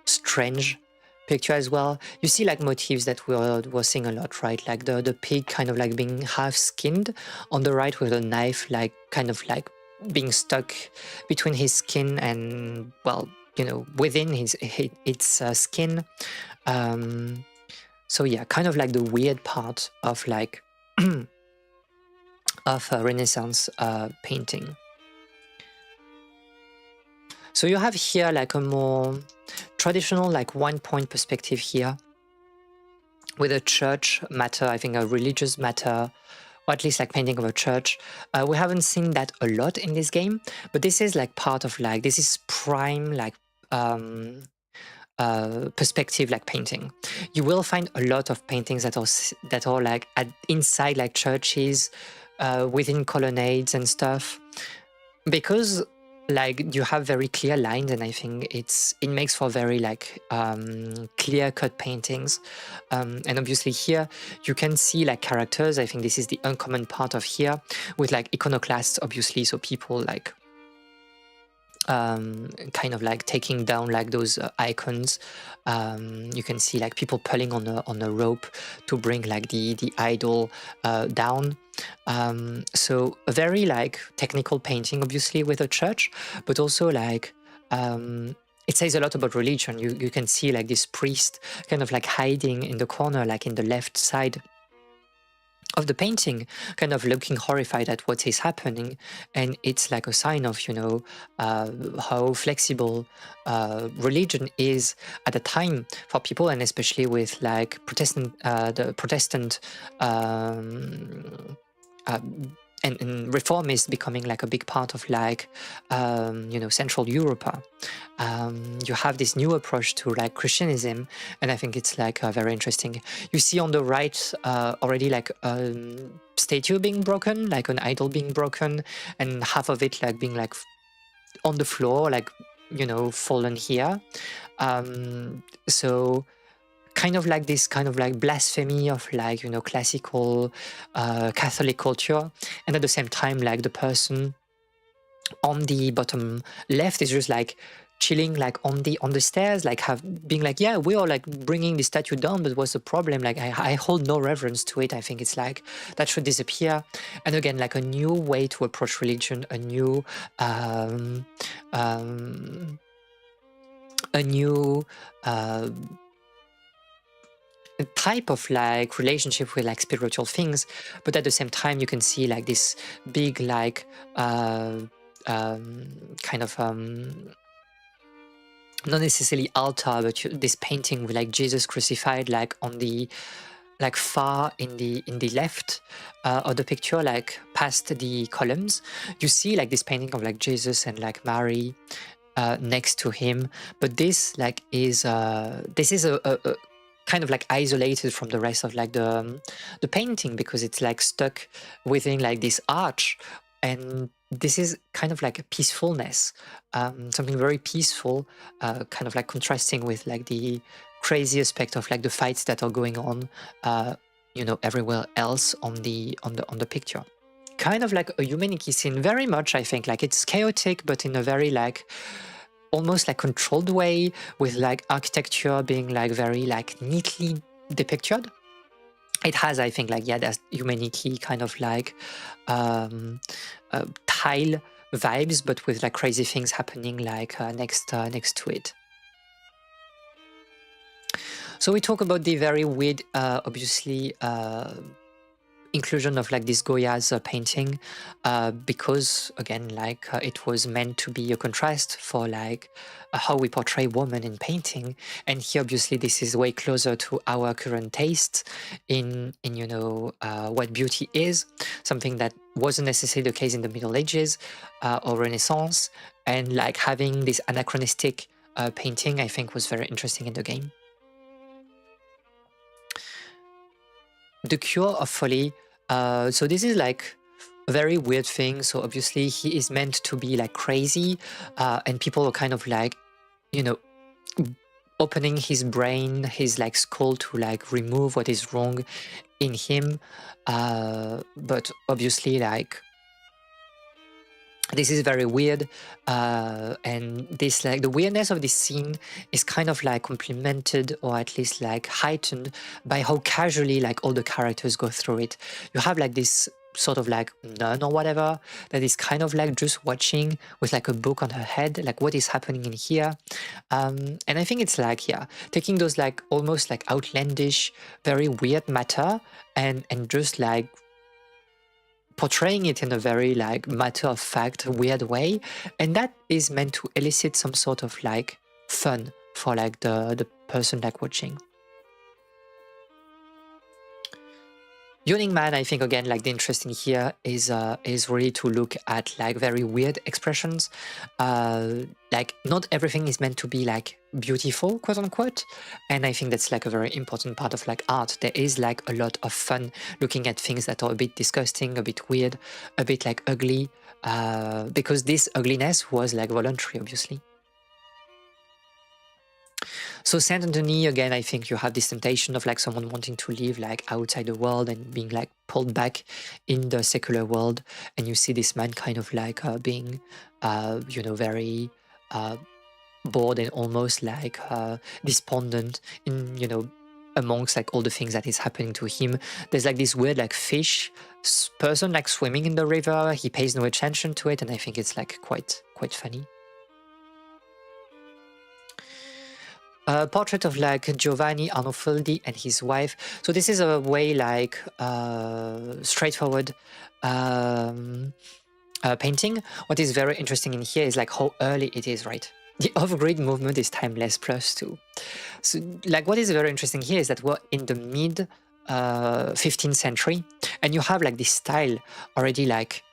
strange picture as well. You see like motifs that we're seeing a lot, right? Like the pig kind of like being half skinned on the right with a knife like kind of like being stuck between his skin and, well, you know, within its skin. So yeah, kind of like the weird part of like of Renaissance painting. So you have here like a more traditional like one point perspective here with a church matter, I think a religious matter, or at least like painting of a church. We haven't seen that a lot in this game, but this is like part of like, this is prime like perspective like painting. You will find a lot of paintings that are like inside like churches, within colonnades and stuff, because like you have very clear lines, and I think it makes for very like clear cut paintings. And obviously here you can see like characters. I think this is the uncommon part of here with like iconoclasts, obviously, so people like kind of like taking down like those icons. You can see like people pulling on a rope to bring like the idol down. So a very like technical painting, obviously, with a church, but also like it says a lot about religion. You can see like this priest kind of like hiding in the corner, like in the left side of the painting, kind of looking horrified at what is happening. And it's like a sign of, you know, how flexible religion is at the time for people, and especially with like the Protestant and reformists becoming like a big part of like you know, Central Europe. You have this new approach to like Christianism, and I think it's like very interesting. You see on the right already like a statue being broken, like an idol being broken, and half of it like being like on the floor, like, you know, fallen here. So kind of like this kind of like blasphemy of like, you know, classical Catholic culture, and at the same time like the person on the bottom left is just like chilling like on the stairs, like being like, yeah, we are like bringing the statue down, but what's the problem? Like I hold no reverence to it. I think it's like that should disappear. And again, like a new way to approach religion, a new type of like relationship with like spiritual things. But at the same time you can see like this big like kind of not necessarily altar, but this painting with like Jesus crucified like on the like far in the left of the picture, like past the columns. You see like this painting of like Jesus and like Mary next to him, but this like is a kind of like isolated from the rest of like the painting, because it's like stuck within like this arch. And this is kind of like a peacefulness, something very peaceful, kind of like contrasting with like the crazy aspect of like the fights that are going on, you know, everywhere else on the picture. Kind of like a humanity scene, very much, I think. Like it's chaotic, but in a very like almost like controlled way, with like architecture being like very like neatly depicted. It has, I think, like, yeah, there's humanity kind of like tile vibes, but with like crazy things happening like next to it. So we talk about the very weird, obviously, inclusion of like this Goya's painting, because again, like it was meant to be a contrast for like how we portray women in painting, and here obviously this is way closer to our current taste in you know what beauty is, something that wasn't necessarily the case in the Middle Ages or Renaissance, and like having this anachronistic painting, I think, was very interesting in the game. The Cure of Folly. So this is like a very weird thing. So obviously he is meant to be like crazy, and people are kind of like, you know, opening his brain, his like skull to like remove what is wrong in him. But obviously, like, this is very weird, and this like the weirdness of this scene is kind of like complemented, or at least like heightened, by how casually like all the characters go through it. You have like this sort of like nun or whatever that is kind of like just watching with like a book on her head, like what is happening in here. And I think it's like, yeah, taking those like almost like outlandish, very weird matter and just like portraying it in a very like matter-of-fact weird way, and that is meant to elicit some sort of like fun for like the person like watching. Yawning Man, I think, again, like the interesting here is really to look at like very weird expressions. Like not everything is meant to be like beautiful, quote unquote, and I think that's like a very important part of like art. There is like a lot of fun looking at things that are a bit disgusting, a bit weird, a bit like ugly, because this ugliness was like voluntary, obviously. So Saint Anthony, again, I think you have this temptation of like someone wanting to live like outside the world and being like pulled back in the secular world, and you see this man kind of like being, you know, very bored and almost like despondent in, you know, amongst like all the things that is happening to him. There's like this weird like fish person like swimming in the river. He pays no attention to it, and I think it's like quite funny. Portrait of like Giovanni Arnoldi and his wife. So this is a way like straightforward painting. What is very interesting in here is like how early it is, right? The off-grid movement is timeless +2. So like what is very interesting here is that we're in the mid 15th century, and you have like this style already like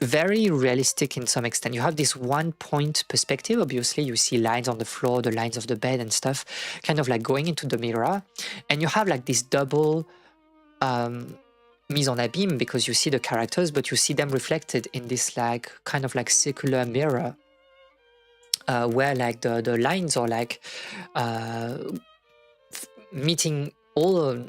very realistic in some extent. You have this one point perspective. Obviously, you see lines on the floor, the lines of the bed and stuff, kind of like going into the mirror. And you have like this double mise en abîme, because you see the characters, but you see them reflected in this like kind of like circular mirror, where like the lines are like meeting all,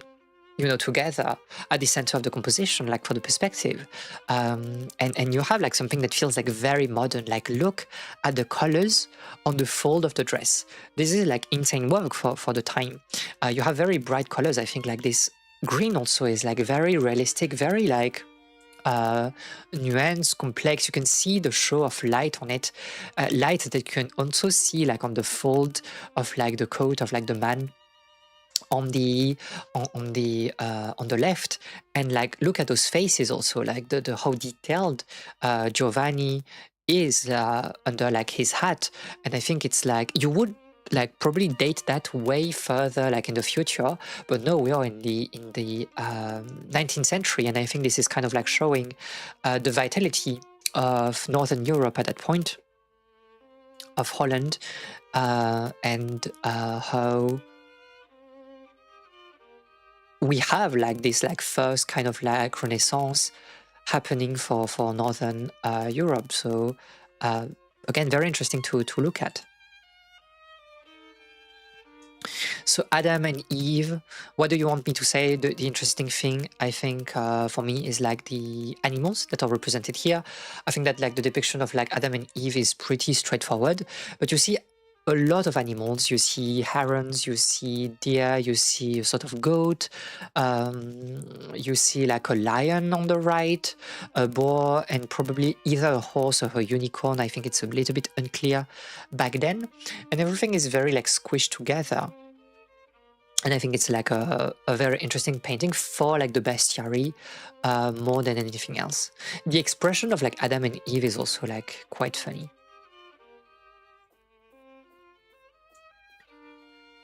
you know, together at the center of the composition, like for the perspective. And you have like something that feels like very modern, like look at the colors on the fold of the dress. This is like insane work for the time. You have very bright colors. I think like this green also is like very realistic, very like nuanced, complex. You can see the show of light on it, light that you can also see like on the fold of like the coat of like the man on the left. And like look at those faces also, like the how detailed Giovanni is under like his hat. And I think it's like you would like probably date that way further like in the future, but no, we are in the 19th century, and I think this is kind of like showing the vitality of Northern Europe at that point, of Holland, and how we have like this like first kind of like Renaissance happening for Northern Europe. So again, very interesting to look at. So Adam and Eve, what do you want me to say? The interesting thing, I think, for me is like the animals that are represented here. I think that like the depiction of like Adam and Eve is pretty straightforward, but you see a lot of animals. You see herons, you see deer, you see a sort of goat, you see like a lion on the right, a boar, and probably either a horse or a unicorn. I think it's a little bit unclear back then. And everything is very like squished together. And I think it's like a very interesting painting for like the bestiary more than anything else. The expression of like Adam and Eve is also like quite funny.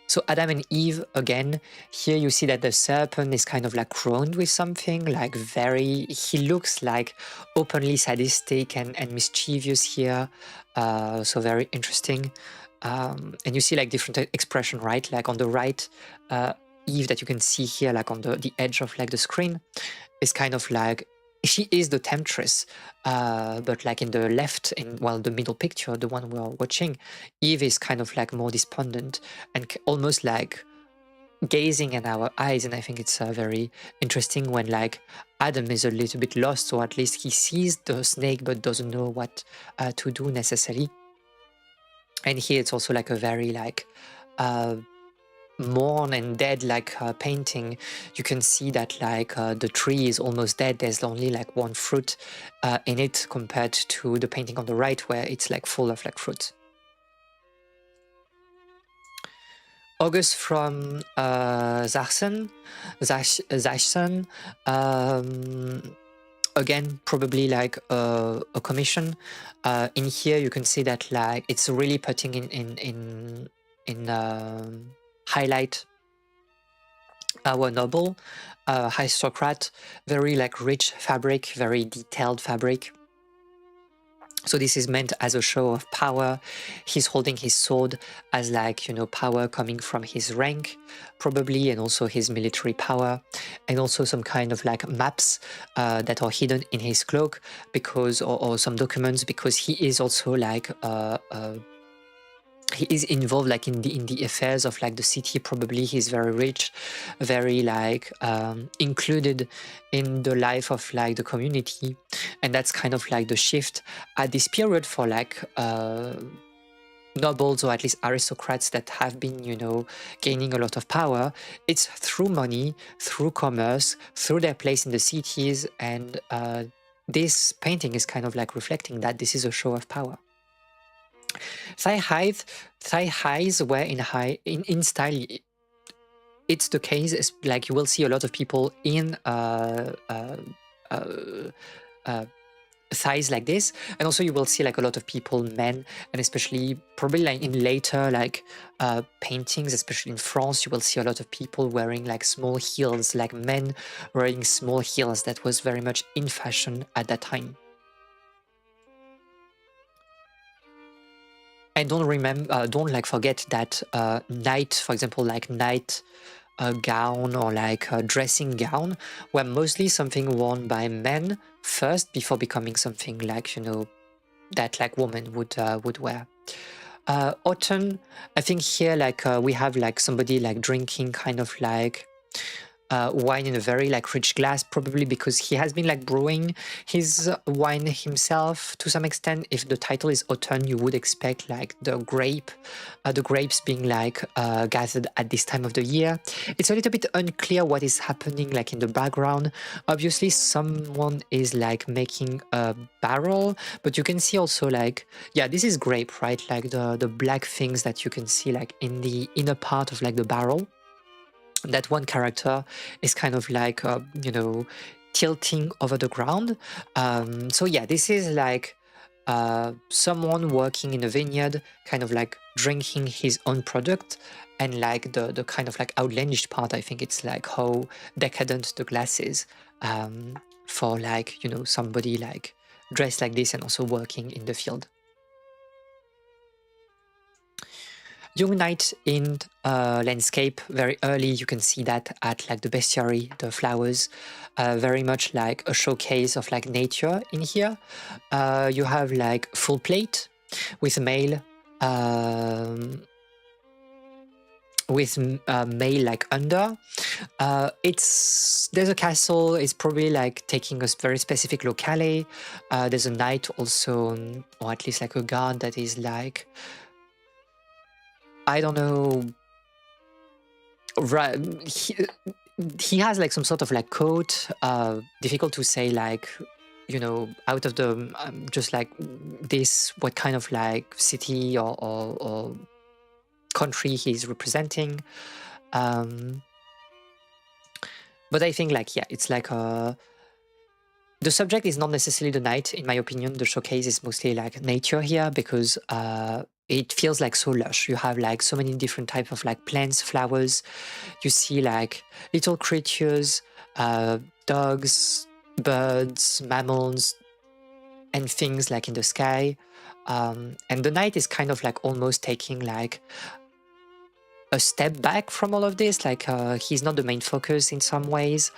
So Adam and Eve, again, here you see that the serpent is kind of like crowned with something, like he looks like openly sadistic and mischievous here. So very interesting. And you see like different expression, right? Like on the right, Eve that you can see here, like on the edge of like the screen, is kind of like, she is the temptress, but like in the left, the middle picture, the one we're watching, Eve is kind of like more despondent and almost like gazing at our eyes. And I think it's very interesting when like Adam is a little bit lost, or at least he sees the snake but doesn't know what to do necessarily. And here it's also like a very like mourn and dead like painting. You can see that like the tree is almost dead. There's only like one fruit in it, compared to the painting on the right where it's like full of like fruit. August from Zachsen. Again, probably like a commission. In here you can see that like it's really putting in highlight our noble aristocrat, very like rich fabric, very detailed fabric. So this is meant as a show of power. He's holding his sword as like, you know, power coming from his rank, probably, and also his military power, and also some kind of like maps that are hidden in his cloak, because, or some documents, because he is also like he is involved like in the affairs of like the city. Probably he's very rich, very like included in the life of like the community. And that's kind of like the shift at this period for like nobles, or at least aristocrats that have been, you know, gaining a lot of power. It's through money, through commerce, through their place in the cities. And this painting is kind of like reflecting that this is a show of power. Thigh highs were in style. It's the case. It's like you will see a lot of people in thighs like this, and also you will see like a lot of people, men, and especially probably like in later like paintings, especially in France, you will see a lot of people wearing like small heels, like men wearing small heels. That was very much in fashion at that time. And don't like forget that night, for example, like night gown or like a dressing gown were mostly something worn by men first, before becoming something like, you know, that like women would wear. Autumn, I think here like we have like somebody like drinking kind of like wine in a very like rich glass, probably because he has been like brewing his wine himself to some extent. If the title is autumn, you would expect like the grapes being like gathered at this time of the year. It's a little bit unclear what is happening like in the background. Obviously someone is like making a barrel, but you can see also like, yeah, this is grape, right? Like the black things that you can see like in the inner part of like the barrel. That one character is kind of like, you know, tilting over the ground. So yeah, this is like someone working in a vineyard, kind of like drinking his own product. And like the kind of like outlandish part, I think it's like how decadent the glass is for like, you know, somebody like dressed like this and also working in the field. Young Knight in landscape, very early. You can see that at like the bestiary, the flowers, very much like a showcase of like nature in here. You have like full plate with male with male like under. There's a castle. It's probably like taking a very specific locale. There's a knight also, or at least like a guard that is like, I don't know. Right, he has like some sort of like coat. Difficult to say, like, you know, out of the just like this, what kind of like city or country he's representing. But I think like, yeah, it's like the subject is not necessarily the knight, in my opinion. The showcase is mostly like nature here, because it feels like so lush. You have like so many different types of like plants, flowers. You see like little creatures, dogs, birds, mammals, and things like in the sky. And the knight is kind of like almost taking like a step back from all of this. Like he's not the main focus in some ways.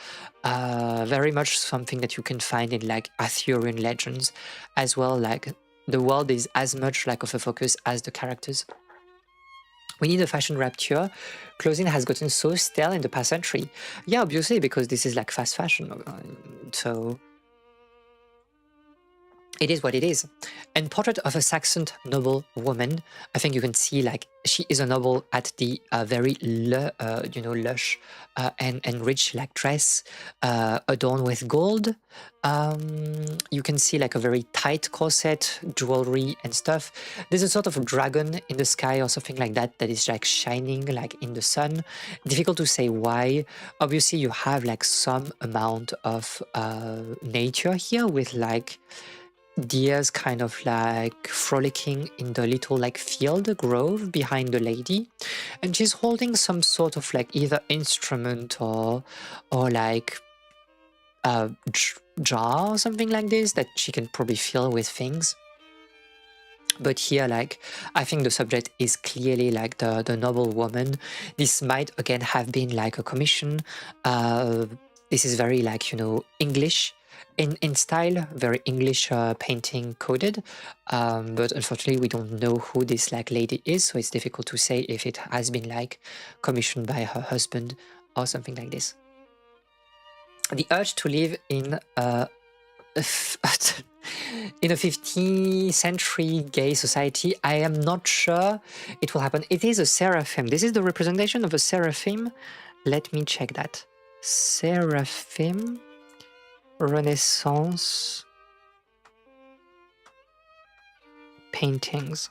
Very much something that you can find in like Arthurian legends as well. Like the world is as much like of a focus as the characters. We need a fashion rapture. Clothing has gotten so stale in the past century. Yeah, obviously, because this is like fast fashion. So it is what it is. And Portrait of a Saxon Noble Woman. I think you can see like she is a noble at the very lush and rich like dress adorned with gold. You can see like a very tight corset, jewelry and stuff. There's a sort of dragon in the sky or something like that that is like shining like in the sun. Difficult to say why. Obviously you have like some amount of nature here with like deers kind of like frolicking in the little like field grove behind the lady, and she's holding some sort of like either instrument or like a jar or something like this that she can probably fill with things. But here, like, I think the subject is clearly like the noble woman. This might again have been like a commission. This is very like, you know, English in style, very English painting coded. But unfortunately, we don't know who this like lady is, so it's difficult to say if it has been like commissioned by her husband or something like this. The urge to live in a 15th century gay society, I am not sure it will happen. It is a seraphim. This is the representation of a seraphim. Let me check that. Seraphim, Renaissance paintings.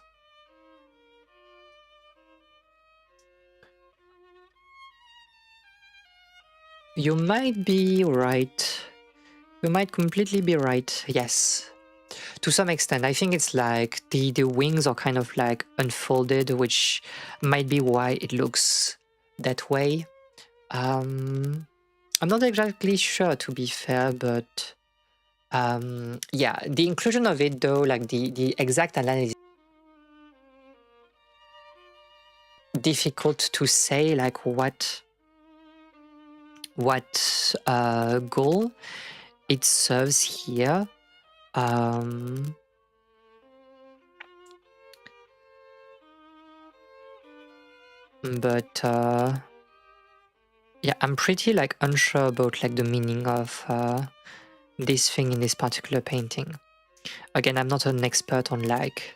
You might be right. You might completely be right, yes. To some extent, I think it's like the wings are kind of like unfolded, which might be why it looks that way. I'm not exactly sure, to be fair, but yeah, the inclusion of it though, like the exact analysis, difficult to say like what goal it serves here. But yeah, I'm pretty like unsure about like the meaning of this thing in this particular painting. Again, I'm not an expert on like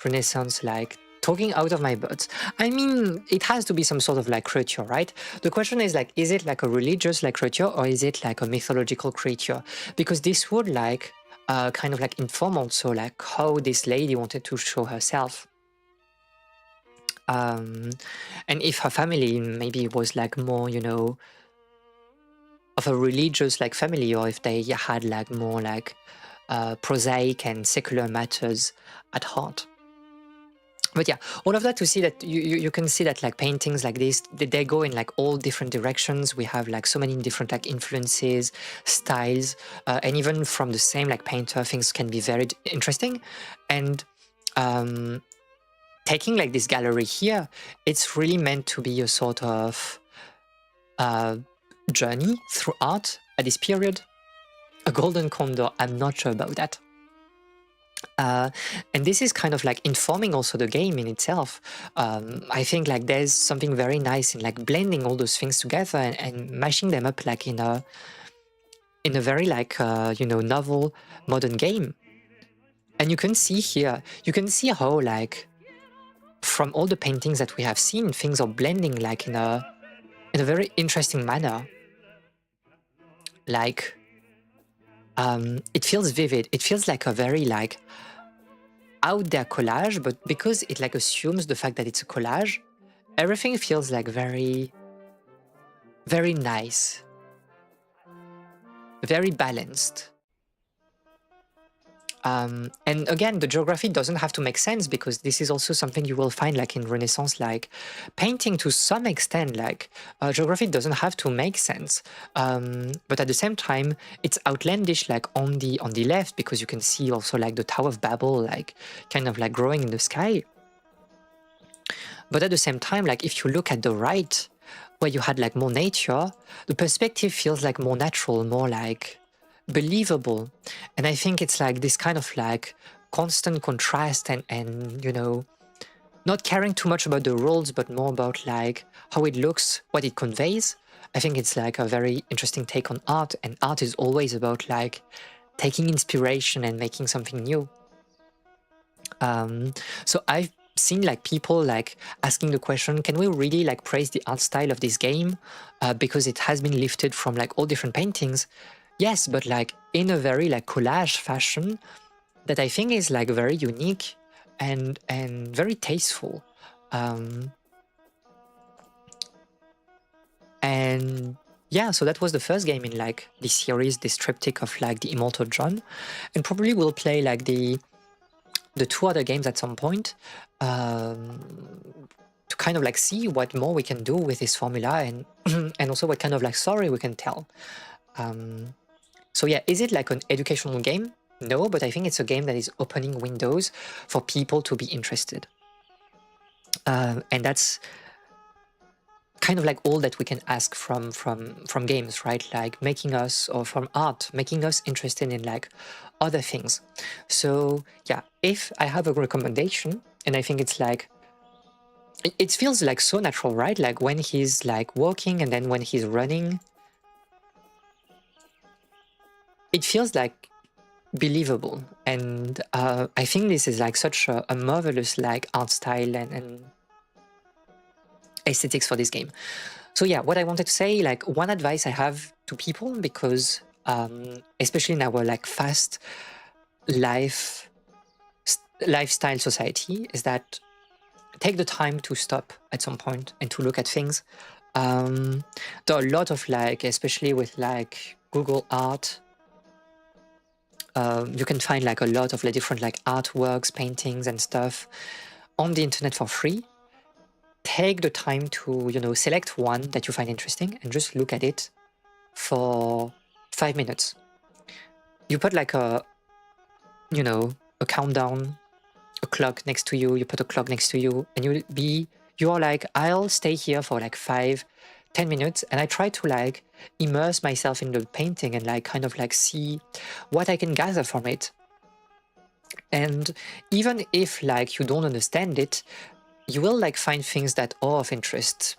Renaissance, like talking out of my butt. I mean, it has to be some sort of like creature, right? The question is like, is it like a religious like creature or is it like a mythological creature? Because this would like kind of like inform also like how this lady wanted to show herself. And if her family maybe was like more, you know, of a religious like family, or if they had like more like prosaic and secular matters at heart. But yeah, all of that to see that you can see that like paintings like this, they go in like all different directions. We have like so many different like influences, styles, and even from the same like painter, things can be very interesting. And taking like this gallery here, it's really meant to be a sort of journey through art at this period. A golden condor, I'm not sure about that. And this is kind of like informing also the game in itself. I think like there's something very nice in like blending all those things together and mashing them up like in a very like you know, novel modern game. And you can see here, you can see how like from all the paintings that we have seen, things are blending like in a very interesting manner. Like it feels vivid. It feels like a very like out there collage, but because it like assumes the fact that it's a collage, everything feels like very, very nice, very balanced. And again, the geography doesn't have to make sense, because this is also something you will find like in Renaissance, like painting to some extent, like geography doesn't have to make sense. But at the same time, it's outlandish, like on the left, because you can see also like the Tower of Babel, like kind of like growing in the sky. But at the same time, like if you look at the right, where you had like more nature, the perspective feels like more natural, more like believable. And I think it's like this kind of like constant contrast and you know, not caring too much about the rules, but more about like how it looks, what it conveys. I think it's like a very interesting take on art, and art is always about like taking inspiration and making something new. So I've seen like people like asking the question, can we really like praise the art style of this game because it has been lifted from like all different paintings? Yes, but like in a very like collage fashion that I think is like very unique and very tasteful. And yeah, so that was the first game in like this series, this triptych of like the Immortal John, and probably we'll play like the two other games at some point to kind of like see what more we can do with this formula, and and also what kind of like story we can tell. So yeah, is it like an educational game? No, but I think it's a game that is opening windows for people to be interested. And that's kind of like all that we can ask from games, right? Like making us, or from art, making us interested in like other things. So yeah, if I have a recommendation, and I think it's like, it feels like so natural, right? Like when he's like walking and then when he's running, it feels like believable. And I think this is like such a marvelous like art style and aesthetics for this game. So yeah, what I wanted to say, like one advice I have to people, because especially in our like fast lifestyle society, is that take the time to stop at some point and to look at things. There are a lot of like, especially with like Google Art, you can find like a lot of like different like artworks, paintings and stuff on the internet for free. Take the time to, you know, select one that you find interesting and just look at it for 5 minutes. You put like a, you know, a countdown, a clock next to you, you put a clock next to you, and you're like, I'll stay here for like 5-10 minutes, and I try to like immerse myself in the painting and like kind of like see what I can gather from it. And even if like you don't understand it, you will like find things that are of interest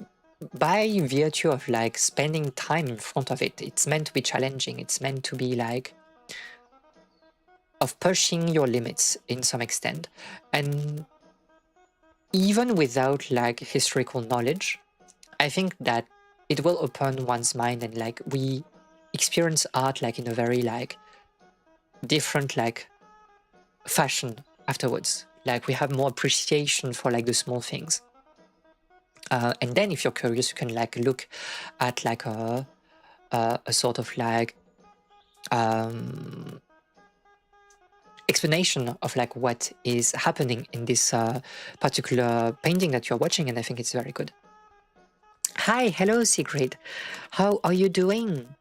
by virtue of like spending time in front of it. It's meant to be challenging. It's meant to be like of pushing your limits in some extent. And even without like historical knowledge, I think that it will open one's mind, and like we experience art like in a very like different like fashion afterwards. Like we have more appreciation for like the small things. And then if you're curious, you can like look at like a sort of like explanation of like what is happening in this particular painting that you're watching, and I think it's very good. Hi, hello Sigrid, how are you doing?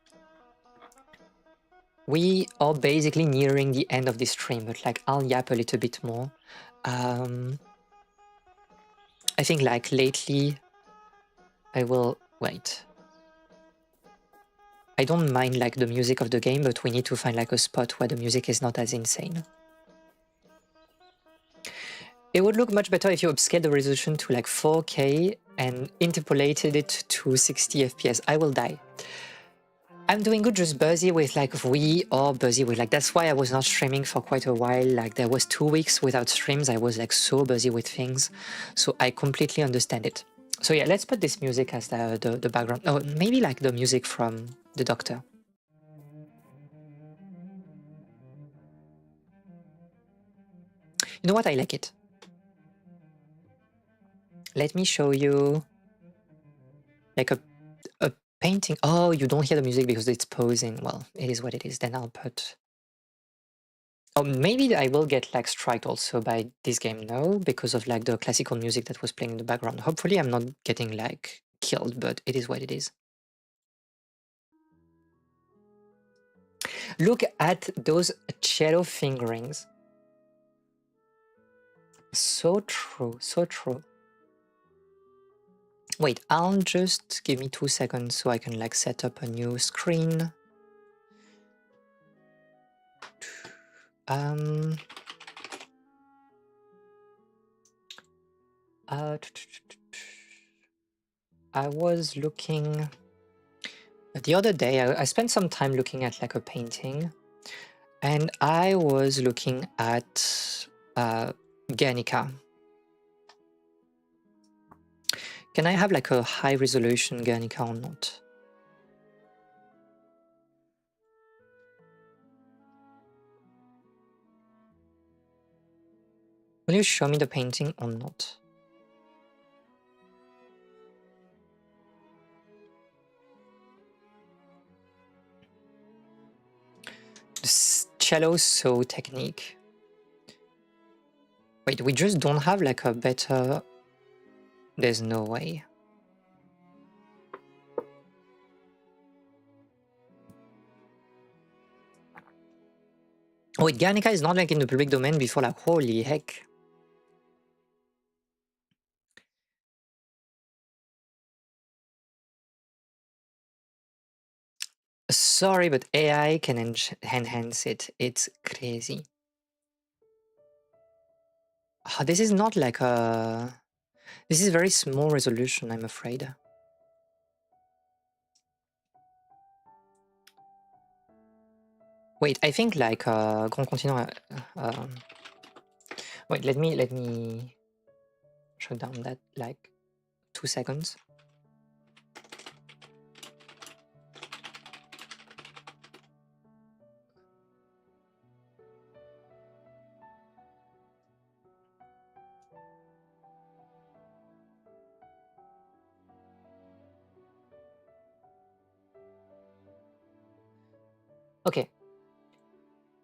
We are basically nearing the end of this stream, but like I'll yap a little bit more. I think like lately I will wait. I don't mind like the music of the game, but we need to find like a spot where the music is not as insane. It would look much better if you upscale the resolution to like 4K and interpolated it to 60 FPS. I will die. I'm doing good just busy with like Wii or busy with like, that's why I was not streaming for quite a while. Like there was 2 weeks without streams. I was like so busy with things. So I completely understand it. So yeah, let's put this music as the background. Oh, maybe like the music from the Doctor. You know what? I like it. Let me show you like a painting. Oh, you don't hear the music because it's pausing. Well, it is what it is. Then I'll put... Oh, maybe I will get like striked also by this game. No, because of like the classical music that was playing in the background. Hopefully I'm not getting like killed, but it is what it is. Look at those cello fingerings. So true, so true. Wait, I'll just give me 2 seconds so I can like set up a new screen. I was looking the other day, I spent some time looking at like a painting, and I was looking at Guernica. Can I have like a high resolution Guernica or not? Will you show me the painting or not? The cello so technique. Wait, we just don't have like a better... There's no way. Wait, Guernica is not like in the public domain before, like, holy heck. Sorry, but AI can enhance it. It's crazy. Oh, this is not like a... This is very small resolution, I'm afraid. Wait, I think like Grand Continent... wait, let me shut down that like 2 seconds. Okay.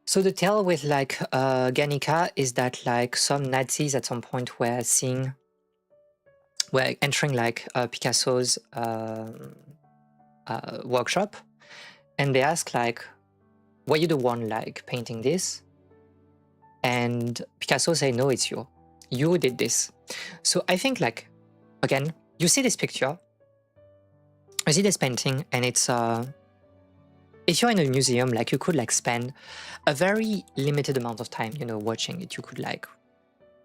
So the tale with like Guernica is that like some Nazis at some point were entering like Picasso's workshop, and they asked like, were you the one like painting this? And Picasso said, no, it's you. You did this. So I think like, again, you see this picture, you see this painting, and it's if you're in a museum, like you could like spend a very limited amount of time, you know, watching it. You could like,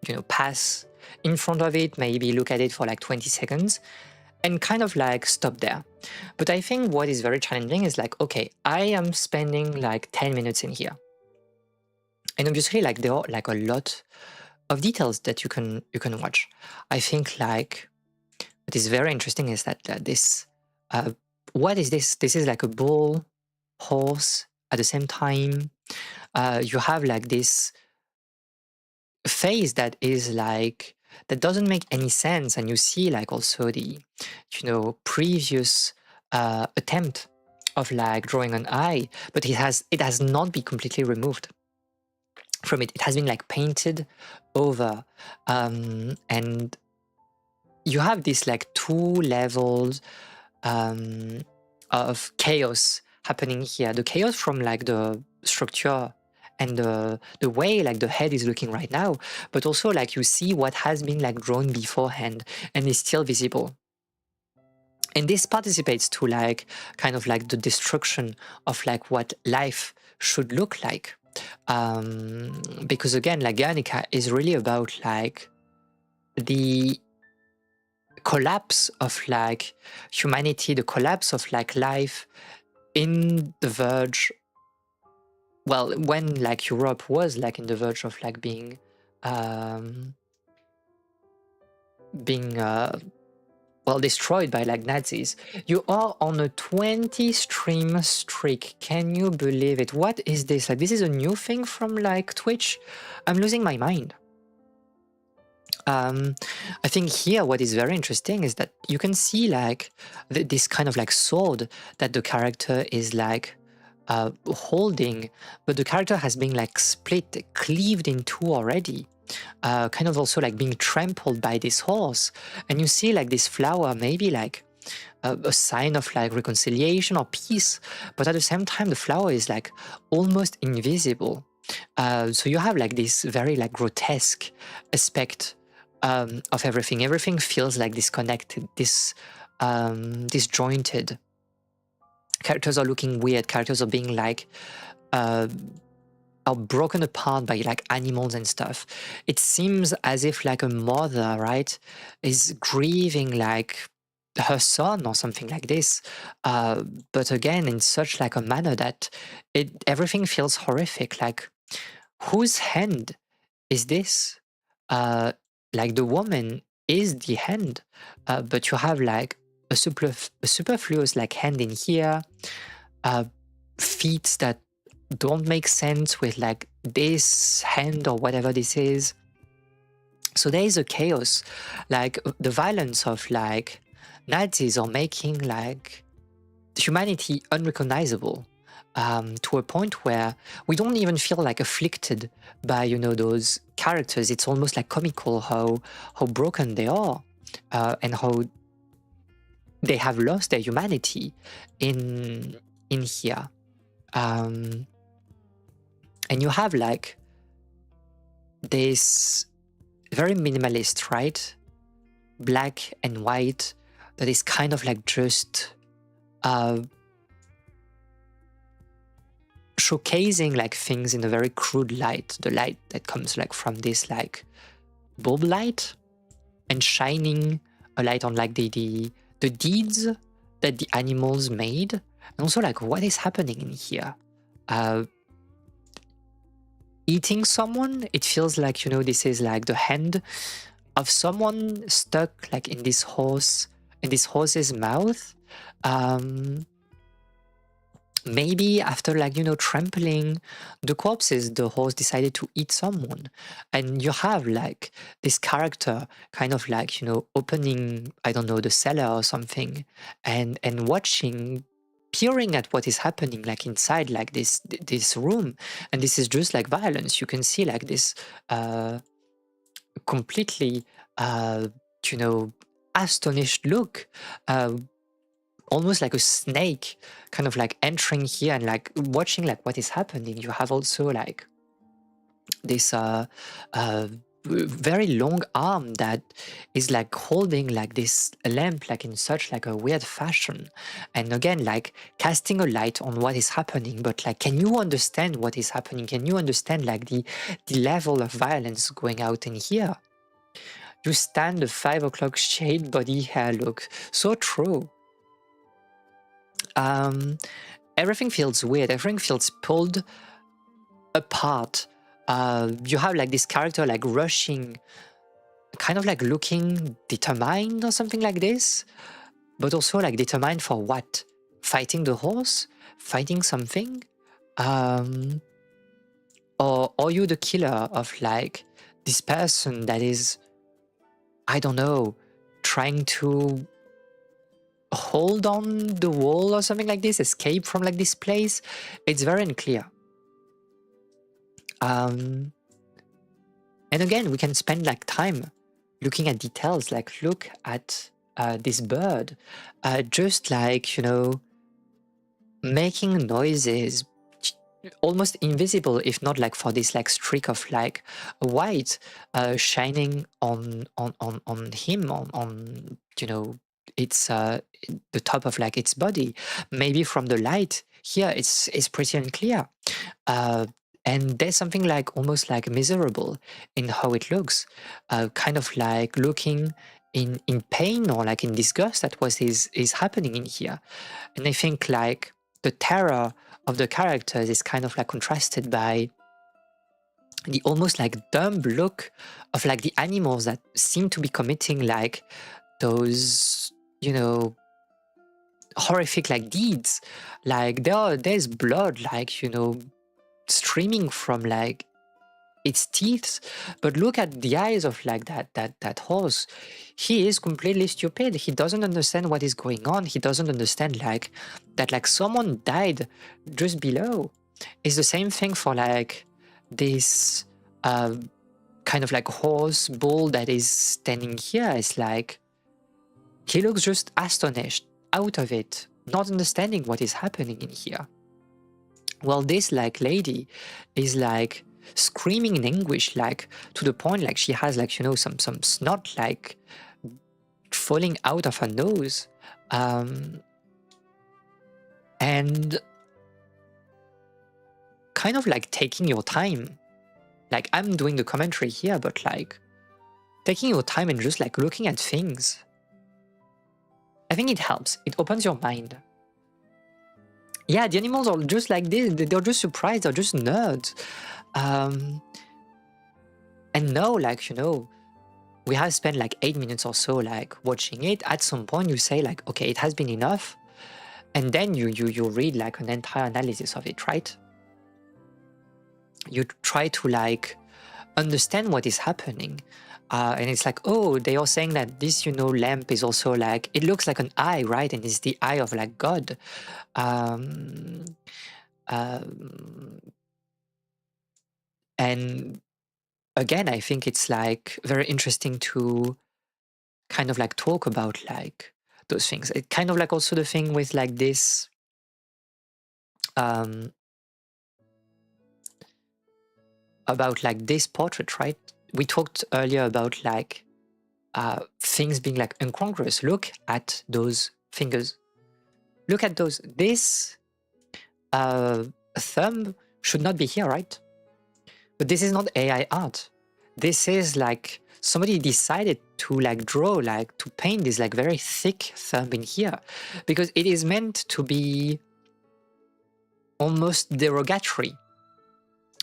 you know, pass in front of it, maybe look at it for like 20 seconds and kind of like stop there. But I think what is very challenging is like, okay, I am spending like 10 minutes in here. And obviously like there are like a lot of details that you can watch. I think like what is very interesting is that this, what is this? This is like a bull, horse at the same time. You have like this phase that is like, that doesn't make any sense. And you see like also the, you know, previous attempt of like drawing an eye, but it has not been completely removed from it. It has been like painted over, and you have this like 2 levels of chaos happening here. The chaos from like the structure and the way like the head is looking right now, but also like you see what has been like drawn beforehand and is still visible. And this participates to like kind of like the destruction of like what life should look like. Because again, like Guernica is really about like the collapse of like humanity, the collapse of like life in the verge. Well, when like Europe was like in the verge of like being well, destroyed by like Nazis. You are on a 20 stream streak. Can you believe it? What is this? Like, this is a new thing from like Twitch. I'm losing my mind. I think here what is very interesting is that you can see like this kind of like sword that the character is like holding, but the character has been like split, cleaved in two already. Kind of also like being trampled by this horse, and you see like this flower, maybe like a sign of like reconciliation or peace, but at the same time the flower is like almost invisible. So you have like this very like grotesque aspect of everything. Everything feels like disconnected, disjointed. Characters are looking weird. Characters are being like are broken apart by like animals and stuff. It seems as if like a mother, right, is grieving like her son or something like this. But again, in such like a manner that everything feels horrific. Like, whose hand is this? Like the woman is the hand, but you have like a superfluous like hand in here, feet that don't make sense with like this hand or whatever this is. So there is a chaos, like the violence of like Nazis are making like humanity unrecognizable, to a point where we don't even feel like afflicted by, you know, those characters. It's almost like comical how broken they are, and how they have lost their humanity in here. And you have like this very minimalist, right? Black and white, that is kind of like just showcasing like things in a very crude light, the light that comes like from this like bulb light, and shining a light on like the deeds that the animals made, and also like what is happening in here. Eating someone, it feels like, you know, this is like the hand of someone stuck like in this horse's mouth. Maybe after like, you know, trampling the corpses, the horse decided to eat someone. And you have like this character kind of like, you know, opening, I don't know, the cellar or something, and watching, peering at what is happening like inside like this room. And this is just like violence. You can see like this completely you know, astonished look, almost like a snake kind of like entering here and like watching like what is happening. You have also like this very long arm that is like holding like this lamp like in such like a weird fashion, and again like casting a light on what is happening. But like, can you understand what is happening? Can you understand like the level of violence going out in here? You stand the 5 o'clock shade body hair look. So true. Everything feels weird. Everything feels pulled apart. You have like this character like rushing, kind of like looking determined or something like this, but also like determined for what? Fighting the horse? Fighting something? Or are you the killer of like this person that is, I don't know, trying to hold on the wall or something like this, escape from like this place? It's very unclear. And again, we can spend like time looking at details, like look at this bird, just like, you know, making noises, almost invisible, if not like for this like streak of like white shining on him, on you know, it's the top of like its body. Maybe from the light here it's pretty unclear. And there's something like almost like miserable in how it looks, kind of like looking in pain or like in disgust at what is happening in here. And I think like the terror of the characters is kind of like contrasted by the almost like dumb look of like the animals that seem to be committing like those, you know, horrific like deeds. Like there's blood, like, you know, streaming from like its teeth, but look at the eyes of like that horse. He is completely stupid. He doesn't understand what is going on. He doesn't understand like that like someone died just below. It's the same thing for like this kind of like horse bull that is standing here. It's like he looks just astonished, out of it, not understanding what is happening in here. Well, this like lady is like screaming in anguish, like to the point like she has like, you know, some snot like falling out of her nose, and kind of like taking your time. Like I'm doing the commentary here, but like taking your time and just like looking at things, I think it helps. It opens your mind. Yeah, the animals are just like this. They're just surprised. They're just nerds. And now, like, you know, we have spent like 8 minutes or so like watching it. At some point you say like, okay, it has been enough. And then you read like an entire analysis of it, right? You try to like understand what is happening. And it's like, oh, they are saying that this, you know, lamp is also like, it looks like an eye, right? And it's the eye of like God. And again, I think it's like very interesting to kind of like talk about like those things. It kind of like also the thing with like this about like this portrait, right? We talked earlier about like things being like incongruous. Look at those fingers. Look at those. This thumb should not be here, right? But this is not AI art. This is like somebody decided to like draw, like to paint this like very thick thumb in here, because it is meant to be almost derogatory.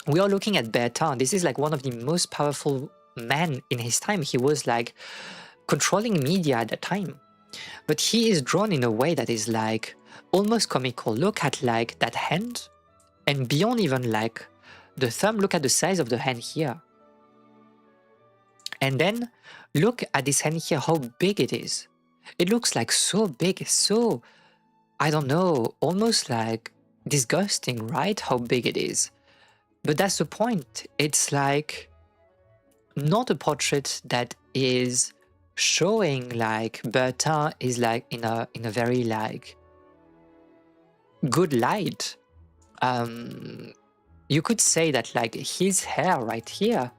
We are looking at Bertin. This is like one of the most powerful men in his time. He was like controlling media at the time, but he is drawn in a way that is like almost comical. Look at like that hand, and beyond even like the thumb, look at the size of the hand here. And then look at this hand here, how big it is. It looks like so big, so, I don't know, almost like disgusting, right? How big it is. But that's the point. It's like not a portrait that is showing like Bertin is like in a very like good light. You could say that like his hair right here,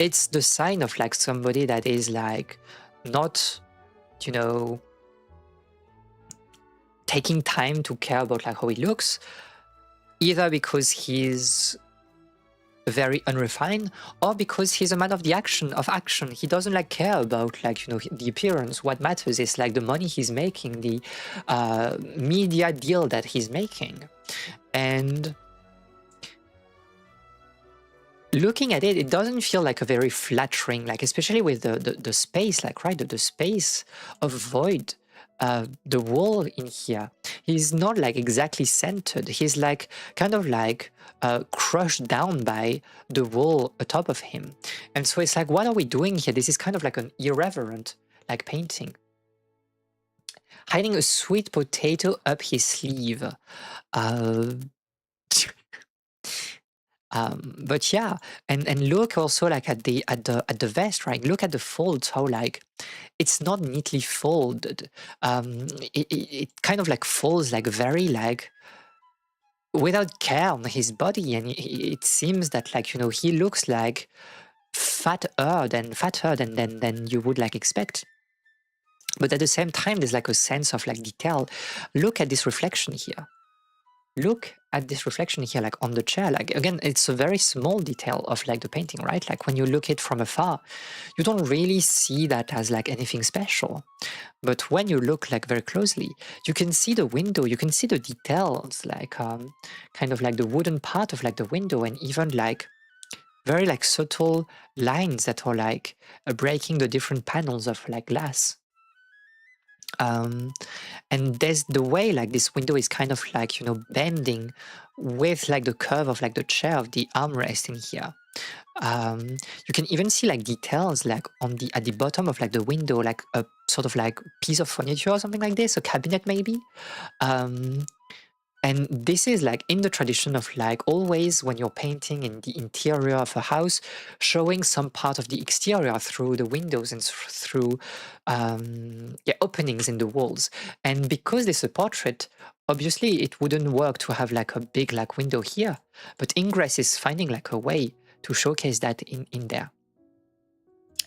it's the sign of like somebody that is like not, you know, taking time to care about like how he looks, either because he's very unrefined or because he's a man of the action. He doesn't like care about like, you know, the appearance. What matters is like the money he's making, the media deal that he's making. And looking at it, it doesn't feel like a very flattering, like especially with the space, like right, the space of void, the wall in here. He's not like exactly centered. He's like kind of like crushed down by the wall atop of him. And so it's like, what are we doing here? This is kind of like an irreverent like painting. Hiding a sweet potato up his sleeve. But yeah, and look also like at the vest, right? Look at the folds, how like it's not neatly folded. It kind of like folds like very like without care on his body, and it seems that like, you know, he looks like fatter than you would like expect. But at the same time, there's like a sense of like detail. Look at this reflection here. look at this reflection here, like on the chair, like again, it's a very small detail of like the painting, right? Like when you look it from afar, you don't really see that as like anything special. But when you look like very closely, you can see the window, you can see the details, like kind of like the wooden part of like the window, and even like very like subtle lines that are like breaking the different panels of like glass. And there's the way like this window is kind of like, you know, bending with like the curve of like the chair of the armrest in here. You can even see like details like on the at the bottom of like the window, like a sort of like piece of furniture or something like this, a cabinet maybe. And this is like in the tradition of like always when you're painting in the interior of a house, showing some part of the exterior through the windows and through openings in the walls. And because this is a portrait, obviously it wouldn't work to have like a big like window here, but Ingress is finding like a way to showcase that in there.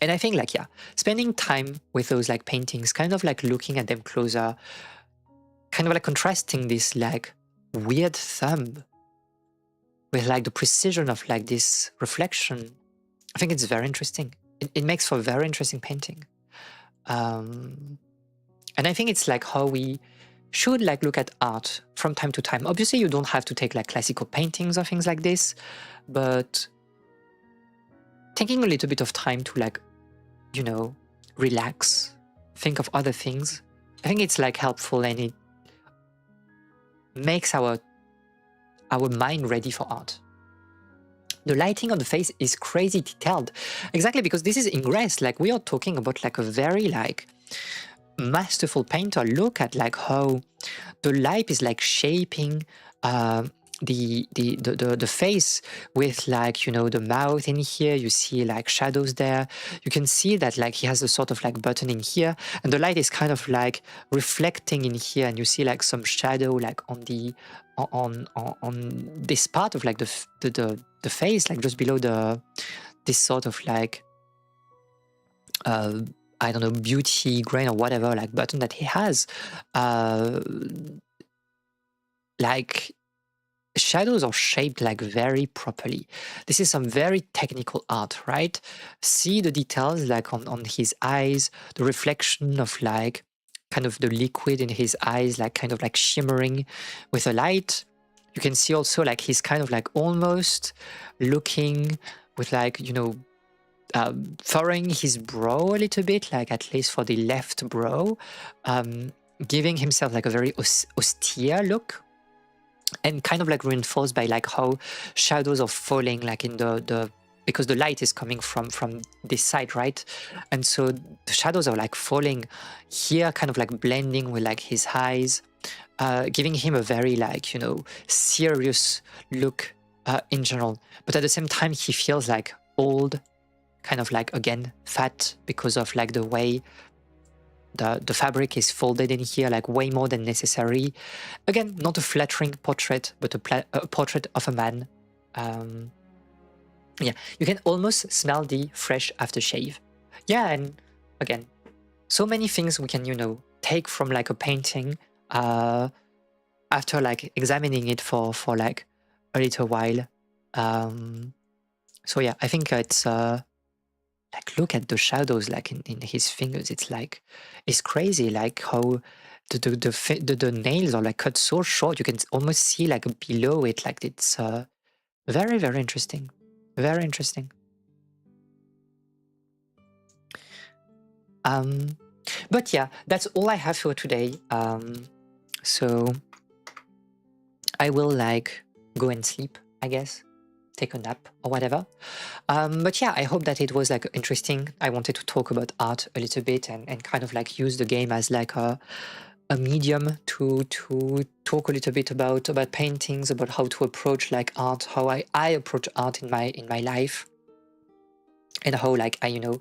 And I think like, yeah, spending time with those like paintings, kind of like looking at them closer, kind of like contrasting this like weird thumb with like the precision of like this reflection, I think it's very interesting. It makes for a very interesting painting. And I think it's like how we should like look at art from time to time. Obviously you don't have to take like classical paintings or things like this, but taking a little bit of time to like, you know, relax, think of other things, I think it's like helpful, and it makes our mind ready for art. The lighting on the face is crazy detailed, exactly because this is Ingress. Like we are talking about like a very like masterful painter. Look at like how the light is like shaping the face with like, you know, the mouth in here. You see like shadows there. You can see that like he has a sort of like button in here, and the light is kind of like reflecting in here, and you see like some shadow like on the on this part of like the face, like just below this sort of like I don't know, beauty grain or whatever like button that he has. Like shadows are shaped like very properly. This is some very technical art, right? See the details like on his eyes, the reflection of like kind of the liquid in his eyes, like kind of like shimmering with a light. You can see also like he's kind of like almost looking with like, you know, furrowing his brow a little bit, like at least for the left brow, giving himself like a very austere look, and kind of like reinforced by like how shadows are falling like in the because the light is coming from this side, right? And so the shadows are like falling here, kind of like blending with like his eyes, giving him a very like, you know, serious look in general. But at the same time he feels like old, kind of like again fat, because of like the way the fabric is folded in here, like way more than necessary. Again, not a flattering portrait, but a portrait of a man. Yeah, you can almost smell the fresh aftershave. Yeah, and again, so many things we can, you know, take from like a painting after like examining it for like a little while. So yeah, I think it's like look at the shadows like in his fingers. It's like, it's crazy like how the nails are like cut so short. You can almost see like below it, like it's very, very interesting. Very interesting. But yeah, that's all I have for today. So I will like go and sleep, I guess, take a nap or whatever. But yeah, I hope that it was like interesting. I wanted to talk about art a little bit and kind of like use the game as like a medium to talk a little bit about paintings, about how to approach like art, how I approach art in my life, and how like I, you know,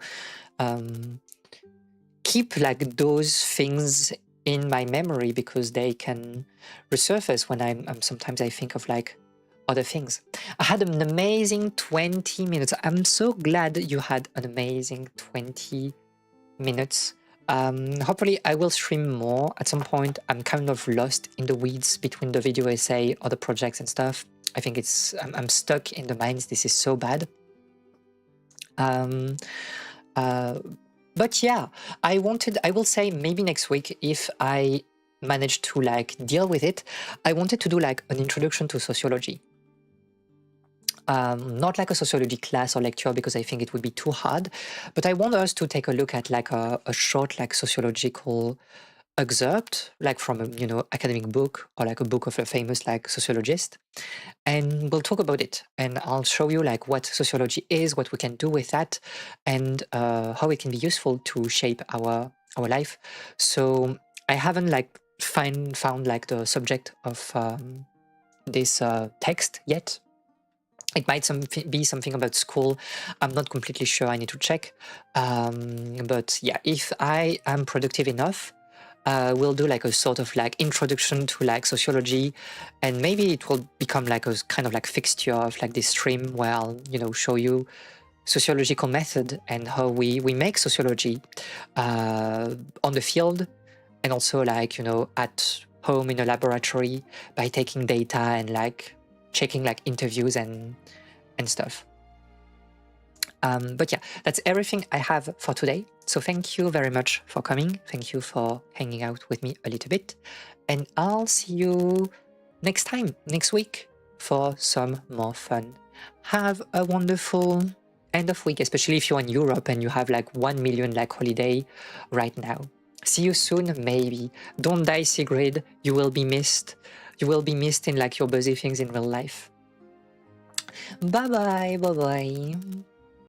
keep like those things in my memory, because they can resurface when I'm sometimes I think of like other things. I had an amazing 20 minutes. I'm so glad you had an amazing 20 minutes Hopefully I will stream more at some point. I'm kind of lost in the weeds between the video essay, other projects and stuff. I think I'm stuck in the mines. This is so bad. But yeah, I will say maybe next week, if I manage to like deal with it, I wanted to do like an introduction to sociology. Not like a sociology class or lecture, because I think it would be too hard, but I want us to take a look at like a short like sociological excerpt, like from a academic book, or like a book of a famous like sociologist, and we'll talk about it, and I'll show you like what sociology is, what we can do with that, and how it can be useful to shape our life. So I haven't like found like the subject of this text yet. It might be something about school. I'm not completely sure. I need to check. But yeah, if I am productive enough, we'll do like a sort of like introduction to like sociology, and maybe it will become like a kind of like fixture of like this stream where I'll show you sociological method and how we make sociology on the field, and also like at home in a laboratory by taking data and like checking like interviews and stuff. But yeah, that's everything I have for today. So thank you very much for coming. Thank you for hanging out with me a little bit. And I'll see you next week, for some more fun. Have a wonderful end of week, especially if you're in Europe and you have like 1 million like holiday right now. See you soon, maybe. Don't die, Sigrid. You will be missed. You will be missed in like your busy things in real life. Bye bye.